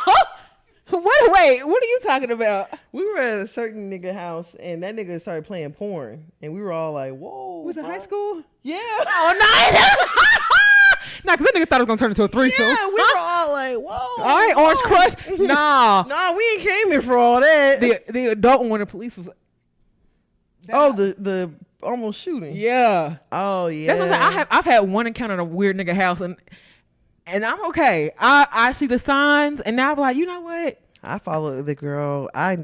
Wait, what are you talking about? We were at a certain nigga house and that nigga started playing porn. And we were all like, whoa. Was it high school? Yeah. Oh, nice. Nah, because that nigga thought it was going to turn into a threesome. Yeah, we were all like, whoa. All right, Orange Crush. Nah. Nah, we ain't came here for all that. The adult one, the police was... the almost shooting. Yeah. Oh, yeah. That's what I'm saying. I've had one encounter at a weird nigga house, and I'm okay. I see the signs, and now I'm like, you know what? I followed the girl. I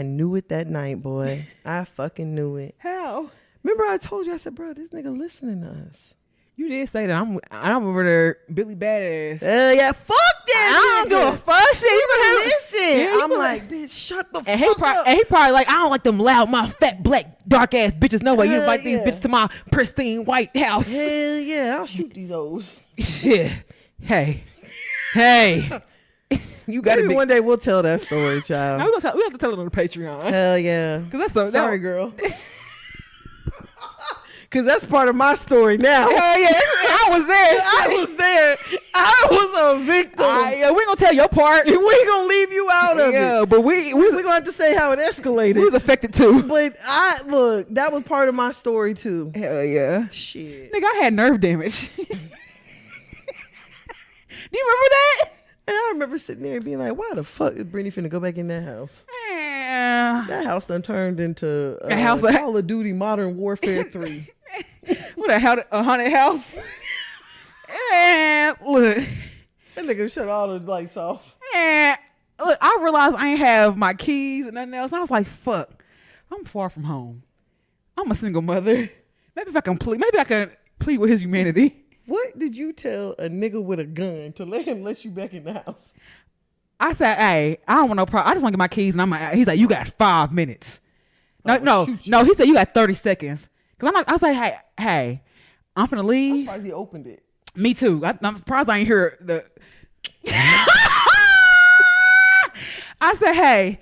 knew it that night, boy. I fucking knew it. How? Remember I told you, I said, bro, this nigga listening to us. You did say that. I'm over there, Billy Badass. Yeah, fuck that. I don't give a fuck shit. You gonna listen. Yeah, I'm like, bitch, shut the fuck up. And he probably like, I don't like them loud, my fat, black, dark ass bitches. No way. You invite these bitches to my pristine white house. Hell yeah, I'll shoot these hoes. Yeah. Hey. You got Maybe one day we'll tell that story, child. No, we have to tell it on the Patreon. Hell yeah. Sorry, girl. Because that's part of my story now. Hell yeah. I was there. I was a victim. Yeah, we ain't going to tell your part. We ain't going to leave you out of it. Yeah, but we going to have to say how it escalated. We was affected too. But look, that was part of my story too. Hell yeah. Shit. Nigga, I had nerve damage. Do you remember that? And I remember sitting there and being like, why the fuck is Brittany finna go back in that house? That house done turned into Call of Duty Modern Warfare 3. What a haunted house? And look, that nigga shut all the lights off. And look, I realized I ain't have my keys and nothing else. And I was like, fuck, I'm far from home. I'm a single mother. Maybe I can plead with his humanity. What did you tell a nigga with a gun to let him let you back in the house? I said, hey, I don't want no problem. I just want to get my keys. And he's like, you got 5 minutes. No. He said, you got 30 seconds. Cause I was like, hey, I'm finna leave. I'm surprised he opened it. Me too. I'm surprised I ain't hear the. I said, hey,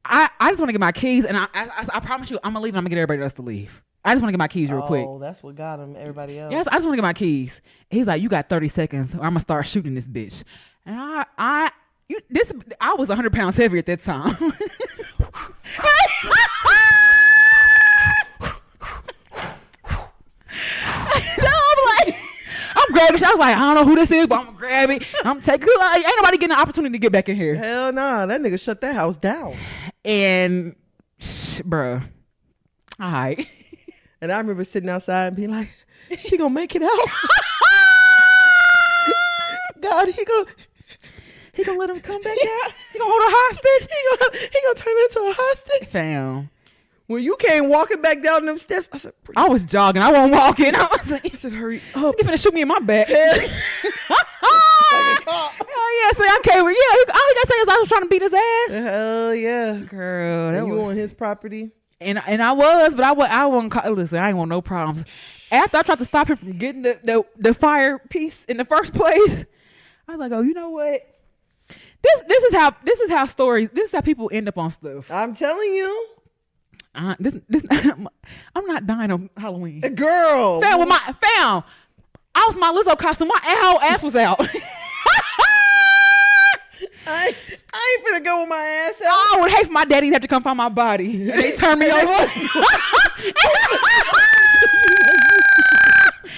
I just want to get my keys, and I promise you, I'm gonna leave, and I'm gonna get everybody else to leave. I just want to get my keys real quick. Oh, that's what got him. Everybody else. Yes, I just want to get my keys. He's like, you got 30 seconds, or I'm gonna start shooting this bitch. And I was 100 pounds heavier at that time. I'm grabbing it. I was like, I don't know who this is, but I'm gonna grab it. I'm gonna take it. Ain't nobody getting an opportunity to get back in here. Hell nah, that nigga shut that house down. And bruh. All right. And I remember sitting outside and being like, she gonna make it out. God, he gonna let him come back out. He gonna hold a hostage. He gonna turn into a hostage. Fam. When you came walking back down them steps, I said, I was jogging. I wasn't walking. I said, hurry up. You're gonna shoot me in my back. Like a cop. Hell yeah. So I came with, yeah, all he gotta say is I was trying to beat his ass. Hell yeah. Girl. And you on his property? And I was, but I wasn't, listen, I ain't want no problems. After I tried to stop him from getting the fire piece in the first place, I was like, oh, you know what? This is how people end up on stuff. I'm telling you. I'm not dying on Halloween. Girl. Fam, I was my Lizzo costume. My whole ass was out. I ain't finna go with my ass out. I would hate for my daddy to have to come find my body. And they turn me over. And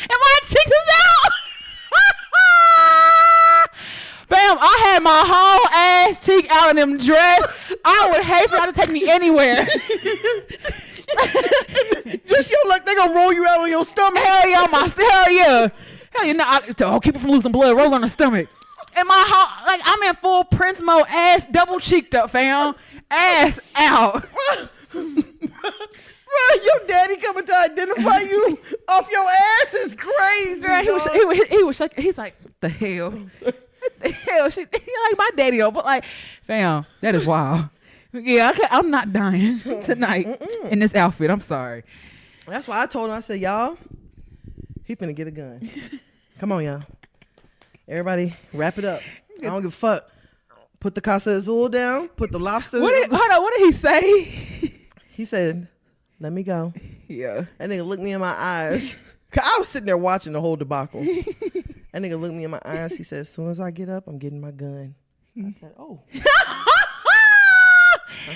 my cheeks is out. Bam, I had my whole ass cheek out in them dress. I would hate for y'all to take me anywhere. Just your luck, they gonna roll you out on your stomach. Hell yeah, hell yeah. No, keep it from losing blood, roll on the stomach. And my whole, like, I'm in full Prince mode, ass double cheeked up, fam. Ass out. Bro, your daddy coming to identify you off your ass is crazy. Girl, he was shaking. He's like, what the hell? What the hell? He like my daddy though, but like, fam, that is wild. Yeah, I'm not dying tonight in this outfit. I'm sorry. That's why I told him, I said, y'all, he finna get a gun. Come on, y'all. Everybody, wrap it up. I don't give a fuck. Put the Casa Azul down. Put the lobster. Hold on. What did he say? He said, let me go. Yeah. That nigga looked me in my eyes. Cause I was sitting there watching the whole debacle. That nigga looked me in my eyes. He said, as soon as I get up, I'm getting my gun. I said, oh.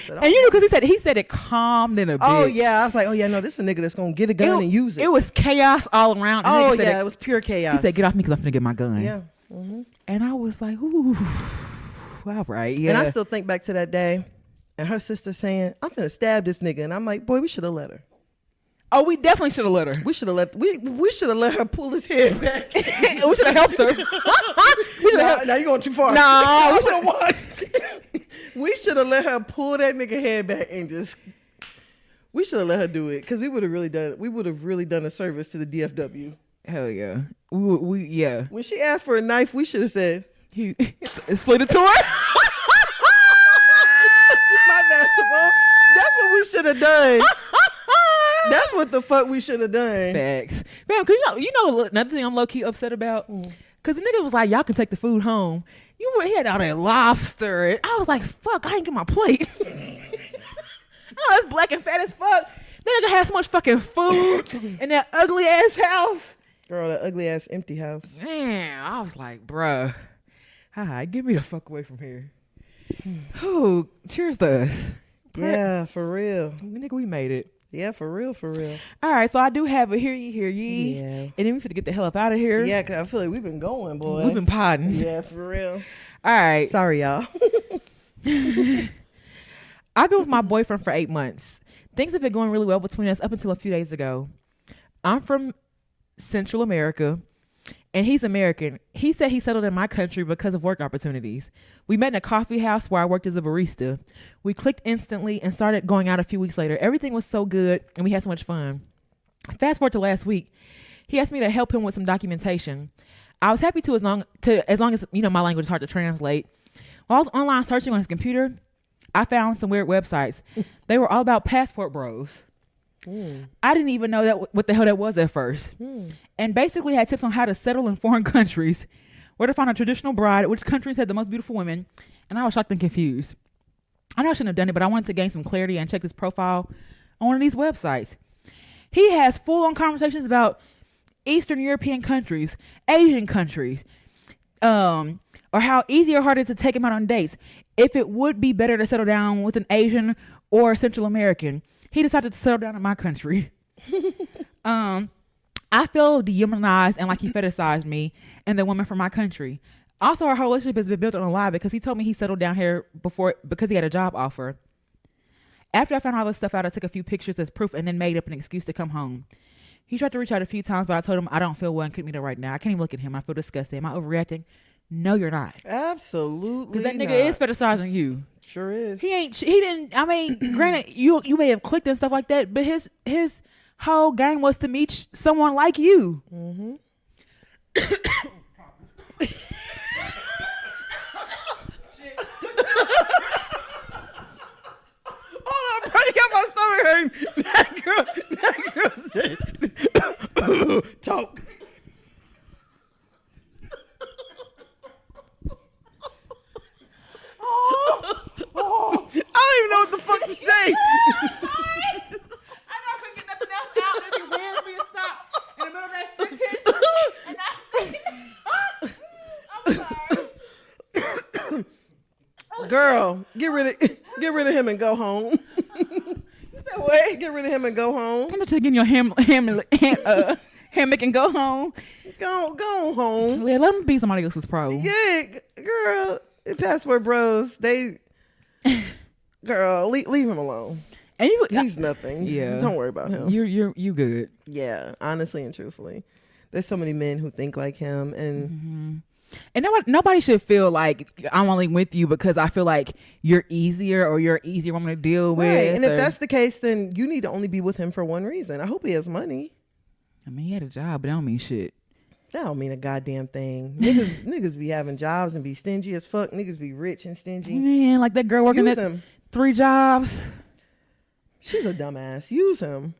And you know, because he said it calmed in a bit. Oh yeah, I was like, oh yeah, no, this is a nigga that's gonna get a gun and use it. It was chaos all around. Oh yeah, it was pure chaos. He said, get off me because I'm finna get my gun. Yeah. Mm-hmm. And I was like, ooh, all right, yeah. And I still think back to that day, and her sister saying, I'm finna stab this nigga, and I'm like, boy, we should have let her. Oh, we definitely should have let her. We should have let her pull his head back. We should have helped her. Now you're going too far. No, we should have watched. We should have let her pull that nigga head back and just. We should have let her do it because we would have really done a service to the DFW. Hell yeah, we yeah. When she asked for a knife, we should have said, "He slid it to her." My bad, Simone. That's what we should have done. That's what the fuck we should have done. Facts, man. Cause you know another thing I'm low key upset about. Cause the nigga was like, "Y'all can take the food home." You were here all that lobster. I was like, "Fuck, I ain't get my plate." Oh, that's black and fat as fuck. That nigga had so much fucking food in that ugly ass house. Girl, that ugly ass empty house. Man, I was like, bruh, hi, get me the fuck away from here. Oh, cheers to us. Yeah, for real. Nigga, we made it. Yeah, for real, for real. All right, so I do have a hear ye. Yeah. And then we finna get the hell up out of here. Yeah, because I feel like we've been going, boy. We've been podding. Yeah, for real. All right. Sorry, y'all. I've been with my boyfriend for 8 months. Things have been going really well between us up until a few days ago. I'm from Central America, and he's American. He said he settled in my country because of work opportunities. We met in a coffee house where I worked as a barista. We clicked instantly and started going out a few weeks later. Everything was so good, and we had so much fun. Fast forward to last week. He asked me to help him with some documentation. I was happy to as long as you know my language is hard to translate. While I was online searching on his computer, I found some weird websites. They were all about passport bros. I didn't even know what the hell that was at first. And basically had tips on how to settle in foreign countries, where to find a traditional bride, which countries had the most beautiful women. And I was shocked and confused. I know I shouldn't have done it, but I wanted to gain some clarity and check his profile on one of these websites. He has full-on conversations about Eastern European countries, Asian countries, or how easy or harder to take him out on dates. If it would be better to settle down with an Asian or Central American. He decided to settle down in my country. I feel dehumanized and like he fetishized me and the woman from my country. Also, our whole relationship has been built on a lie because he told me he settled down here because he had a job offer. After I found all this stuff out, I took a few pictures as proof and then made up an excuse to come home. He tried to reach out a few times, but I told him I don't feel well and couldn't meet her right now. I can't even look at him. I feel disgusted. Am I overreacting? No, you're not. Absolutely. Because that nigga is fetishizing you. Sure is. He didn't, I mean, granted, you may have clicked and stuff like that, but his whole game was to meet someone like you. Mm-hmm. Hold on, bro. You got my stomach hurting. That girl said, talk. I don't even know what the fuck to say. I know I couldn't get nothing else out. It'd be weird for me to stop in the middle of that sentence and not say. I'm sorry. Girl, get rid of him and go home. You said what? Get rid of him and go home. I'm gonna take in your hammock and go home. Go home. Yeah, let him be somebody else's pro. Yeah, girl. Passport bros, girl, leave him alone. And he's nothing. Yeah, don't worry about him. You good. Yeah, honestly and truthfully, there's so many men who think like him, and nobody should feel like I'm only with you because I feel like you're easier or you're easier woman to deal with. Right. And if that's the case, then you need to only be with him for one reason. I hope he has money. I mean, he had a job, but that don't mean shit. That don't mean a goddamn thing. Niggas be having jobs and be stingy as fuck. Niggas be rich and stingy. Man, like that girl working at 3 jobs. She's a dumbass. Use him.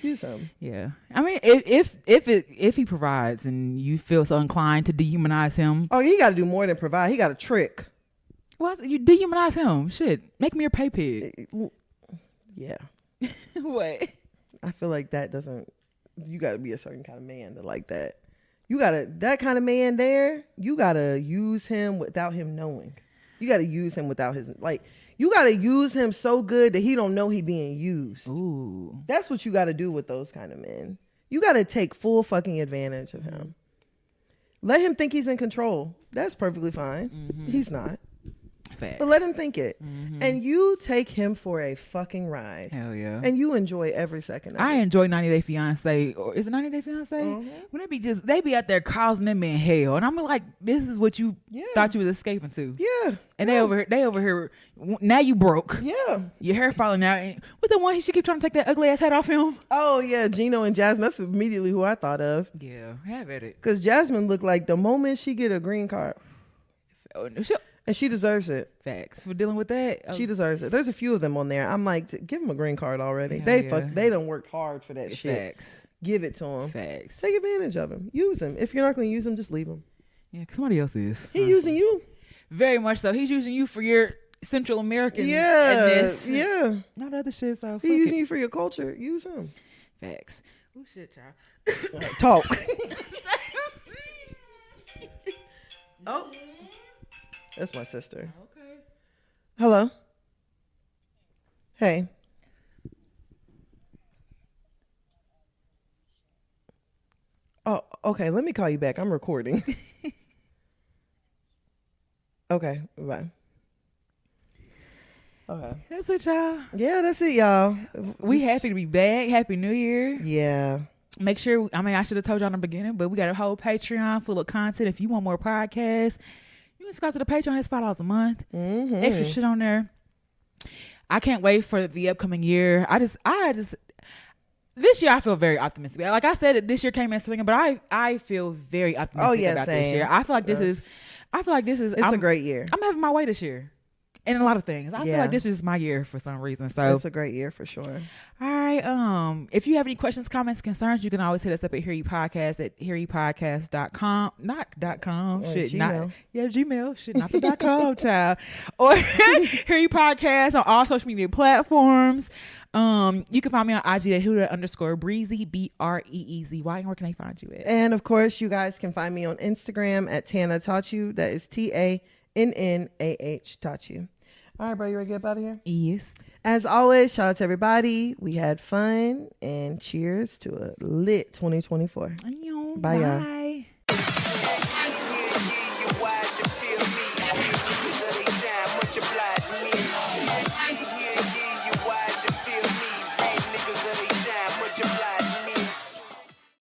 Use him. Yeah. I mean, if he provides and you feel so inclined to dehumanize him. Oh, he got to do more than provide. He got to trick. Well, you dehumanize him. Shit. Make me your pay pig. Yeah. What? I feel like that doesn't. You got to be a certain kind of man to like that. You got to, that kind of man there, you got to use him without him knowing. You got to use him without his, like, you got to use him so good that he don't know he being used. Ooh. That's what you got to do with those kind of men. You got to take full fucking advantage of him. Let him think he's in control. That's perfectly fine. Mm-hmm. He's not. Facts. But let him think it. Mm-hmm. And you take him for a fucking ride. Hell yeah. And you enjoy every second of it. I enjoy 90 Day Fiance. Or is it 90 Day Fiance? Mm-hmm. When they be out there causing them in hell. And I'm like, this is what you thought you was escaping to. Yeah. And they over here, now you broke. Yeah. Your hair falling out. And what's the one he should keep trying to take that ugly ass hat off him? Oh, yeah. Gino and Jasmine. That's immediately who I thought of. Yeah. Have at it. Because Jasmine looked like the moment she get a green card. Oh, and she deserves it. Facts. For dealing with that. Oh. She deserves it. There's a few of them on there. I'm like, give them a green card already. Hell They done worked hard for that shit. Facts. Give it to them. Facts. Take advantage of him. Use him. If you're not going to use him, just leave him. Yeah, because somebody else is. He's using you. Very much so. He's using you for your Central American. Yeah. Not other shit. So he's using you for your culture. Use him. Facts. Oh shit, y'all. Talk. Oh. That's my sister. Okay. Hello. Hey. Oh, okay. Let me call you back. I'm recording. Okay. Bye. Okay. That's it, y'all. Yeah, that's it, y'all. We happy to be back. Happy New Year. Yeah. Make sure, I should have told y'all in the beginning, but we got a whole Patreon full of content. If you want more podcasts, you can subscribe to the Patreon. It's $5 a month. Mm-hmm. Extra shit on there. I can't wait for the upcoming year. I just this year I feel very optimistic. Like I said, this year came in swinging, but I feel very optimistic about same. this year. I feel like this is. It's a great year. I'm having my way this year. And a lot of things. I feel like this is my year for some reason. So it's a great year for sure. All right. If you have any questions, comments, concerns, you can always hit us up at hearyepodcast at hearyepodcast.com. Not .com. Shit. Gmail. Not Gmail. Shit. Not the .com, child. Or Hear You Podcast on all social media platforms. You can find me on IG at Huda_Breezy, BREEZY. And where can I find you at? And of course, you guys can find me on Instagram at Tana Taught You. That is TANNAH Taught You. All right, bro, you ready to get up out of here? Yes. As always, shout out to everybody. We had fun, and cheers to a lit 2024. Bye, y'all.